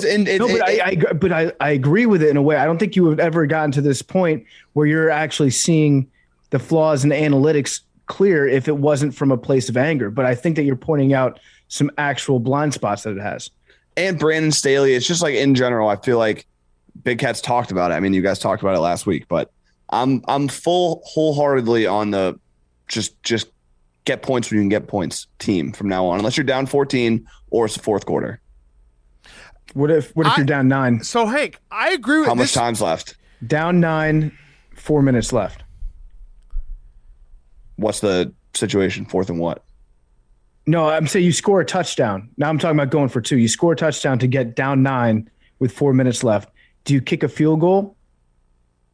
but I agree with it in a way. I don't think you have ever gotten to this point where you're actually seeing the flaws in the analytics clear if it wasn't from a place of anger. But I think that you're pointing out some actual blind spots that it has. And Brandon Staley, it's just like in general, I feel like Big Cat's talked about it. I mean, you guys talked about it last week, but I'm wholeheartedly on the just get points when you can get points team from now on, unless you're down 14 or it's the fourth quarter. What if you're down 9? So Hank, I agree with How much this. time's left? Down 9, 4 minutes left. What's the situation? 4th and what? No, I'm saying you score a touchdown. Now I'm talking about going for 2. You score a touchdown to get down 9 with 4 minutes left. Do you kick a field goal?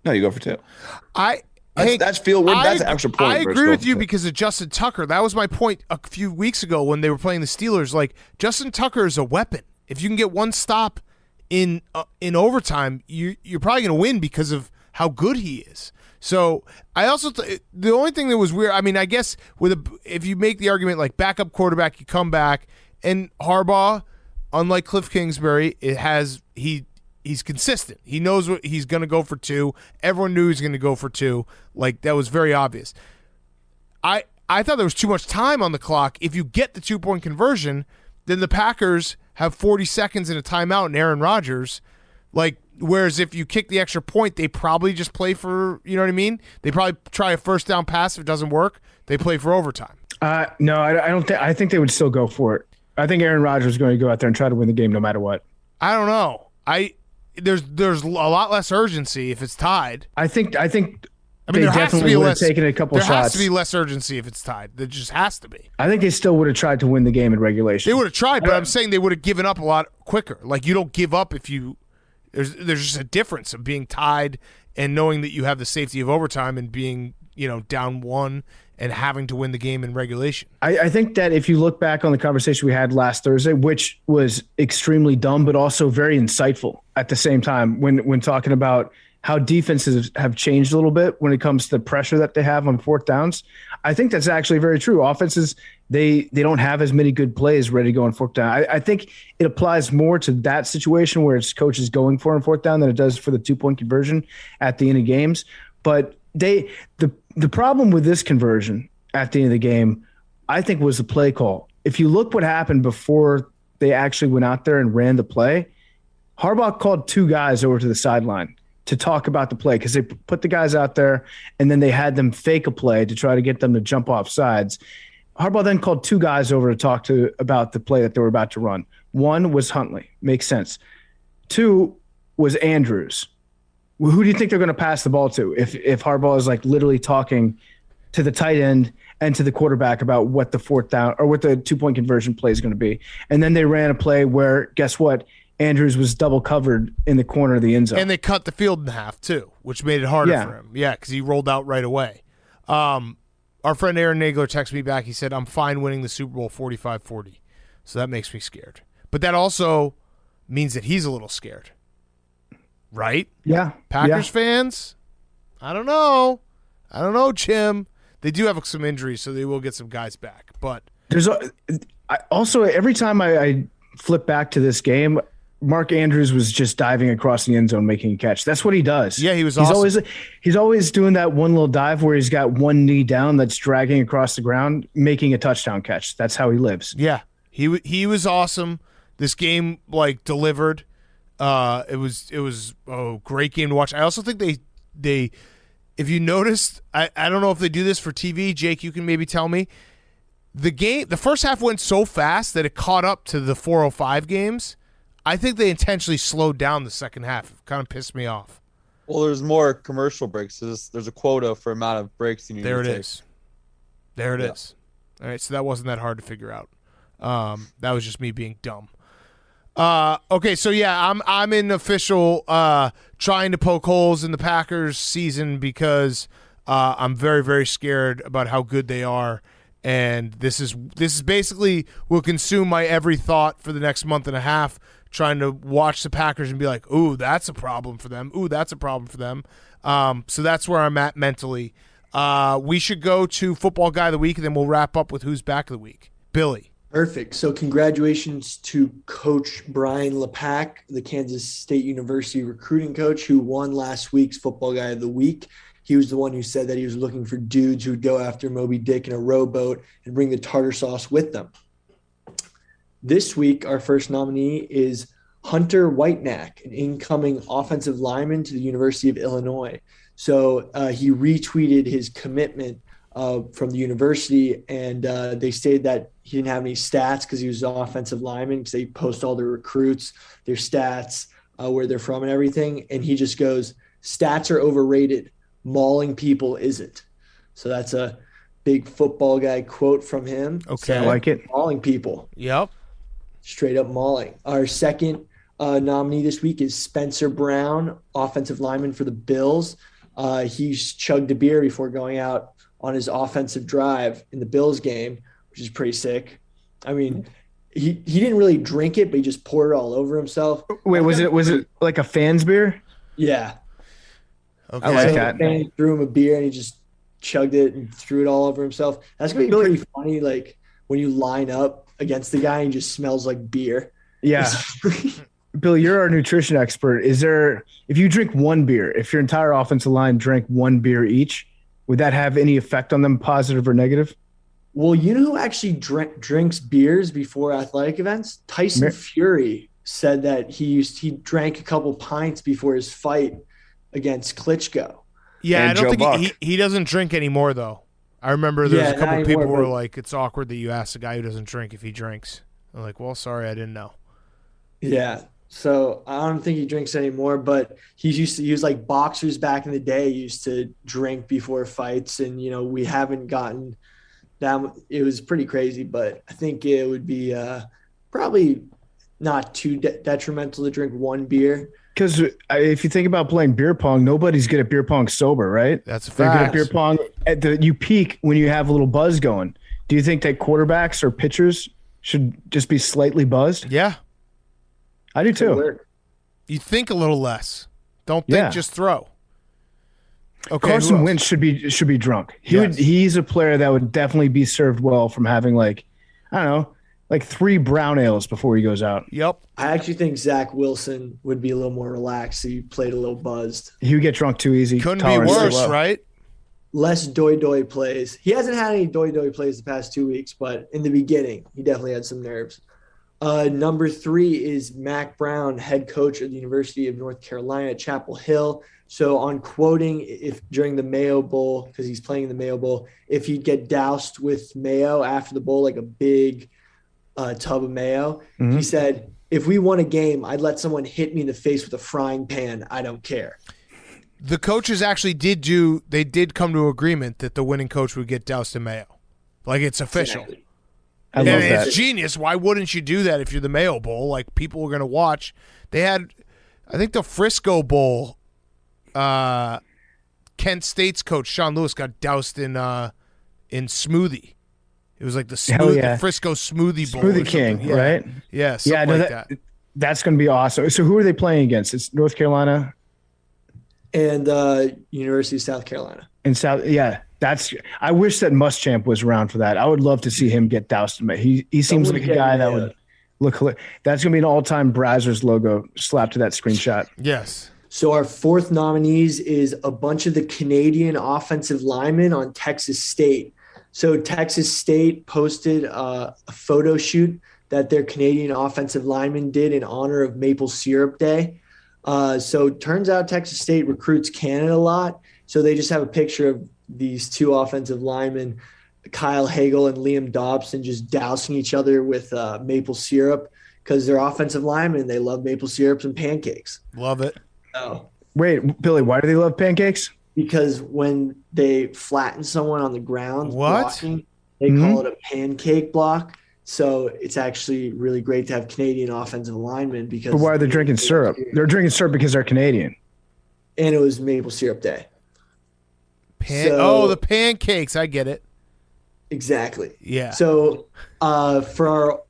No, you go for 2. That's extra point. I agree with you because of Justin Tucker. That was my point a few weeks ago when they were playing the Steelers. Like, Justin Tucker is a weapon. If you can get one stop in overtime, you're probably going to win because of how good he is. So I also the only thing that was weird, I mean, I guess if you make the argument like backup quarterback, you come back, and Harbaugh, unlike Cliff Kingsbury, he's consistent. He knows what he's going to go for 2. Everyone knew he was going to go for 2. Like, that was very obvious. I thought there was too much time on the clock. If you get the 2-point conversion, then the Packers have 40 seconds and a timeout and Aaron Rodgers. Like, whereas if you kick the extra point, they probably just play for, you know what I mean? They probably try a first down pass. If it doesn't work, they play for overtime. No, I don't think. I think they would still go for it. I think Aaron Rodgers is going to go out there and try to win the game no matter what. I don't know. There's a lot less urgency if it's tied. I think I mean, they there has to definitely be would have taken a couple there shots. There has to be less urgency if it's tied. There just has to be. I think they still would have tried to win the game in regulation. They would have tried, but I'm saying they would have given up a lot quicker. Like, you don't give up if you there's just a difference of being tied and knowing that you have the safety of overtime and being, down 1 and having to win the game in regulation. I think that if you look back on the conversation we had last Thursday, which was extremely dumb but also very insightful at the same time when talking about how defenses have changed a little bit when it comes to the pressure that they have on fourth downs. I think that's actually very true. Offenses, they don't have as many good plays ready to go on fourth down. I think it applies more to that situation where it's coaches going for on fourth down than it does for the 2-point conversion at the end of games. But the problem with this conversion at the end of the game, I think, was the play call. If you look what happened before they actually went out there and ran the play, Harbaugh called 2 guys over to the sideline to talk about the play because they put the guys out there and then they had them fake a play to try to get them to jump off sides. Harbaugh then called 2 guys over to talk about the play that they were about to run. 1 was Huntley. Makes sense. 2 was Andrews. Who do you think they're going to pass the ball to if Harbaugh is like literally talking to the tight end and to the quarterback about what the fourth down or what the 2-point conversion play is going to be? And then they ran a play where, guess what? Andrews was double covered in the corner of the end zone. And they cut the field in half, too, which made it harder for him. Yeah, because he rolled out right away. Our friend Aaron Nagler texted me back. He said, I'm fine winning the Super Bowl 45-40. So that makes me scared. But that also means that he's a little scared. Right? Yeah. Packers fans? I don't know. Jim. They do have some injuries, so they will get some guys back. But there's also every time I flip back to this game, Mark Andrews was just diving across the end zone, making a catch. That's what he does. Yeah, he's awesome. He's always doing that one little dive where he's got one knee down that's dragging across the ground, making a touchdown catch. That's how he lives. Yeah, he was awesome. This game delivered. It was a great game to watch. I also think they if you noticed, I don't know if they do this for TV. Jake, you can maybe tell me. The first half went so fast that it caught up to the 4:05 games. I think they intentionally slowed down the second half. It kind of pissed me off. Well, there's more commercial breaks. There's a quota for amount of breaks you need to take. There it is. All right, so that wasn't that hard to figure out. That was just me being dumb. Okay, so yeah, I'm in official trying to poke holes in the Packers season because I'm very, very scared about how good they are. And this is basically will consume my every thought for the next month and a half, trying to watch the Packers and be like, ooh, that's a problem for them. Ooh, that's a problem for them. So that's where I'm at mentally. We should go to Football Guy of the Week, and then we'll wrap up with Who's Back of the Week. Billy. Perfect. So congratulations to Coach Brian LePack, the Kansas State University recruiting coach who won last week's Football Guy of the Week. He was the one who said that he was looking for dudes who would go after Moby Dick in a rowboat and bring the tartar sauce with them. This week, our first nominee is Hunter Whitenack, an incoming offensive lineman to the University of Illinois. So he retweeted his commitment from the university, and they stated that he didn't have any stats because he was an offensive lineman because they post all their recruits, their stats, where they're from and everything. And he just goes, stats are overrated. Mauling people isn't. So that's a big Football Guy quote from him. Okay, I like it. Mauling people. Yep. Straight up mauling. Our second nominee this week is Spencer Brown, offensive lineman for the Bills. He's chugged a beer before going out on his offensive drive in the Bills game, which is pretty sick. I mean, he didn't really drink it, but he just poured it all over himself. Wait, was it like a fan's beer? Yeah. Okay. I like that. Fan threw him a beer and he just chugged it and threw it all over himself. That's gonna be pretty funny. Like when you line up against the guy and he just smells like beer. Yeah. Bill, you're our nutrition expert. If you drink one beer, if your entire offensive line drank one beer each, would that have any effect on them, positive or negative? Well, you know who actually drinks beers before athletic events? Tyson Fury said that he drank a couple pints before his fight against Klitschko. Yeah, I don't think he doesn't drink anymore, though. I remember there's a couple of people who were like, it's awkward that you ask a guy who doesn't drink if he drinks. I'm like, well, sorry, I didn't know. Yeah, so I don't think he drinks anymore, but he was like boxers back in the day used to drink before fights, and, we haven't gotten that. It was pretty crazy, but I think it would be probably not too detrimental to drink one beer. Because if you think about playing beer pong, nobody's good at beer pong sober, right? That's a fact. They're good at beer pong. You peak when you have a little buzz going. Do you think that quarterbacks or pitchers should just be slightly buzzed? Yeah. I do too. You think a little less. Don't think, just throw. Okay, Carson who else? Wentz should be drunk. Yes. He's a player that would definitely be served well from having like, I don't know, like 3 brown ales before he goes out. Yep. I actually think Zach Wilson would be a little more relaxed. He played a little buzzed. He would get drunk too easy. Couldn't be Tolerance too worse, low. right? Less doy plays. He hasn't had any doy plays the past 2 weeks, but in the beginning, he definitely had some nerves. Number 3 is Mac Brown, head coach at the University of North Carolina at Chapel Hill. So on quoting, if during the Mayo Bowl, because he's playing in the Mayo Bowl, if he'd get doused with mayo after the bowl, like a big tub of mayo, he said, if we won a game, I'd let someone hit me in the face with a frying pan. I don't care. The coaches actually did come to agreement that the winning coach would get doused in mayo. Like, it's official. Exactly. I love And that. it's genius. Why wouldn't you do that if you're the Mayo Bowl? Like, people are going to watch. They had, I think, the Frisco Bowl. Kent State's coach Sean Lewis got doused in smoothie. It was like the yeah. the Frisco Smoothie Bowl. or Smoothie something. King, Yeah. right? Yeah, something like that. That's going to be awesome. So who are they playing against? It's North Carolina And University of South Carolina. and South. Yeah, I wish that Muschamp was around for that. I would love to see him get doused in mayo. He seems Someone like a get guy that mayo. would look. That's going to be an all-time Brazzers logo slapped to that screenshot. Yes. So our 4th nominees is a bunch of the Canadian offensive linemen on Texas State. So Texas State posted a photo shoot that their Canadian offensive linemen did in honor of Maple Syrup Day. So it turns out Texas State recruits Canada a lot. So they just have a picture of these 2 offensive linemen, Kyle Hagel and Liam Dobson, just dousing each other with maple syrup because they're offensive linemen. They love maple syrups and pancakes. Love it. Oh. Wait, Billy, why do they love pancakes? Because when they flatten someone on the ground blocking, they call it a pancake block. So it's actually really great to have Canadian offensive linemen because. But why are they drinking syrup? They're drinking syrup because they're Canadian. And it was Maple Syrup Day. The pancakes. I get it. Exactly. Yeah. So for our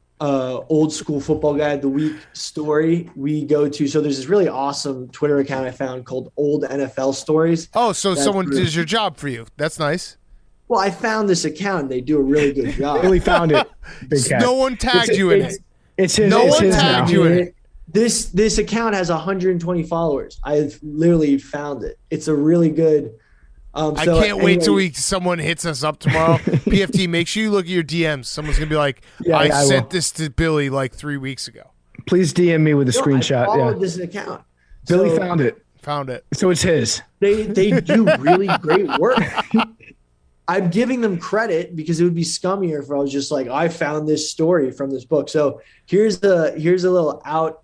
old school football guy of the week story, we go to, so there's this really awesome Twitter account I found called Old NFL Stories. Oh, so That's someone really- did your job for you. That's nice. Well, I found this account. They do a really good job. Billy found it. Big cat. No one tagged you in it. It's his. No it's one his tagged now. you in it. This account has 120 followers. I've literally found it. It's a really good. I can't wait till someone hits us up tomorrow. PFT, make sure you look at your DMs. Someone's gonna be like, I I sent will. this to Billy like 3 weeks ago. Please DM me with a I screenshot. followed Yeah, this account. Billy So found it, Found it. so it's his. They do really great work. I'm giving them credit because it would be scummier if I was just like, I found this story from this book. So here's a little out.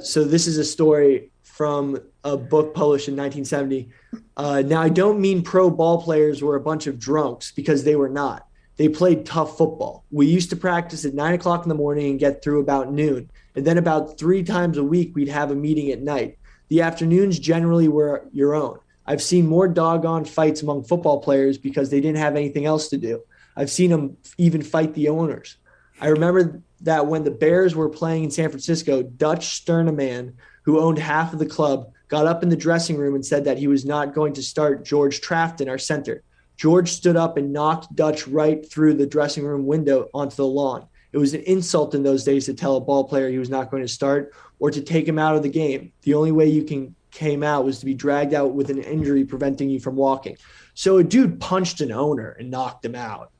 So this is a story from a book published in 1970. Now, I don't mean pro ball players were a bunch of drunks because they were not. They played tough football. We used to practice at 9 o'clock in the morning and get through about noon. And then about 3 times a week, we'd have a meeting at night. The afternoons generally were your own. I've seen more doggone fights among football players because they didn't have anything else to do. I've seen them even fight the owners. I remember that when the Bears were playing in San Francisco, Dutch Sterneman, who owned half of the club, got up in the dressing room and said that he was not going to start George Trafton, our center. George stood up and knocked Dutch right through the dressing room window onto the lawn. It was an insult in those days to tell a ball player he was not going to start or to take him out of the game. The only way you came out was to be dragged out with an injury preventing you from walking. So a dude punched an owner and knocked him out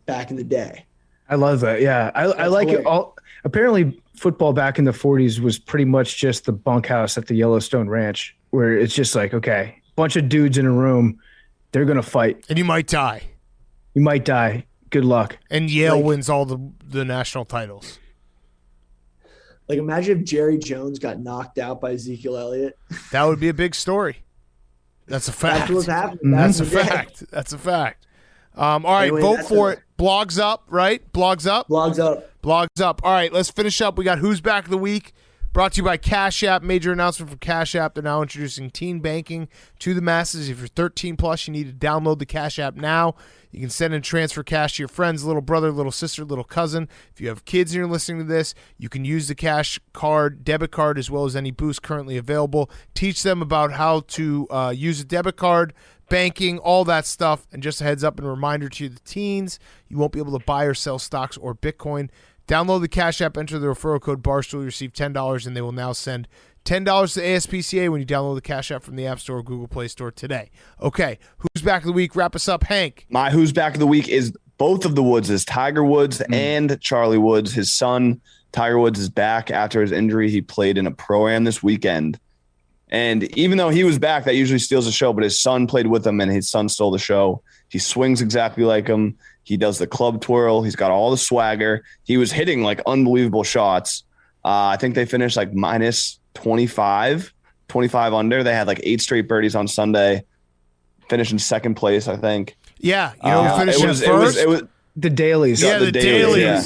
back in the day. I love that. Yeah, I like it. All apparently, football back in the 40s was pretty much just the bunkhouse at the Yellowstone Ranch, where it's just like, okay, bunch of dudes in a room, they're gonna fight. And you might die. You might die. Good luck. And Yale wins all the national titles. Like, imagine if Jerry Jones got knocked out by Ezekiel Elliott. That would be a big story. That's a fact. That's what's happening. That's a the day. fact. That's a fact. All right, Anyway, vote that's for it. Blogs up, right? Blogs up. Blogs up. Blogs up. All right, let's finish up. We got Who's Back of the Week, brought to you by Cash App. Major announcement from Cash App. They're now introducing teen banking to the masses. If you're 13 plus, you need to download the Cash App now. You can send and transfer cash to your friends, little brother, little sister, little cousin. If you have kids and you're listening to this, you can use the Cash Card, debit card, as well as any Boost currently available. Teach them about how to use a debit card, banking, all that stuff. And just a heads up and a reminder to the teens, you won't be able to buy or sell stocks or Bitcoin. Download the Cash App, enter the referral code Barstool, you receive $10, and they will now send $10 to ASPCA when you download the Cash App from the App Store or Google Play Store today. Okay, who's back of the week? Wrap us up, Hank. My who's back of the week is both of the Woodses, Tiger Woods and Charlie Woods. His son, Tiger Woods, is back after his injury. He played in a pro-am this weekend. And even though he was back, that usually steals the show, but his son played with him, and his son stole the show. He swings exactly like him. He does the club twirl. He's got all the swagger. He was hitting like unbelievable shots. I think they finished like minus 25 under. They had like 8 straight birdies on Sunday, finished in second place, I think. Yeah. You know who finished first? It was the Dailies. Yeah, the Dailies. Yeah.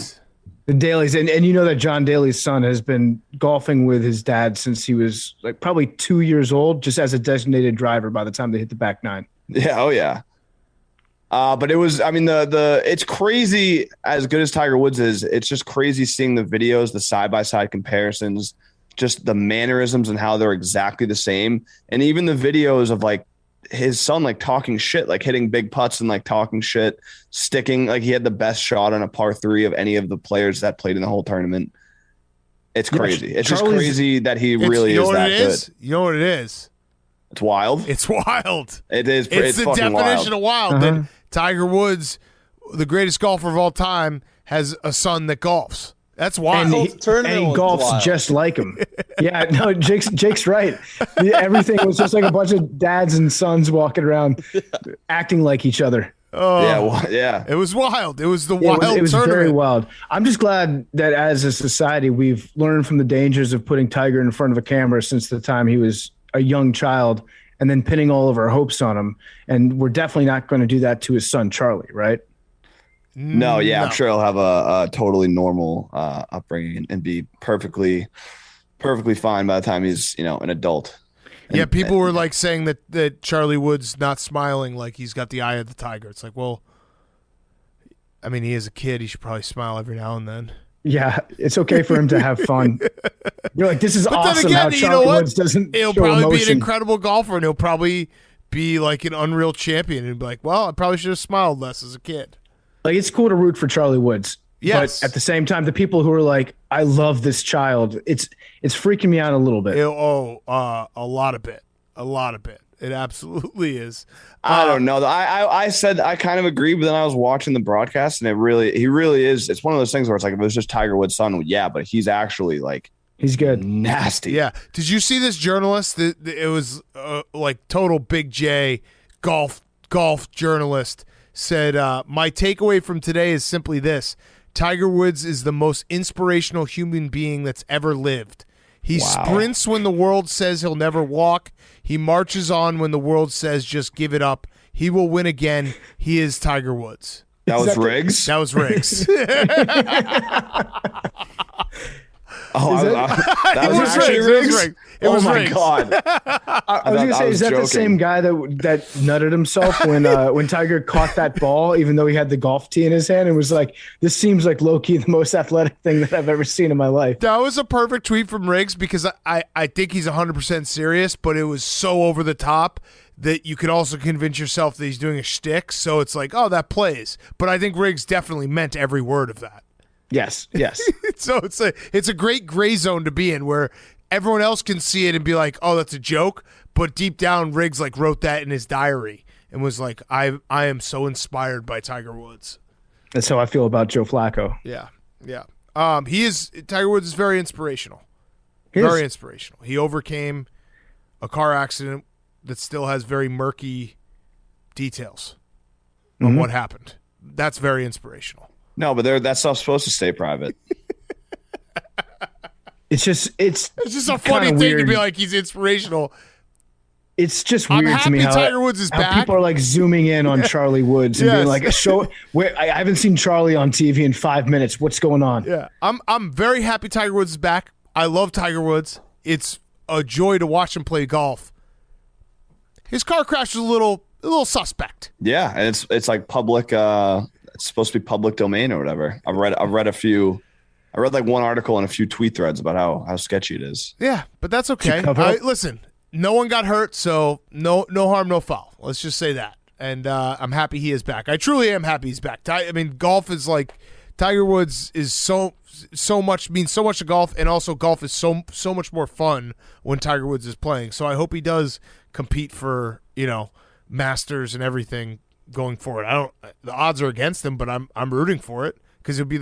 The Dailies. And you know that John Daly's son has been golfing with his dad since he was like probably 2 years old, just as a designated driver by the time they hit the back nine. Yeah. Oh, yeah. But it was, I mean, it's crazy as good as Tiger Woods is. It's just crazy seeing the videos, the side-by-side comparisons, just the mannerisms and how they're exactly the same. And even the videos of like his son, like talking shit, like hitting big putts and like talking shit, sticking, like he had the best shot on a par 3 of any of the players that played in the whole tournament. It's crazy. It's just crazy that he really is that good. You know what it is? It's wild. It's wild. It is. It's the definition of wild. That Tiger Woods, the greatest golfer of all time, has a son that golfs. That's wild. And he golfs just like him. Yeah, no, Jake's right. Everything was just like a bunch of dads and sons walking around acting like each other. Oh, yeah. It was wild. It was the wild It was tournament. very wild. I'm just glad that as a society, we've learned from the dangers of putting Tiger in front of a camera since the time he was a young child and then pinning all of our hopes on him. And we're definitely not going to do that to his son, Charlie, right? No, yeah, I'm sure he'll have a totally normal upbringing and be perfectly fine by the time he's, an adult. Yeah, people were like saying that Charlie Woods not smiling like he's got the eye of the tiger. It's like, well, I mean, he is a kid. He should probably smile every now and then. Yeah, it's okay for him to have fun. You're like, this is but awesome then again, how Charlie Woods doesn't He'll show probably emotion. be an incredible golfer, and he'll probably be like an unreal champion and be like, well, I probably should have smiled less as a kid. Like, it's cool to root for Charlie Woods. Yes. But at the same time, the people who are like, I love this child, it's freaking me out a little bit. A lot of bit. A lot of bit. It absolutely is. I don't know. I said I kind of agree, but then I was watching the broadcast, and he really is. It's one of those things where it's like, if it was just Tiger Woods' son, yeah, but he's actually like, he's good. Nasty. Yeah. Did you see this journalist? It was like total Big J golf journalist said, my takeaway from today is simply this. Tiger Woods is the most inspirational human being that's ever lived. He sprints when the world says he'll never walk. He marches on when the world says just give it up. He will win again. He is Tiger Woods. That was Riggs? That was Riggs. That was actually Riggs? It was my Riggs. God. I was going to say, is that joking. the same guy that nutted himself when Tiger caught that ball, even though he had the golf tee in his hand, and was like, this seems like low-key the most athletic thing that I've ever seen in my life? That was a perfect tweet from Riggs because I think he's 100% serious, but it was so over the top that you could also convince yourself that he's doing a shtick. So it's like, oh, that plays. But I think Riggs definitely meant every word of that. Yes. So it's a great gray zone to be in where everyone else can see it and be like, oh, that's a joke. But deep down, Riggs like wrote that in his diary and was like, I am so inspired by Tiger Woods. That's how I feel about Joe Flacco. Yeah. Tiger Woods is very inspirational. Inspirational. He overcame a car accident that still has very murky details on what happened. That's very inspirational. No, but that stuff's supposed to stay private. It's just a funny thing weird to be like he's inspirational. It's just weird to me how Tiger Woods is back. People are like zooming in on Charlie Woods and being like, I haven't seen Charlie on TV in 5 minutes. What's going on? Yeah, I'm very happy Tiger Woods is back. I love Tiger Woods. It's a joy to watch him play golf. His car crash was a little suspect. Yeah, and it's like public. It's supposed to be public domain or whatever. I read like one article and a few tweet threads about how sketchy it is. Yeah, but that's okay. Listen, no one got hurt, so no harm, no foul. Let's just say that. And I'm happy he is back. I truly am happy he's back. I mean, golf is like Tiger Woods is so much means so much to golf, and also golf is so much more fun when Tiger Woods is playing. So I hope he does compete for Masters and everything going forward. The odds are against him, but I'm rooting for it because it'll be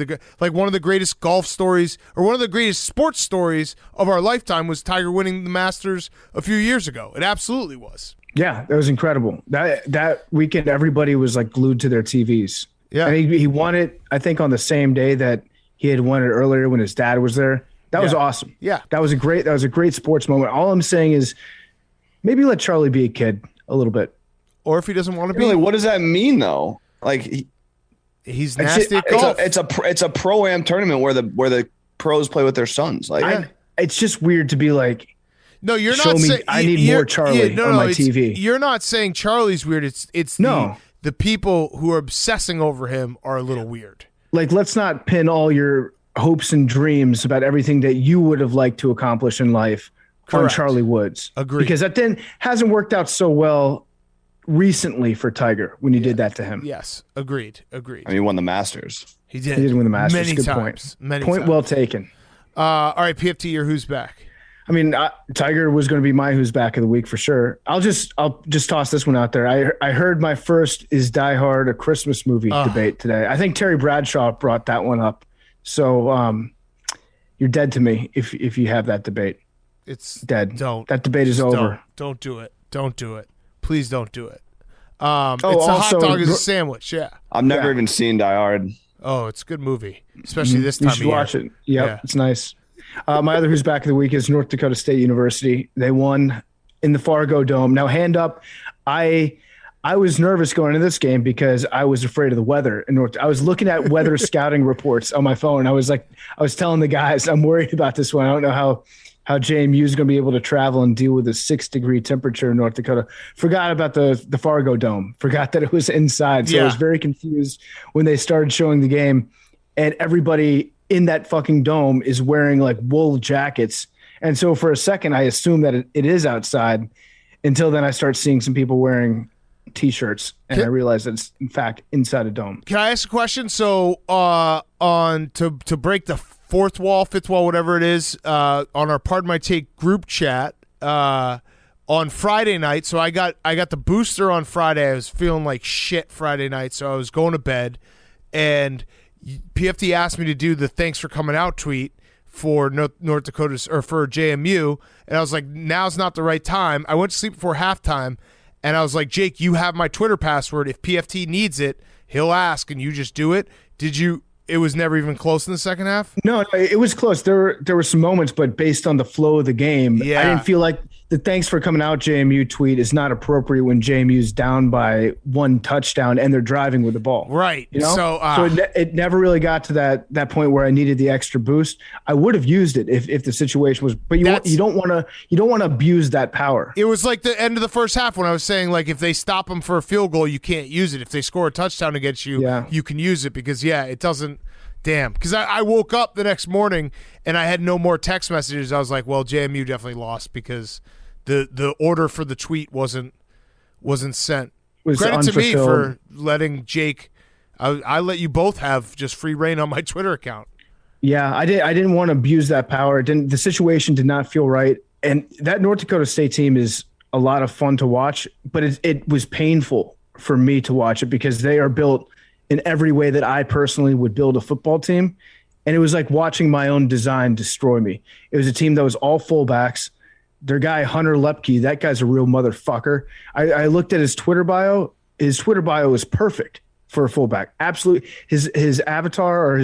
one of the greatest golf stories or one of the greatest sports stories of our lifetime was Tiger winning the Masters a few years ago. It absolutely was. Yeah, that was incredible. That weekend, everybody was like glued to their TVs. Yeah, and he won it, I think, on the same day that he had won it earlier when his dad was there. That was awesome. Yeah, that was a great sports moment. All I'm saying is maybe let Charlie be a kid a little bit, or if he doesn't want to be. Really, what does that mean though? Like he's nasty at golf. It's a pro-am tournament where the pros play with their sons. Like it's just weird to be like. No, you're not saying I need more Charlie on my TV. You're not saying Charlie's weird. It's the people who are obsessing over him are a little weird. Like, let's not pin all your hopes and dreams about everything that you would have liked to accomplish in life on Charlie Woods. Agreed. Because that then hasn't worked out so well recently for Tiger when you did that to him. Yes, agreed. I mean, he won the Masters. He did. He did win the Masters. Many Good times. Point well taken. All right, PFT, your who's back? I mean, Tiger was going to be my who's back of the week for sure. I'll just toss this one out there. I heard my first is Die Hard a Christmas movie debate today. I think Terry Bradshaw brought that one up. So you're dead to me if you have that debate. It's dead. Don't. That debate is over. Don't do it. Don't do it. Please don't do it. It's also, a hot dog is a sandwich. Yeah. I've never even seen Die Hard. Oh, it's a good movie, especially this time of year. You should watch it. Yep, yeah, it's nice. My other who's back of the week is North Dakota State University. They won in the Fargo Dome. Now, hand up, I was nervous going into this game because I was afraid of the weather in North. I was looking at weather scouting reports on my phone. I was telling the guys, I'm worried about this one. I don't know how JMU is going to be able to travel and deal with a 6-degree temperature in North Dakota. Forgot about the Fargo Dome. Forgot that it was inside. So I was very confused when they started showing the game, and everybody in that fucking dome is wearing like wool jackets. And so for a second, I assumed that it is outside until then I start seeing some people wearing T-shirts and I realized that it's in fact inside a dome. Can I ask a question? So to break the fifth wall, whatever it is, on our Pardon My Take group chat on Friday night. So I got the booster on Friday. I was feeling like shit Friday night. So I was going to bed and PFT asked me to do the thanks for coming out tweet for North Dakota or for JMU, and I was like, now's not the right time. I went to sleep before halftime, and I was like, Jake, you have my Twitter password. If PFT needs it, he'll ask, and you just do it. Did you? It was never even close in the second half? No, it was close. There were some moments, but based on the flow of the game, I didn't feel like the thanks for coming out JMU tweet is not appropriate when JMU's down by one touchdown and they're driving with the ball. Right. You know? So it never really got to that point where I needed the extra boost. I would have used it if the situation was, but you don't want to abuse that power. It was like the end of the first half when I was saying, like, if they stop them for a field goal, you can't use it. If they score a touchdown against you, you can use it because it doesn't. Damn, because I woke up the next morning and I had no more text messages. I was like, well, JMU definitely lost because the order for the tweet wasn't sent. Credit to me for letting Jake. I let you both have just free reign on my Twitter account. Yeah, I didn't want to abuse that power. The situation did not feel right, and that North Dakota State team is a lot of fun to watch, but it was painful for me to watch it because they are built in every way that I personally would build a football team. And it was like watching my own design destroy me. It was a team that was all fullbacks. Their guy, Hunter Lepke, that guy's a real motherfucker. I looked at his Twitter bio. His Twitter bio is perfect for a fullback. Absolutely. His avatar or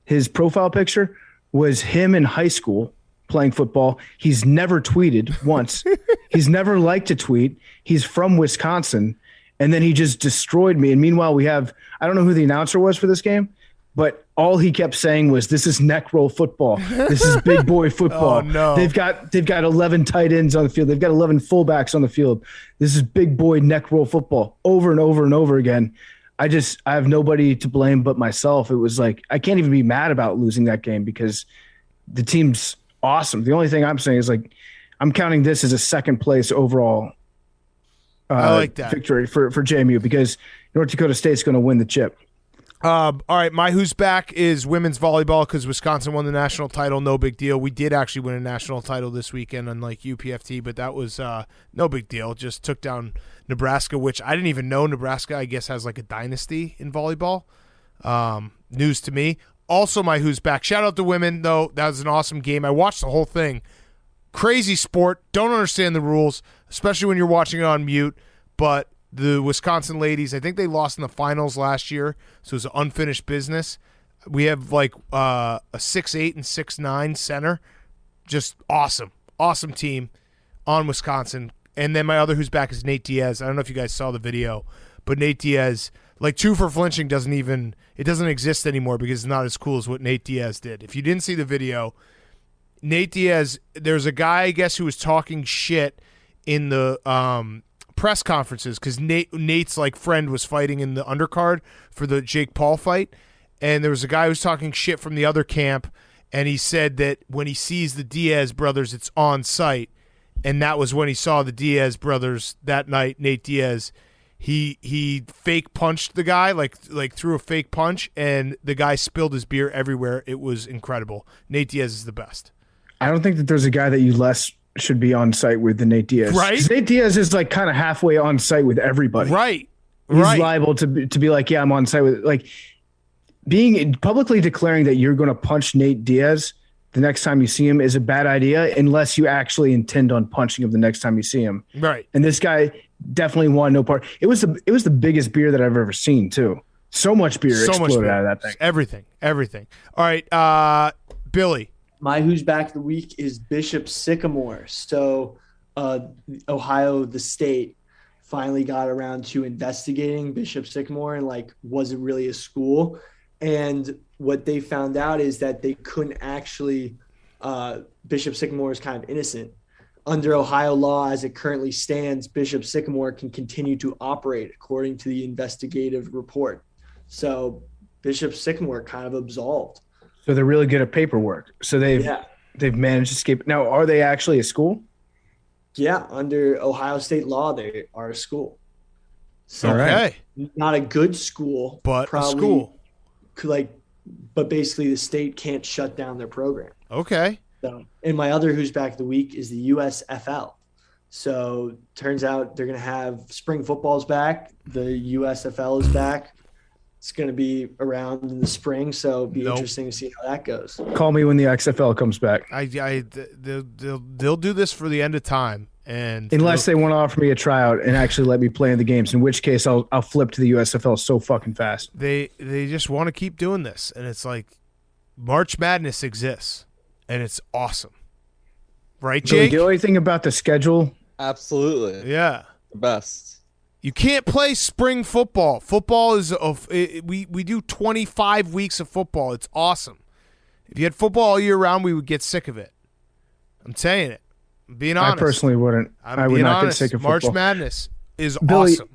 his profile picture was him in high school playing football. He's never tweeted once. He's never liked to tweet. He's from Wisconsin. And then he just destroyed me. And meanwhile, I don't know who the announcer was for this game, but all he kept saying was, this is neck roll football. This is big boy football. Oh, no. They've got 11 tight ends on the field. They've got 11 fullbacks on the field. This is big boy neck roll football over and over and over again. I have nobody to blame but myself. It was like, I can't even be mad about losing that game because the team's awesome. The only thing I'm saying is like, I'm counting this as a second place overall I like that victory for JMU because North Dakota State's going to win the chip. All right, my who's back is women's volleyball because Wisconsin won the national title. No big deal. We did actually win a national title this weekend, unlike UPFT, but that was no big deal. Just took down Nebraska, which I didn't even know Nebraska, I guess, has like a dynasty in volleyball. News to me. Also, my who's back. Shout out to women, though. That was an awesome game. I watched the whole thing. Crazy sport. Don't understand the rules, especially when you're watching it on mute, but the Wisconsin ladies, I think they lost in the finals last year, so it's unfinished business. We have like a 6'8" and 6'9" center. Just awesome. Awesome team on Wisconsin. And then my other who's back is Nate Diaz. I don't know if you guys saw the video, but Nate Diaz, like two for flinching doesn't exist anymore because it's not as cool as what Nate Diaz did. If you didn't see the video, Nate Diaz, there's a guy, I guess, who was talking shit in the press conferences because Nate's like friend was fighting in the undercard for the Jake Paul fight, and there was a guy who was talking shit from the other camp, and he said that when he sees the Diaz brothers, it's on site, and that was when he saw the Diaz brothers that night. Nate Diaz, he fake punched the guy, like threw a fake punch, and the guy spilled his beer everywhere. It was incredible. Nate Diaz is the best. I don't think that there's a guy that you less should be on site with than Nate Diaz. Right. 'Cause Nate Diaz is like kind of halfway on site with everybody. Right. He's liable to be like, yeah, I'm on site with, like, being publicly declaring that you're going to punch Nate Diaz the next time you see him is a bad idea unless you actually intend on punching him the next time you see him. Right. And this guy definitely wanted no part. It was the biggest beer that I've ever seen too. So much beer exploded out of that thing. Everything. All right, Billy. My who's back of the week is Bishop Sycamore. So Ohio, the state, finally got around to investigating Bishop Sycamore and like, was it really a school? And what they found out is that they couldn't actually Bishop Sycamore is kind of innocent. Under Ohio law, as it currently stands, Bishop Sycamore can continue to operate according to the investigative report. So Bishop Sycamore kind of absolved. So they're really good at paperwork. So they've managed to escape. Now, are they actually a school? Yeah, under Ohio state law, they are a school. So Okay. not a good school, But probably, a school. But basically the state can't shut down their program. Okay. So, and my other who's back of the week is the USFL. So turns out they're going to have spring football's back. The USFL is back. It's going to be around in the spring, so it'll be interesting to see how that goes. Call me when the XFL comes back. They'll do this for the end of time, and unless they want to offer me a tryout and actually let me play in the games, in which case I'll flip to the USFL so fucking fast. They just want to keep doing this, and it's like March Madness exists, and it's awesome, right, Jake? Do you know anything about the schedule? Absolutely. Yeah, the best. You can't play spring football. Football is we do 25 weeks of football. It's awesome. If you had football all year round, we would get sick of it. I'm saying it. I'm being honest. I personally wouldn't. I would not get sick of football. March Madness is Billy, awesome.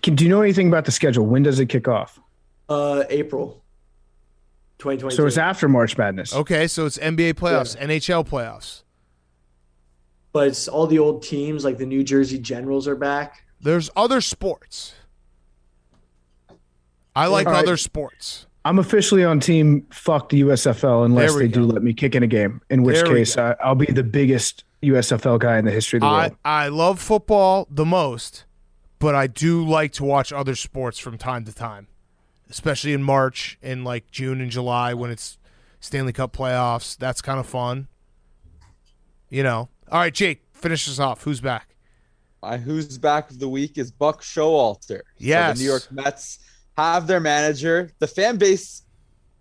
Do you know anything about the schedule? When does it kick off? April 2022. So it's after March Madness. Okay, so it's NBA playoffs, NHL playoffs. But it's all the old teams, like the New Jersey Generals are back. There's other sports. I like other sports. I'm officially on team fuck the USFL unless they do let me kick in a game, in which case I'll be the biggest USFL guy in the history of the world. I love football the most, but I do like to watch other sports from time to time, especially in March and like June and July when it's Stanley Cup playoffs. That's kind of fun. You know. All right, Jake, finish us off. Who's back? My who's back of the week is Buck Showalter. Yes. So the New York Mets have their manager. The fan base,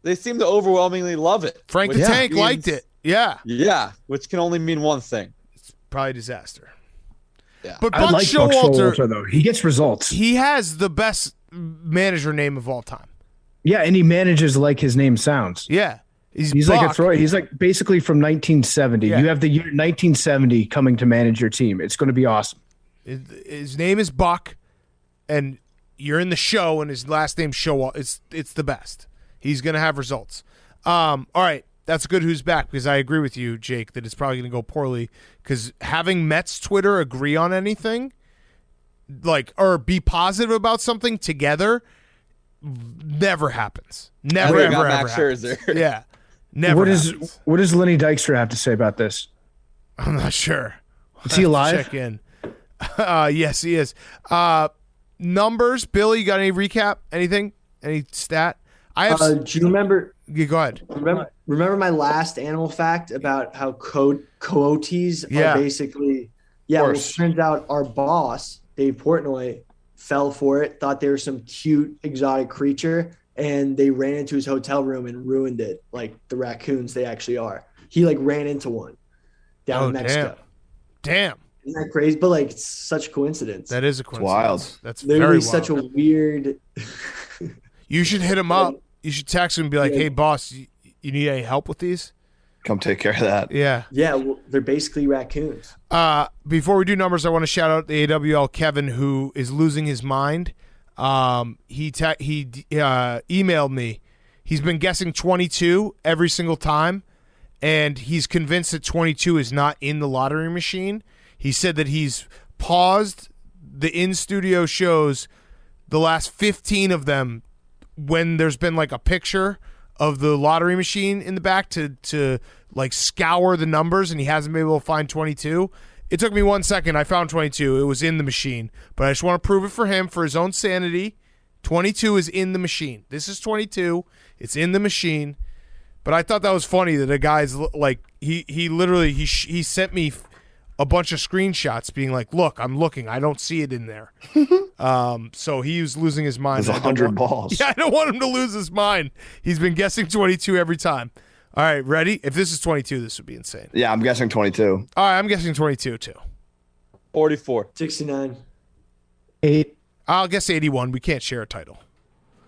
they seem to overwhelmingly love it. Frank the Tank liked it. Yeah. Yeah, which can only mean one thing. It's probably a disaster. Yeah. But I Buck like Buck Showalter, though. He gets results. He has the best manager name of all time. Yeah, and he manages like his name sounds. Yeah. He's like a thrower. He's like basically from 1970. Yeah. You have the year 1970 coming to manage your team. It's going to be awesome. His name is Buck, and you're in the show, and his last name's Showalter. It's the best. He's going to have results. All right, that's good who's back, because I agree with you, Jake, that it's probably going to go poorly, because having Mets Twitter agree on anything, like, or be positive about something together, never happens. Never, ever happens. Yeah. Never happens. What does Lenny Dykstra have to say about this? I'm not sure. Is he alive? Check in. Yes, he is. Numbers, Billy, you got any recap? Anything? Any stat? I have. Do you remember? Yeah, go ahead. Remember my last animal fact about how coyotes are basically. Yeah, well, it turns out our boss, Dave Portnoy, fell for it, thought they were some cute exotic creature, and they ran into his hotel room and ruined it, like the raccoons they actually are. He like ran into one down in Mexico. Damn. Isn't that crazy? But like, it's such a coincidence. That is a coincidence. Wild. That's literally very wild. such a weird. You should hit him up. You should text him and be like, "Hey, boss, you need any help with these? Come take care of that." Yeah. Yeah, well, they're basically raccoons. Before we do numbers, I want to shout out the AWL Kevin, who is losing his mind. He emailed me. He's been guessing 22 every single time, and he's convinced that 22 is not in the lottery machine. He said that he's paused the in-studio shows, the last 15 of them, when there's been like a picture of the lottery machine in the back to like scour the numbers, and he hasn't been able to find 22. It took me 1 second. I found 22. It was in the machine, but I just want to prove it for him, for his own sanity. 22 is in the machine. This is 22. It's in the machine. But I thought that was funny that a guy's like, he literally sent me a bunch of screenshots being like, look, I'm looking. I don't see it in there. So he was losing his mind. There's 100 balls. Yeah, I don't want him to lose his mind. He's been guessing 22 every time. All right, ready? If this is 22, this would be insane. Yeah, I'm guessing 22. All right, I'm guessing 22 too. 44. 69. 8. I'll guess 81. We can't share a title.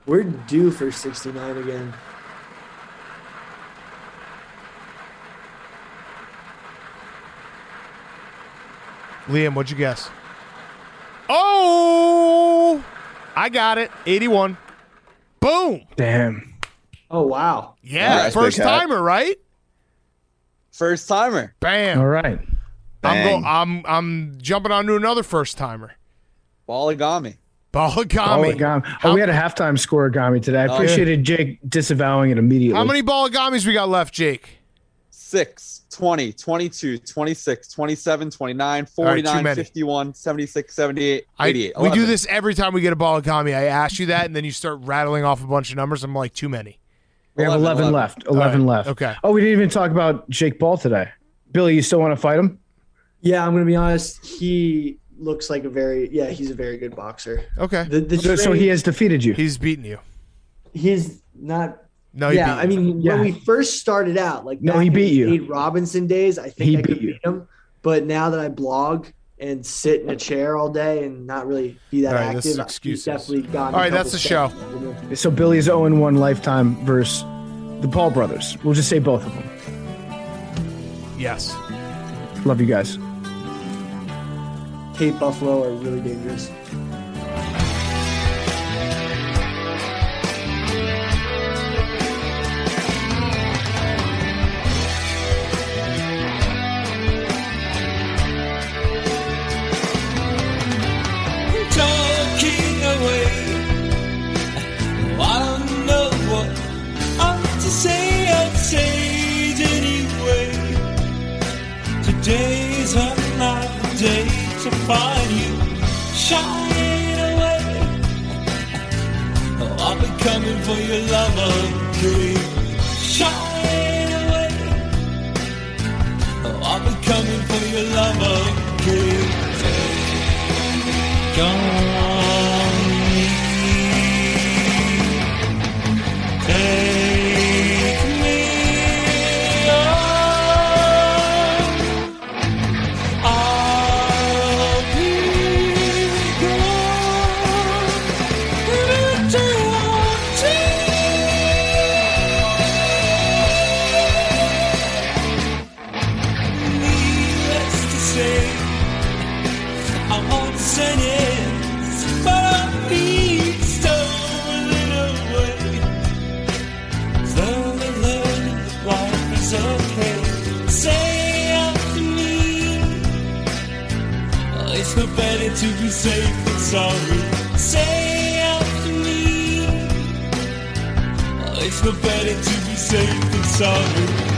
We're due for 69 again. Liam, what'd you guess? Oh, I got it. 81. Boom. Damn. Oh, wow. Yeah, first timer, right? First timer. Bam. All right. I'm jumping onto another first timer. Balligami. Balligami. Oh, we had a halftime scoregami today. I appreciated Jake disavowing it immediately. How many balligamis we got left, Jake? 6, 20, 22, 26, 27, 29, 49, right, 51, 76, 78, 88. We do this every time we get a balligami. I ask you that, and then you start rattling off a bunch of numbers. I'm like, too many. We have 11 left. 11 left. Okay. Oh, we didn't even talk about Jake Ball today. Billy, you still want to fight him? Yeah, I'm going to be honest. He looks like he's a very good boxer. Okay. So he has defeated you. He's beaten you. He's not. No, he beat you. I mean, when we first started out, like he beat you. Nate Robinson days, I think I could beat him. But now that I blog and sit in a chair all day and not really be that active, this is excuses. he's definitely gotten. All right, that's the show. So Billy's 0-1 lifetime versus the Paul brothers. We'll just say both of them. Yes. Love you guys. Hate Buffalo are really dangerous. Today's another day to find you shining away. Oh, I'll be coming for your love, okay? Shine away. Oh, I'll be coming for your love, okay? Take on me. Take me on. I'll be gone eternity. Needless to say, I'm on sentence. it's okay. Say after me. It's no better to be safe than sorry. Say after me. It's no better to be safe than sorry.